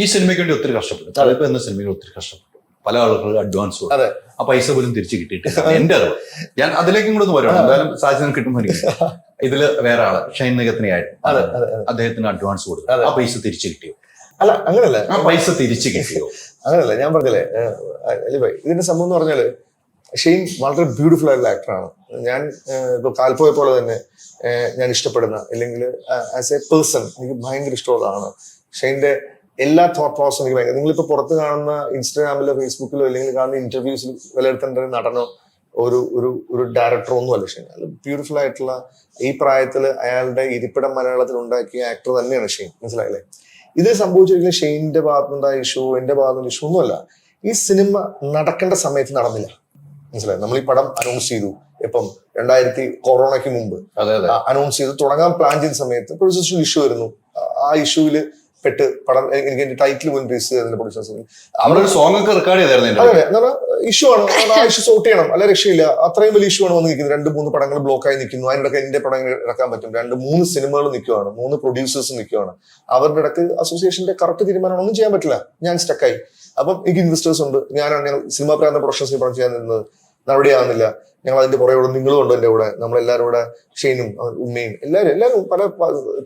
ഈ സിനിമയ്ക്ക് വേണ്ടി ഒത്തിരി കഷ്ടപ്പെട്ടു. എന്ന സിനിമയിൽ ഒത്തിരി കഷ്ടപ്പെട്ടു. പല ആളുകൾക്ക് അഡ്വാൻസ് കൊടുത്തു. ആ പൈസ പോലും തിരിച്ചു കിട്ടിയിട്ടില്ല. എന്റെ അറിവ്. ഞാൻ അതിലേക്കും കൂടെ ഒന്ന് വരുവാണ്. എന്തായാലും സാഹചര്യം കിട്ടുമ്പോൾ ഇതില് വേറെ ആള് ഷൈൻ നികത്തിനായിട്ട് അദ്ദേഹത്തിന് അഡ്വാൻസ് കൊടുത്തു. ആ പൈസ തിരിച്ചു കിട്ടിയോ? അല്ല, അങ്ങനല്ല. ആ പൈസ തിരിച്ചു കിട്ടിയോ? അങ്ങനല്ല. ഞാൻ പറഞ്ഞില്ലേ, ഇതിന്റെ സംഭവം എന്ന് പറഞ്ഞാല് ഷെയ്ൻ വളരെ ബ്യൂട്ടിഫുൾ ആയിട്ടുള്ള ആക്ടറാണ്. ഞാൻ ഇപ്പൊ കാൽപ്പോയെ പോലെ തന്നെ ഞാൻ ഇഷ്ടപ്പെടുന്ന, അല്ലെങ്കിൽ ആസ് എ പേഴ്സൺ എനിക്ക് ഭയങ്കര ഇഷ്ടമുള്ളതാണ് ഷെയ്ന്റെ എല്ലാ തോട്ട് പ്രോസസും. എനിക്ക് ഭയങ്കര, നിങ്ങളിപ്പോ പുറത്ത് കാണുന്ന ഇൻസ്റ്റാഗ്രാമിലോ ഫേസ്ബുക്കിലോ അല്ലെങ്കിൽ കാണുന്ന ഇന്റർവ്യൂസിൽ വിലയിരുത്തേണ്ട ഒരു നടനോ ഒരു ഒരു ഒരു ഡയറക്ടർ ഒന്നും അല്ല ഷെയ്ൻ. അത് ബ്യൂട്ടിഫുൾ ആയിട്ടുള്ള ഈ പ്രായത്തിൽ അയാളുടെ ഇരിപ്പിടം മലയാളത്തിൽ ഉണ്ടാക്കിയ ആക്ടർ തന്നെയാണ് ഷെയ്ൻ. മനസ്സിലായില്ലേ? ഇത് സംഭവിച്ചിരിക്കുന്നത് ഷെയ്നിന്റെ ഭാഗത്തുനിന്നുണ്ടായ ഇഷ്യൂ, എന്റെ ഭാഗത്തുനിന്ന് ഇഷ്യൂ ഒന്നുമല്ല. ഈ സിനിമ നടക്കേണ്ട സമയത്ത് നടന്നില്ല. മനസ്സിലായി? നമ്മൾ ഈ പടം അനൗൺസ് ചെയ്തു ഇപ്പം 2000 കൊറോണയ്ക്ക് മുമ്പ് അനൗൺസ് ചെയ്ത് തുടങ്ങാൻ പ്ലാൻ ചെയ്ത സമയത്ത് പ്രൊഡ്യൂസേഴ്സിന് ഇഷ്യൂ വരുന്നു. ആ ഇഷ്യൂവിൽ പെട്ട് പടം എനിക്ക് എന്റെ ടൈറ്റിൽ പോലും രജിസ്റ്റർ ചെയ്തതിന്റെ പ്രൊഡ്യൂസേഴ്സിന് അവരൊരു സോങ് ഒക്കെ റെക്കോർഡ് ചെയ്തായിരുന്നു. അതെ, ഇഷ്യൂ ആണ്. ആ ഇഷ്യൂ സോർട്ട് ചെയ്യണം, അല്ല രക്ഷയില്ല. അത്രയും വലിയ ഇഷ്യൂ ആണ് വന്ന് നിൽക്കുന്നത്. 2-3 പടങ്ങൾ ബ്ലോക്കായി നിൽക്കുന്നു. അതിനിടയ്ക്ക് എന്റെ പടം ഇറക്കാൻ പറ്റും. 2-3 സിനിമകൾ നിൽക്കുവാണ്, 3 പ്രൊഡ്യൂസേഴ്സ് നിൽക്കുവാണ്. അവരുടെ ഇടയ്ക്ക് അസോസിയേഷന്റെ കറക്റ്റ് തീരുമാനം ഒന്നും ചെയ്യാൻ പറ്റില്ല. ഞാൻ സ്റ്റക്കായി. അപ്പം എനിക്ക് ഇൻവെസ്റ്റേഴ്സ് ഉണ്ട്. ഞാനാണ് സിനിമ പ്രാന്ത പ്രൊഡക്ഷൻസിൽ പടം ചെയ്യാൻ നിന്നത്. നടപടിയാകുന്നില്ല. ഞങ്ങൾ അതിന്റെ പുറകെ നിങ്ങളും ഉണ്ട് എന്റെ കൂടെ. നമ്മളെല്ലാവരും കൂടെ ഷെയ്നും ഉമ്മയും എല്ലാവരും പല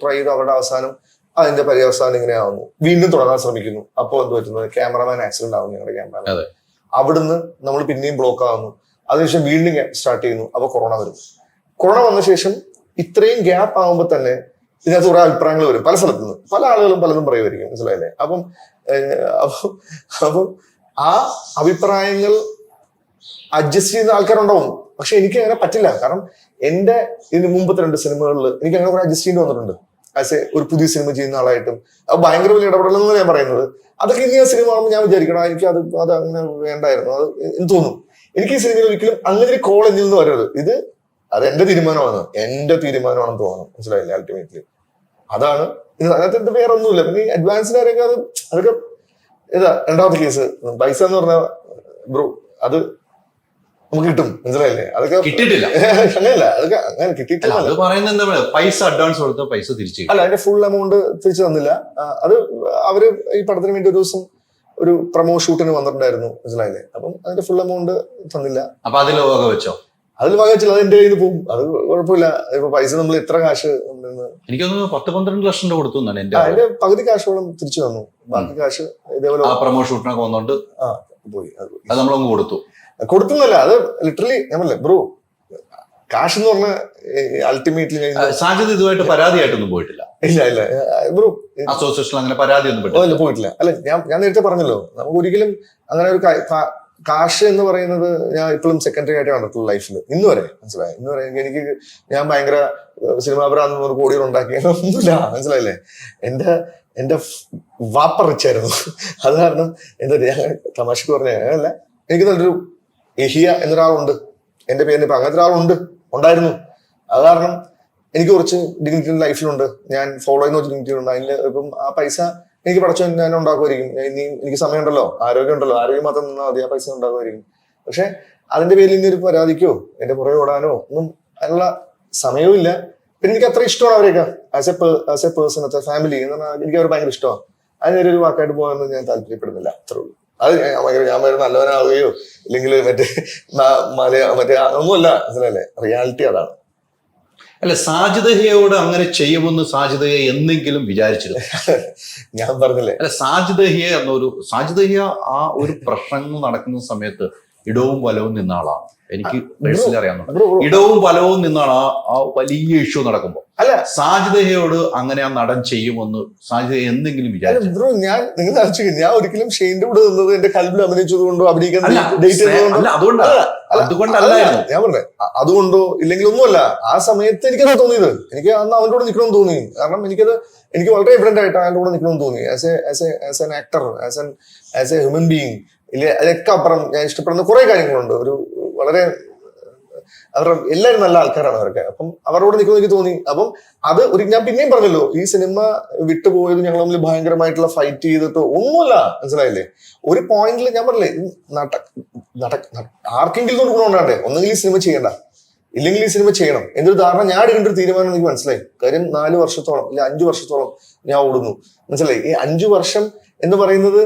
ട്രൈ ചെയ്ത് അവരുടെ അവസാനം അതിന്റെ പര്യവസാനം ഇങ്ങനെ ആവുന്നു. വീണ്ടും തുടങ്ങാൻ ശ്രമിക്കുന്നു. അപ്പോൾ എന്ത് പറ്റുന്നത്? ക്യാമറമാൻ ആക്സിഡന്റ് ആവുന്നു. ഞങ്ങളുടെ ക്യാമറമാൻ. അവിടുന്ന് നമ്മൾ പിന്നെയും ബ്ലോക്ക് ആവുന്നു. അതിനുശേഷം വീണ്ടും സ്റ്റാർട്ട് ചെയ്യുന്നു. അപ്പൊ കൊറോണ വരും. കൊറോണ വന്ന ശേഷം ഇത്രയും ഗ്യാപ്പ് ആകുമ്പോൾ തന്നെ ഇതിനകത്ത് കുറെ അഭിപ്രായങ്ങൾ വരും പല സ്ഥലത്തു നിന്ന്. പല ആളുകളും പലതും പറയുമായിരിക്കും. മനസ്സിലായില്ലേ? അപ്പം ആ അഭിപ്രായങ്ങൾ അഡ്ജസ്റ്റ് ചെയ്യുന്ന ആൾക്കാരുണ്ടാവും. പക്ഷെ എനിക്ക് അങ്ങനെ പറ്റില്ല. കാരണം എന്റെ ഇതിന് മുമ്പത്തെ 2 സിനിമകളിൽ എനിക്ക് അങ്ങനെ കുറെ അഡ്ജസ്റ്റ് ചെയ്യേണ്ടി വന്നിട്ടുണ്ട്. ആസ് എ ഒരു പുതിയ സിനിമ ചെയ്യുന്ന ആളായിട്ടും അത് ഭയങ്കര വലിയ ഇടപെടലെന്ന് ഞാൻ പറയുന്നത്. അതൊക്കെ ഇനി ആ സിനിമ കാണുമ്പോൾ ഞാൻ വിചാരിക്കണം എനിക്ക് അത് അങ്ങനെ വേണ്ടായിരുന്നു. അത് എന്ന് തോന്നും. എനിക്ക് ഈ സിനിമയിൽ ഒരിക്കലും അങ്ങനെ ഒരു കോൾ എന്നിൽ നിന്ന് വരരുത്. അത് എന്റെ തീരുമാനമാണെന്ന് തോന്നണം. മനസ്സിലായില്ലേ? അൾട്ടിമേറ്റ്ലി അതാണ് ഇത്. അതിനകത്ത് വേറെ ഒന്നുമില്ല. പിന്നെ ഈ അഡ്വാൻസിനാരൊക്കെ അതൊക്കെ ഏതാ രണ്ടാമത്തെ കേസ്. പൈസ എന്ന് പറഞ്ഞ ബ്രോ അത് നമുക്ക് കിട്ടും. മനസ്സിലായില്ലേ? അതൊക്കെ കിട്ടിയിട്ടില്ല. അങ്ങനെയല്ല, അതൊക്കെ അങ്ങനെ കിട്ടിയിട്ടില്ല. അത് പറയുന്നത് എന്താ പറയുക, പൈസ അഡ്വാൻസ് കൊടുത്ത പൈസ തിരിച്ചു അല്ല, അതിന്റെ ഫുൾ എമൗണ്ട് തിരിച്ചു തന്നില്ല. അത് അവര് ഈ പടത്തിന് വേണ്ടി ഒരു ദിവസം ഒരു പ്രമോ ഷൂട്ടിന് വന്നിട്ടുണ്ടായിരുന്നു. മനസ്സിലായില്ലേ? അപ്പം അതിന്റെ ഫുൾ എമൗണ്ട് തന്നില്ല. അപ്പൊ അതിൽ വക വെച്ചോ? അതിൽ വക വെച്ചില്ല. അത് എന്റെ കയ്യിൽ നിന്ന് പോകും. അത് കുഴപ്പമില്ല. ഇപ്പൊ പൈസ നമ്മൾ എത്ര കാശ് എനിക്കൊന്ന് 10-12 ലക്ഷം രൂപ കൊടുത്തു എന്നാണ് എന്റെ. അതിന്റെ പകുതി കാശോളം തിരിച്ചു തന്നു. ബാക്കി കാശ് ഇതേപോലെ പ്രമോ ഷൂട്ടിനൊക്കെ വന്നോണ്ട് പോയി. അത് നമ്മളങ്ങ് കൊടുത്തുന്നല്ല. അത് ലിറ്ററലി നമ്മളല്ലേ ബ്രോ, കാശ് എന്ന് പറഞ്ഞ അൾട്ടിമേറ്റ്ലി സാധ്യത ഇതുമായിട്ട് പരാതിയായിട്ടൊന്നും പോയിട്ടില്ല. ഇല്ല ബ്രോ, അസോസിയേഷൻ അങ്ങനെ പരാതി ഒന്നും പോയിട്ടില്ല. അല്ല, ഞാൻ നേരത്തെ പറഞ്ഞല്ലോ, നമുക്ക് ഒരിക്കലും അങ്ങനെ ഒരു കാശ് എന്ന് പറയുന്നത് ഞാൻ ഇപ്പോഴും സെക്കൻഡറി ആയിട്ട് കണ്ടിട്ടുള്ള ലൈഫിൽ ഇന്ന് വരെ. മനസ്സിലായി? ഇന്ന് വരെ ഞാൻ ഭയങ്കര സിനിമാ ഭ്രാന്ത് കോടികൾ ഉണ്ടാക്കിയൊന്നുമില്ല. മനസ്സിലായില്ലേ? എന്റെ വാപ്പ റിച്ചായിരുന്നു. അത് കാരണം എന്താ ഞാൻ തമാശക്ക് പറഞ്ഞ അങ്ങനല്ല. എനിക്ക് നല്ലൊരു എഹിയ എന്നൊരാളുണ്ട് എന്റെ പേരിന്. ഇപ്പൊ അങ്ങനത്തെ ഒരാളുണ്ട്, ഉണ്ടായിരുന്നു. അത് കാരണം എനിക്ക് കുറച്ച് ഡിഗ്നിറ്റി ലൈഫിലുണ്ട്. ഞാൻ ഫോളോ ചെയ്യുന്ന കുറച്ച് ഡിഗ്നിറ്റി ഉണ്ട്. അതിന് ഇപ്പം ആ പൈസ എനിക്ക് പഠിച്ചോ ഞാൻ ഉണ്ടാക്കുമായിരിക്കും. എനിക്ക് സമയമുണ്ടല്ലോ, ആരോഗ്യം ഉണ്ടല്ലോ, ആരോഗ്യം മാത്രം നിന്നാൽ മതി, ആ പൈസ ഉണ്ടാക്കുമായിരിക്കും. പക്ഷെ അതിന്റെ പേരിൽ ഇനി ഒരു പരാതിക്കോ എന്റെ പുറകെ ഓടാനോ ഒന്നും അതിനുള്ള സമയവും ഇല്ല. പിന്നെ എനിക്ക് അത്ര ഇഷ്ടമാണ് അവരെയൊക്കെ as A person, as A family എന്ന് പറഞ്ഞാൽ എനിക്ക് അവർ ഭയങ്കര ഇഷ്ടമാണ്. അതിനൊരു വാക്കായിട്ട് പോകാനൊന്നും ഞാൻ താല്പര്യപ്പെടുന്നില്ല. അത്രേ ഉള്ളൂ. അത് ഞാൻ നല്ലവനാവുകയോ ഇല്ലെങ്കിൽ മറ്റേ ഒന്നുമല്ല. മനസ്സിലല്ലേ? റിയാലിറ്റി അതാണ്. അല്ല, സാജിദയോട് അങ്ങനെ ചെയ്യുമെന്ന് സാജിദയെ എന്തെങ്കിലും വിചാരിച്ചിരുന്നു? ഞാൻ പറഞ്ഞില്ലേ, അല്ല, സാജിദയ്യ ആ ഒരു പ്രശ്നങ്ങൾ നടക്കുന്ന സമയത്ത് ഇടവും വലവും നിന്ന ആളാണ്. എനിക്ക് പേഴ്സണലി അറിയാവുന്നുണ്ട്. ഇടവും വലവും നിന്നാണ് ആ വലിയ ഇഷ്യൂ നടക്കുമ്പോൾ. അല്ല, സാജിദയോട് അങ്ങനെ ആ നടൻ ചെയ്യുമെന്ന് സാജിദ എന്തെങ്കിലും വിചാരിച്ചു? ബ്രോ, ഞാൻ ഒരിക്കലും ഷെയ്ന്റെ കൂടെ നിന്നത് എന്റെ കൽബിൽ അഭിനയിച്ചത് കൊണ്ടോ അഭിനയിക്കാൻ അതുകൊണ്ടല്ലായിരുന്നു ഞാൻ പറഞ്ഞത്. അതുകൊണ്ടോ ഇല്ലെങ്കിൽ ഒന്നുമല്ല. ആ സമയത്ത് എനിക്കത് തോന്നിയത്. എനിക്ക് അന്ന് അവൻ്റെ കൂടെ നിൽക്കണമെന്ന് തോന്നി. കാരണം എനിക്ക് വളരെ എവിഡന്റ് ആയിട്ട് അവൻ്റെ കൂടെ നിൽക്കണമെന്ന് തോന്നി. As an actor, as A human being. ഇല്ല, അതിനൊക്കെ അപ്പുറം ഞാൻ ഇഷ്ടപ്പെടുന്ന കുറെ കാര്യങ്ങളുണ്ട്. ഒരു വളരെ അവരുടെ എല്ലാവരും നല്ല ആൾക്കാരാണ് അവരൊക്കെ. അപ്പം അവരോട് നിൽക്കുന്നത് എനിക്ക് തോന്നി. അപ്പം അത് ഞാൻ പിന്നെയും പറഞ്ഞല്ലോ, ഈ സിനിമ വിട്ടുപോയത് ഞങ്ങൾ തമ്മിൽ ഭയങ്കരമായിട്ടുള്ള ഫൈറ്റ് ചെയ്തിട്ടോ ഒന്നുമല്ല. മനസ്സിലായില്ലേ? ഒരു പോയിന്റിൽ ഞാൻ പറഞ്ഞില്ലേ, ആർക്കെങ്കിലും കൊണ്ട് ഗുണമുണ്ടാണ്ടേ. ഒന്നെങ്കിൽ ഈ സിനിമ ചെയ്യണ്ട, ഇല്ലെങ്കിൽ ഈ സിനിമ ചെയ്യണം എന്നൊരു ധാരണ ഞാൻ എടുക്കേണ്ട ഒരു തീരുമാനം എനിക്ക് മനസ്സിലായി. കാര്യം 4 വർഷത്തോളം ഇല്ല 5 വർഷത്തോളം ഞാൻ ഓടുന്നു. മനസ്സിലായി? ഈ 5 വർഷം എന്ന് പറയുന്നത്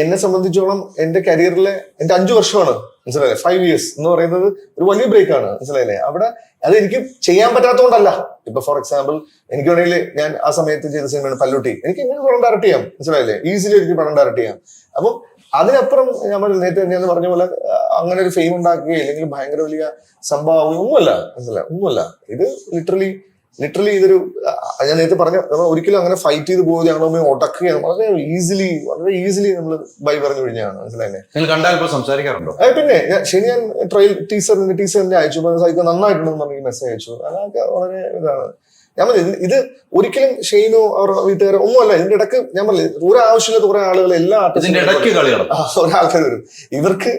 എന്നെ സംബന്ധിച്ചോളം എന്റെ കരിയറിലെ എന്റെ 5 വർഷമാണ്. മനസ്സിലായില്ലേ? 5 years എന്ന് പറയുന്നത് ഒരു വലിയ ബ്രേക്ക് ആണ്. മനസ്സിലായില്ലേ? അവിടെ അത് എനിക്ക് ചെയ്യാൻ പറ്റാത്തതുകൊണ്ടല്ല. ഇപ്പൊ ഫോർ എക്സാമ്പിൾ, എനിക്ക് വേണമെങ്കിൽ ഞാൻ ആ സമയത്ത് ചെയ്ത സിനിമയാണ് പല്ലുട്ടി. എനിക്ക് എങ്ങനെ പടം ഡയറക്ട് ചെയ്യാം. മനസ്സിലായില്ലേ? ഈസിലി എനിക്ക് പടം ഡയറക്ട് ചെയ്യാം. അപ്പം അതിനപ്പുറം ഞാൻ നേരത്തെ ഞാൻ പറഞ്ഞ പോലെ അങ്ങനെ ഒരു ഫെയിം ഉണ്ടാക്കുകയോ അല്ലെങ്കിൽ ഭയങ്കര വലിയ സംഭവം ഒന്നുമല്ല. മനസ്സിലായി? ഒന്നുമല്ല. ഇത് ലിറ്ററലി ലിറ്ററലി ഇതൊരു ഞാൻ നേരത്തെ പറഞ്ഞ നമ്മൾ ഒരിക്കലും അങ്ങനെ ഫൈറ്റ് ചെയ്ത് പോകുക ഞങ്ങൾ ഒടക്കുകയാണ് വളരെ ഈസിലി നമ്മൾ ബൈ പറഞ്ഞു കഴിഞ്ഞാണ്. മനസ്സിലായില്ലേ? നിങ്ങൾ കണ്ടാൽ ഇപ്പോൾ സംസാരിക്കാറുണ്ടോ? പിന്നെ ഞാൻ ട്രയൽ ടീച്ചറിന്റെ അയച്ചു, സൈക്കോ നന്നായിട്ടുണ്ടെന്ന് പറഞ്ഞ മെസ്സേജ് അയച്ചു. അതൊക്കെ വളരെ ഇതാണ്. ഞാൻ പറഞ്ഞു ഇത് ഒരിക്കലും ഷെയ്നോ അവരുടെ വീട്ടുകാരോ ഒന്നുമല്ല. ഇതിന്റെ ഇടക്ക് ഞാൻ പറഞ്ഞില്ല, ഒരു ആവശ്യമില്ലാത്ത കുറെ ആളുകൾ എല്ലാ ഒരാൾക്കാർ വരും. ഇവർക്ക്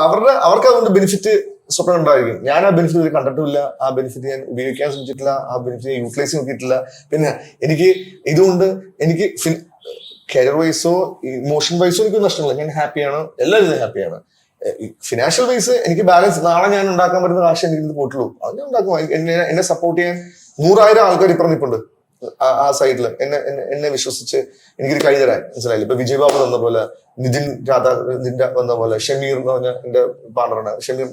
അവർക്ക് അതുകൊണ്ട് ബെനിഫിറ്റ് സ്വപ്നം ഉണ്ടായിരിക്കും. ഞാൻ ആ ബെനിഫിറ്റ് ഇത് കണ്ടിട്ടില്ല, ആ ബെനിഫിറ്റ് ഞാൻ ഉപയോഗിക്കാൻ ശ്രമിച്ചിട്ടില്ല, ആ ബെനിഫിറ്റ് ഞാൻ യൂട്ടിലൈസ് നോക്കിയിട്ടില്ല. പിന്നെ എനിക്ക് ഇതുകൊണ്ട് എനിക്ക് കരിയർ വൈസോ ഇമോഷൻ വൈസോ എനിക്ക് നഷ്ടമില്ല. ഞാൻ ഹാപ്പിയാണ്, എല്ലാവരും ഹാപ്പിയാണ്. ഫിനാൻഷ്യൽ വൈസ് എനിക്ക് ബാലൻസ് നാളെ ഞാൻ ഉണ്ടാക്കാൻ പറ്റുന്ന കാശ് എനിക്ക് പോയിട്ടുള്ളൂ, അത് ഞാൻ ഉണ്ടാക്കും. എന്നെ സപ്പോർട്ട് ചെയ്യാൻ 100,000 ആൾക്കാർ ഇപ്പുറം നിൽപ്പുണ്ട് ആ സൈഡിൽ എന്നെ വിശ്വസിച്ച് എനിക്കൊരു കൈ തരാൻ. മനസ്സിലായില്ല? ഇപ്പൊ വിജയ് ബാബു തന്ന പോലെ, നിതിൻ വന്ന പോലെ, ഷമീർ എന്ന് പറഞ്ഞ എന്റെ പാർട്ണറാണ്, ഷമീർ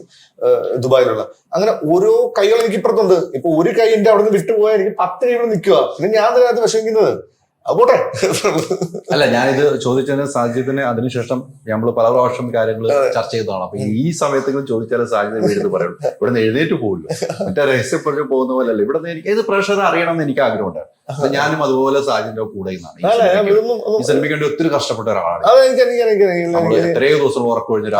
ദുബായിലുള്ള, അങ്ങനെ ഓരോ കൈകൾ എനിക്ക് ഇപ്പുറത്തുണ്ട്. ഇപ്പൊ ഒരു കൈ എന്റെ അവിടെ നിന്ന് വിട്ടുപോയാൽ എനിക്ക് 10 കൈ ഇവിടെ നിൽക്കുക. പിന്നെ ഞാൻ അതിനകത്ത് വിഷമിക്കുന്നത് അപ്പോട്ടെ. അല്ല, ഞാനിത് ചോദിച്ചതിന് സാഹചര്യത്തിന് അതിനുശേഷം നമ്മൾ പല പ്രാവശ്യം കാര്യങ്ങൾ ചർച്ച ചെയ്തതാണ്. അപ്പൊ ഈ സമയത്തെങ്കിലും ചോദിച്ചാലും സാഹചര്യം വീട് പറയുള്ളൂ. ഇവിടെ നിന്ന് എഴുന്നേറ്റ് പോകില്ല. മറ്റേ രഹസ്യപ്പെട്ട് പോകുന്ന പോലെ അല്ല. ഇവിടെ നിന്ന് ഏത് പ്രഷർ അറിയണം എന്ന് എനിക്ക് ആഗ്രഹമുണ്ട്. ഞാനും അതുപോലെ സാഹചര്യം കൂടെ ഈ സിനിമയ്ക്ക് വേണ്ടി ഒത്തിരി കഷ്ടപ്പെട്ട ഒരാളാണ്. എത്രയോ ദിവസം ഉറക്കം കഴിഞ്ഞ്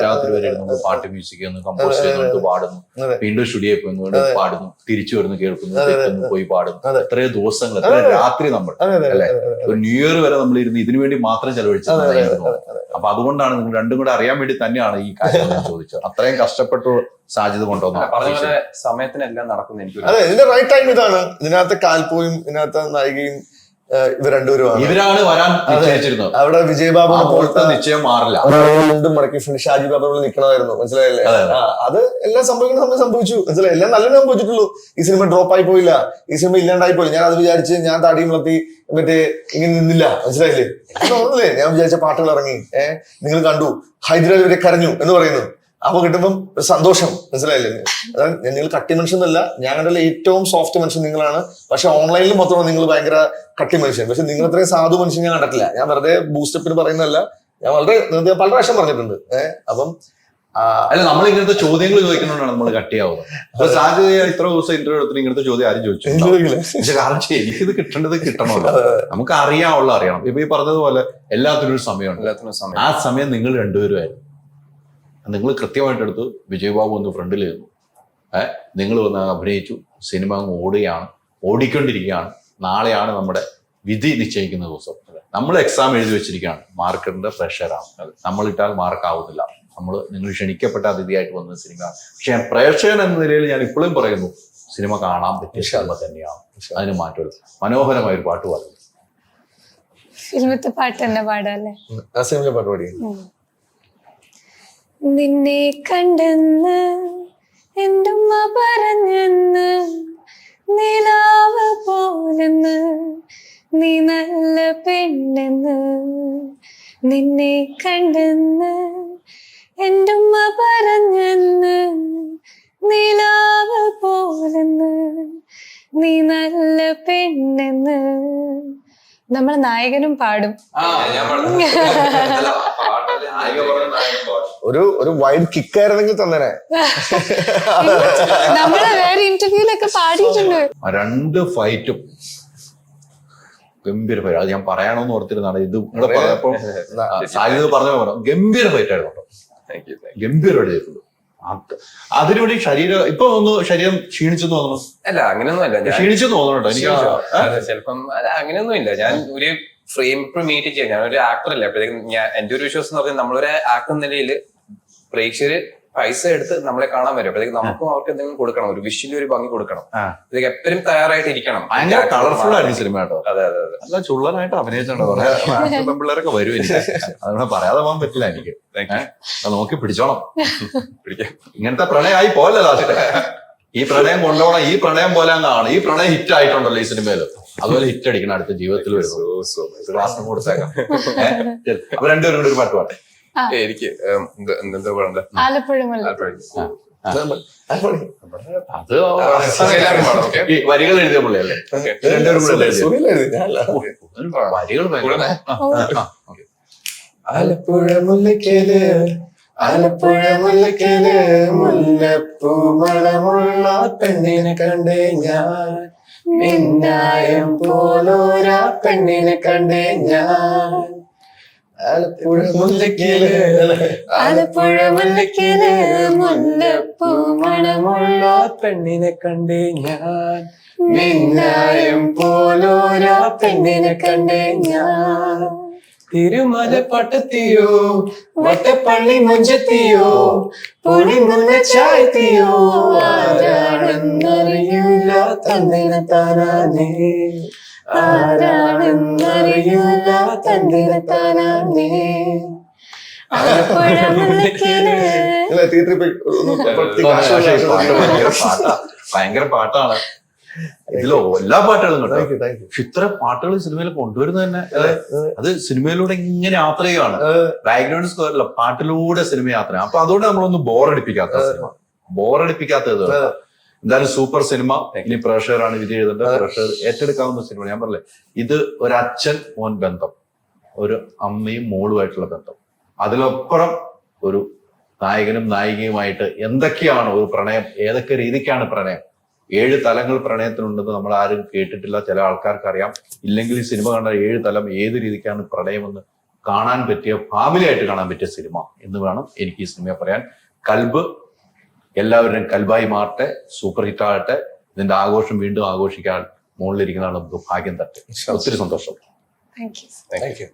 രാത്രി വരെ നമ്മൾ പാട്ട് മ്യൂസിക് കമ്പോസ് ചെയ്യുന്നു, പാടുന്നു, വീണ്ടും സ്റ്റുഡിയോ പോയി പാടുന്നു, തിരിച്ചു വരുന്നു, കേൾക്കുന്നു, പോയി പാടുന്നു. എത്രയോ ദിവസങ്ങൾ, എത്രയോ രാത്രി നമ്മൾ അല്ലെ, ഒരു ന്യൂ ഇയർ വരെ നമ്മൾ ഇരുന്ന് ഇതിനു വേണ്ടി മാത്രം ചെലവഴിച്ചത്. അപ്പൊ അതുകൊണ്ടാണ് നിങ്ങൾ രണ്ടും കൂടെ അറിയാൻ വേണ്ടി തന്നെയാണ് ഈ കാര്യം ചോദിച്ചത്. അത്രയും കഷ്ടപ്പെട്ടു സാധ്യത കൊണ്ടുവന്നു. സമയത്തിനെല്ലാം നടക്കുന്നു. എനിക്ക് അതെ, ഇതിന്റെ റൈറ്റ് ടൈം ഇതാണ്. ഇതിനകത്ത് കാൽപോയും ഇതിനകത്ത് നായികയും ഇവർ രണ്ടുപേരും ഇവരാണ് വരാൻ നിശ്ചയിച്ചിരുന്നത്. അവിടെ വിജയ് ബാബു പോലത്തെ നിശ്ചയം മാറില്ല. മുണ്ടും മടക്കി ഷാജി ബാബു നിൽക്കണമായിരുന്നു. മനസ്സിലായില്ലേ? അത് എല്ലാം സംഭവിക്കുന്ന സമയം സംഭവിച്ചു. മനസ്സിലായി? എല്ലാം നല്ല സംഭവിച്ചിട്ടുള്ളൂ. ഈ സിനിമ ഡ്രോപ്പ് ആയി പോയില്ല, ഈ സിനിമ ഇല്ലാണ്ടായി പോയില്ല. ഞാൻ അത് വിചാരിച്ച് ഞാൻ താടിയും വളർത്തി മറ്റേ ഇങ്ങനെ നിന്നില്ല. മനസ്സിലായില്ലേ? തോന്നുന്നില്ലേ? ഞാൻ വിചാരിച്ച പാട്ടുകൾ ഇറങ്ങി, നിങ്ങൾ കണ്ടു, ഹൈദരാബാദ് വരെ കരഞ്ഞു എന്ന് പറയുന്നു. അപ്പൊ കിട്ടുമ്പം ഒരു സന്തോഷം. മനസ്സിലായില്ലേ? അതാണ് നിങ്ങൾ കട്ടി മനുഷ്യനല്ല, ഞാൻ കണ്ടല്ല ഏറ്റവും സോഫ്റ്റ് മനുഷ്യൻ നിങ്ങളാണ്. പക്ഷെ ഓൺലൈനിൽ മൊത്തം നിങ്ങൾ ഭയങ്കര കട്ടി മനുഷ്യൻ. പക്ഷെ നിങ്ങൾ അത്രയും സാധു മനുഷ്യൻ ഞാൻ കണ്ടിട്ടില്ല. ഞാൻ വെറുതെ ബൂസ്റ്റപ്പിന് പറയുന്നതല്ല, ഞാൻ വളരെ പല പ്രാവശ്യം പറഞ്ഞിട്ടുണ്ട്. അപ്പം അല്ല, നമ്മൾ ഇങ്ങനത്തെ ചോദ്യങ്ങൾ ചോദിക്കുന്നതുകൊണ്ടാണ് നമ്മൾ കട്ടിയാവുന്നത്. സാധ്യത ഇത്ര ദിവസം ഇന്റർവ്യൂ എടുത്തിട്ട് ഇങ്ങനത്തെ ചോദ്യം ആരും ചോദിച്ചു. കാരണം എനിക്കിത് കിട്ടേണ്ടത് കിട്ടണമല്ലോ. നമുക്ക് അറിയാനുള്ള അറിയണം. ഇപ്പൊ ഈ പറഞ്ഞതുപോലെ എല്ലാത്തിനും ഒരു സമയമുണ്ട്. ആ സമയം നിങ്ങൾ രണ്ടുപേരുമായിരുന്നു. നിങ്ങൾ കൃത്യമായിട്ട് എടുത്ത് വിജയ് ബാബു ഒന്ന് ഫ്രണ്ടിൽ ഇരുന്നു, നിങ്ങൾ വന്ന് അഭിനയിച്ചു, സിനിമ അങ്ങ് ഓടുകയാണ്, ഓടിക്കൊണ്ടിരിക്കുകയാണ്. നാളെയാണ് നമ്മുടെ വിധി നിശ്ചയിക്കുന്ന ദിവസം. നമ്മൾ എക്സാം എഴുതി വെച്ചിരിക്കുകയാണ്, മാർക്കിന്റെ പ്രഷറാണ്. നമ്മളിട്ടാൽ മാർക്കാവുന്നില്ല. നിങ്ങൾ ക്ഷണിക്കപ്പെട്ട അതിഥിയായിട്ട് വന്ന സിനിമ. പക്ഷെ ഞാൻ പ്രേക്ഷകൻ എന്ന നിലയിൽ ഞാൻ ഇപ്പോഴും പറയുന്നു, സിനിമ കാണാൻ പറ്റിയ സിനിമ തന്നെയാണ്. അതിന് മാറ്റം. മനോഹരമായ ഒരു പാട്ട് പാടുന്നു. സിനിമത്തെ പാട്ട് തന്നെ പാടല്ലേ? പാട്ട് പാടി. നിന്നെ കണ്ടെന്ന് എന്റുമ്മ പറഞ്ഞെന്ന്, നിലാവ് പോലെന്ന്, നീ നല്ല പെണ്ണെന്ന്. നിന്നെ കണ്ടെന്ന് എന്റുമ്മ പറഞ്ഞെന്ന്, നിലാവ് പോലെന്ന്, നീ നല്ല പെണ്ണെന്ന്. നമ്മളെ നായകനും പാടും. ഒരു വൈഡ് കിക്കായിരുന്നെങ്കിൽ തന്നെ നമ്മളെ വേറെ ഇന്റർവ്യൂലൊക്കെ പാടിയിട്ടുണ്ട്. 2 ഫൈറ്റും ഗംഭീര ഫൈറ്റ്. അത് ഞാൻ പറയാനോന്ന് ഓർത്തിരുന്നാണ്. ഇത് ഇവിടെ പറഞ്ഞപ്പോ സാധ്യത പറഞ്ഞ പോലെ ഗംഭീര ഫൈറ്റ് ആയിരുന്നു. ഗംഭീരമായിട്ട് ചെയ്തിട്ടുണ്ട്. അതിനുവേണ്ടി ശരീരം ഇപ്പൊ ഒന്ന് ശരീരം ക്ഷീണിച്ചെന്ന് തോന്നുന്നു. അല്ല, അങ്ങനെയൊന്നും അല്ല. ക്ഷീണിച്ചെന്ന് തോന്നുന്നുണ്ടോ? എനിക്ക് ചിലപ്പം അങ്ങനെയൊന്നും ഇല്ല. ഞാൻ ഒരു ഫ്രെയിം ഇപ്പൊ മീറ്റ് ചെയ്യാം. ഞാനൊരു ആക്ടർ അല്ലേ. അപ്പോഴത്തേക്കും എന്റെ ഒരു വിശ്വാസം എന്ന് പറഞ്ഞാൽ നമ്മളൊരു ആക്ടർ നിലയിൽ പ്രേക്ഷകര് പൈസ എടുത്ത് നമ്മളെ കാണാൻ വരും. അപ്പോഴത്തേക്ക് നമുക്കും അവർക്ക് എന്തെങ്കിലും കൊടുക്കണം, ഒരു വിഷ്വലി ഒരു ഭംഗി കൊടുക്കണം. അതൊക്കെ എപ്പോഴും തയ്യാറായിട്ട് ഇരിക്കണം. ഭയങ്കര കളർഫുൾ ആയിരുന്നു സിനിമ കേട്ടോ. അതെ അതെ അതെ. നല്ല ചുള്ളനായിട്ട് അഭിനയിച്ചോണ്ടോ പെൺപിള്ളേരൊക്കെ വരും. എനിക്ക് അതുകൊണ്ട് പറയാതെ പോകാൻ പറ്റില്ല. എനിക്ക് നോക്കി പിടിച്ചോണം. പിടിക്കാം. ഇങ്ങനത്തെ പ്രണയമായി പോലെ ലാസ്റ്റ് ഈ പ്രണയം കൊണ്ടുപോകണം. ഈ പ്രണയം പോലെ അങ്ങാണ്. ഈ പ്രണയം ഹിറ്റ് ആയിട്ടുണ്ടല്ലോ ഈ സിനിമയില്. അതുപോലെ ഹിറ്റ് അടിക്കണം അടുത്ത ജീവിതത്തിൽ വരുന്നത്. ക്ലാസ് കൊടുത്തേക്കാം. അപ്പൊ രണ്ടുപേരും കൂടി ഒരു പാട്ട് പാട്ടെ. എനിക്ക് എന്താ പറയണ്ടേ? ആലപ്പുഴ അത് വരികൾ എഴുതിയ പുള്ളിയല്ലേ? വരികൾ ആലപ്പുഴ മുല്ലയ്ക്കല് ആലപ്പുഴ മുല്ലക്കില് മുല്ലപ്പൂ മണമുള്ള പെണ്ണിനെ കണ്ടേ ഞാൻ, മിന്നായം പോലോരാ പെണ്ണിനെ കണ്ടേ ഞാൻ. ആലപ്പുഴ മുല്ലക്കില് ആലപ്പുഴ മുല്ലക്കില് മുല്ലപ്പൂ മണമുള്ള പെണ്ണിനെ കണ്ടേ ഞാൻ, മിന്നായം പോലോരാ പെണ്ണിനെ കണ്ടേ ഞാൻ. തിരുമല പട്ടത്തിയോ വട്ടപ്പള്ളി മുഞ്ചത്തിയോ പൊടിമുല്ല ചായത്തിയോ ആരാണെന്നറിയില്ല തന്നിന താനാനേ, ആരാണെന്നറിയില്ല തന്നിന താനാനേ. ആലപ്പുഴ മുല്ലക്കില് ഭയങ്കര പാട്ടാണ്. ഇതിലോ എല്ലാ പാട്ടുകളും കേട്ടോ. പക്ഷെ ഇത്ര പാട്ടുകൾ സിനിമയിൽ കൊണ്ടുവരുന്നത് തന്നെ അത് സിനിമയിലൂടെ ഇങ്ങനെ യാത്ര ചെയ്യുകയാണ്. ബാക്ക്ഗ്രൗണ്ട് സ്കോറില്ല, പാട്ടിലൂടെ സിനിമ യാത്ര. അപ്പൊ അതുകൊണ്ട് നമ്മളൊന്നും ബോറടിപ്പിക്കാത്ത സിനിമ, ബോറടിപ്പിക്കാത്തത്. എന്തായാലും സൂപ്പർ സിനിമ. ഇനി പ്രേക്ഷകരാണ് വിധി എഴുതേണ്ടത്. പ്രേക്ഷകർ ഏറ്റെടുക്കാവുന്ന സിനിമ. ഞാൻ പറഞ്ഞില്ലേ, ഇത് ഒരു അച്ഛൻ മോൻ ബന്ധം, ഒരു അമ്മയും മോളുമായിട്ടുള്ള ബന്ധം, അതിലപ്പുറം ഒരു നായകനും നായികയുമായിട്ട് എന്തൊക്കെയാണ് ഒരു പ്രണയം, ഏതൊക്കെ രീതിക്കാണ് പ്രണയം. 7 തലങ്ങൾ പ്രണയത്തിനുണ്ടെന്ന് നമ്മൾ ആരും കേട്ടിട്ടില്ല. ചില ആൾക്കാർക്ക് അറിയാം. ഇല്ലെങ്കിൽ ഈ സിനിമ കണ്ട 7 തലം ഏത് രീതിക്കാണ് പ്രണയമെന്ന് കാണാൻ പറ്റിയ, ഫാമിലി ആയിട്ട് കാണാൻ പറ്റിയ സിനിമ എന്ന് വേണം എനിക്ക് ഈ സിനിമയെ പറയാൻ. കൽബ് എല്ലാവരുടെയും കൽബായി മാറട്ടെ, സൂപ്പർ ഹിറ്റ് ആകട്ടെ. ഇതിന്റെ ആഘോഷം വീണ്ടും ആഘോഷിക്കാൻ മുകളിലിരിക്കുന്നതാണ് നമുക്ക് ഭാഗ്യം തട്ടെ. ഒത്തിരി സന്തോഷം. Thank you. Thank you.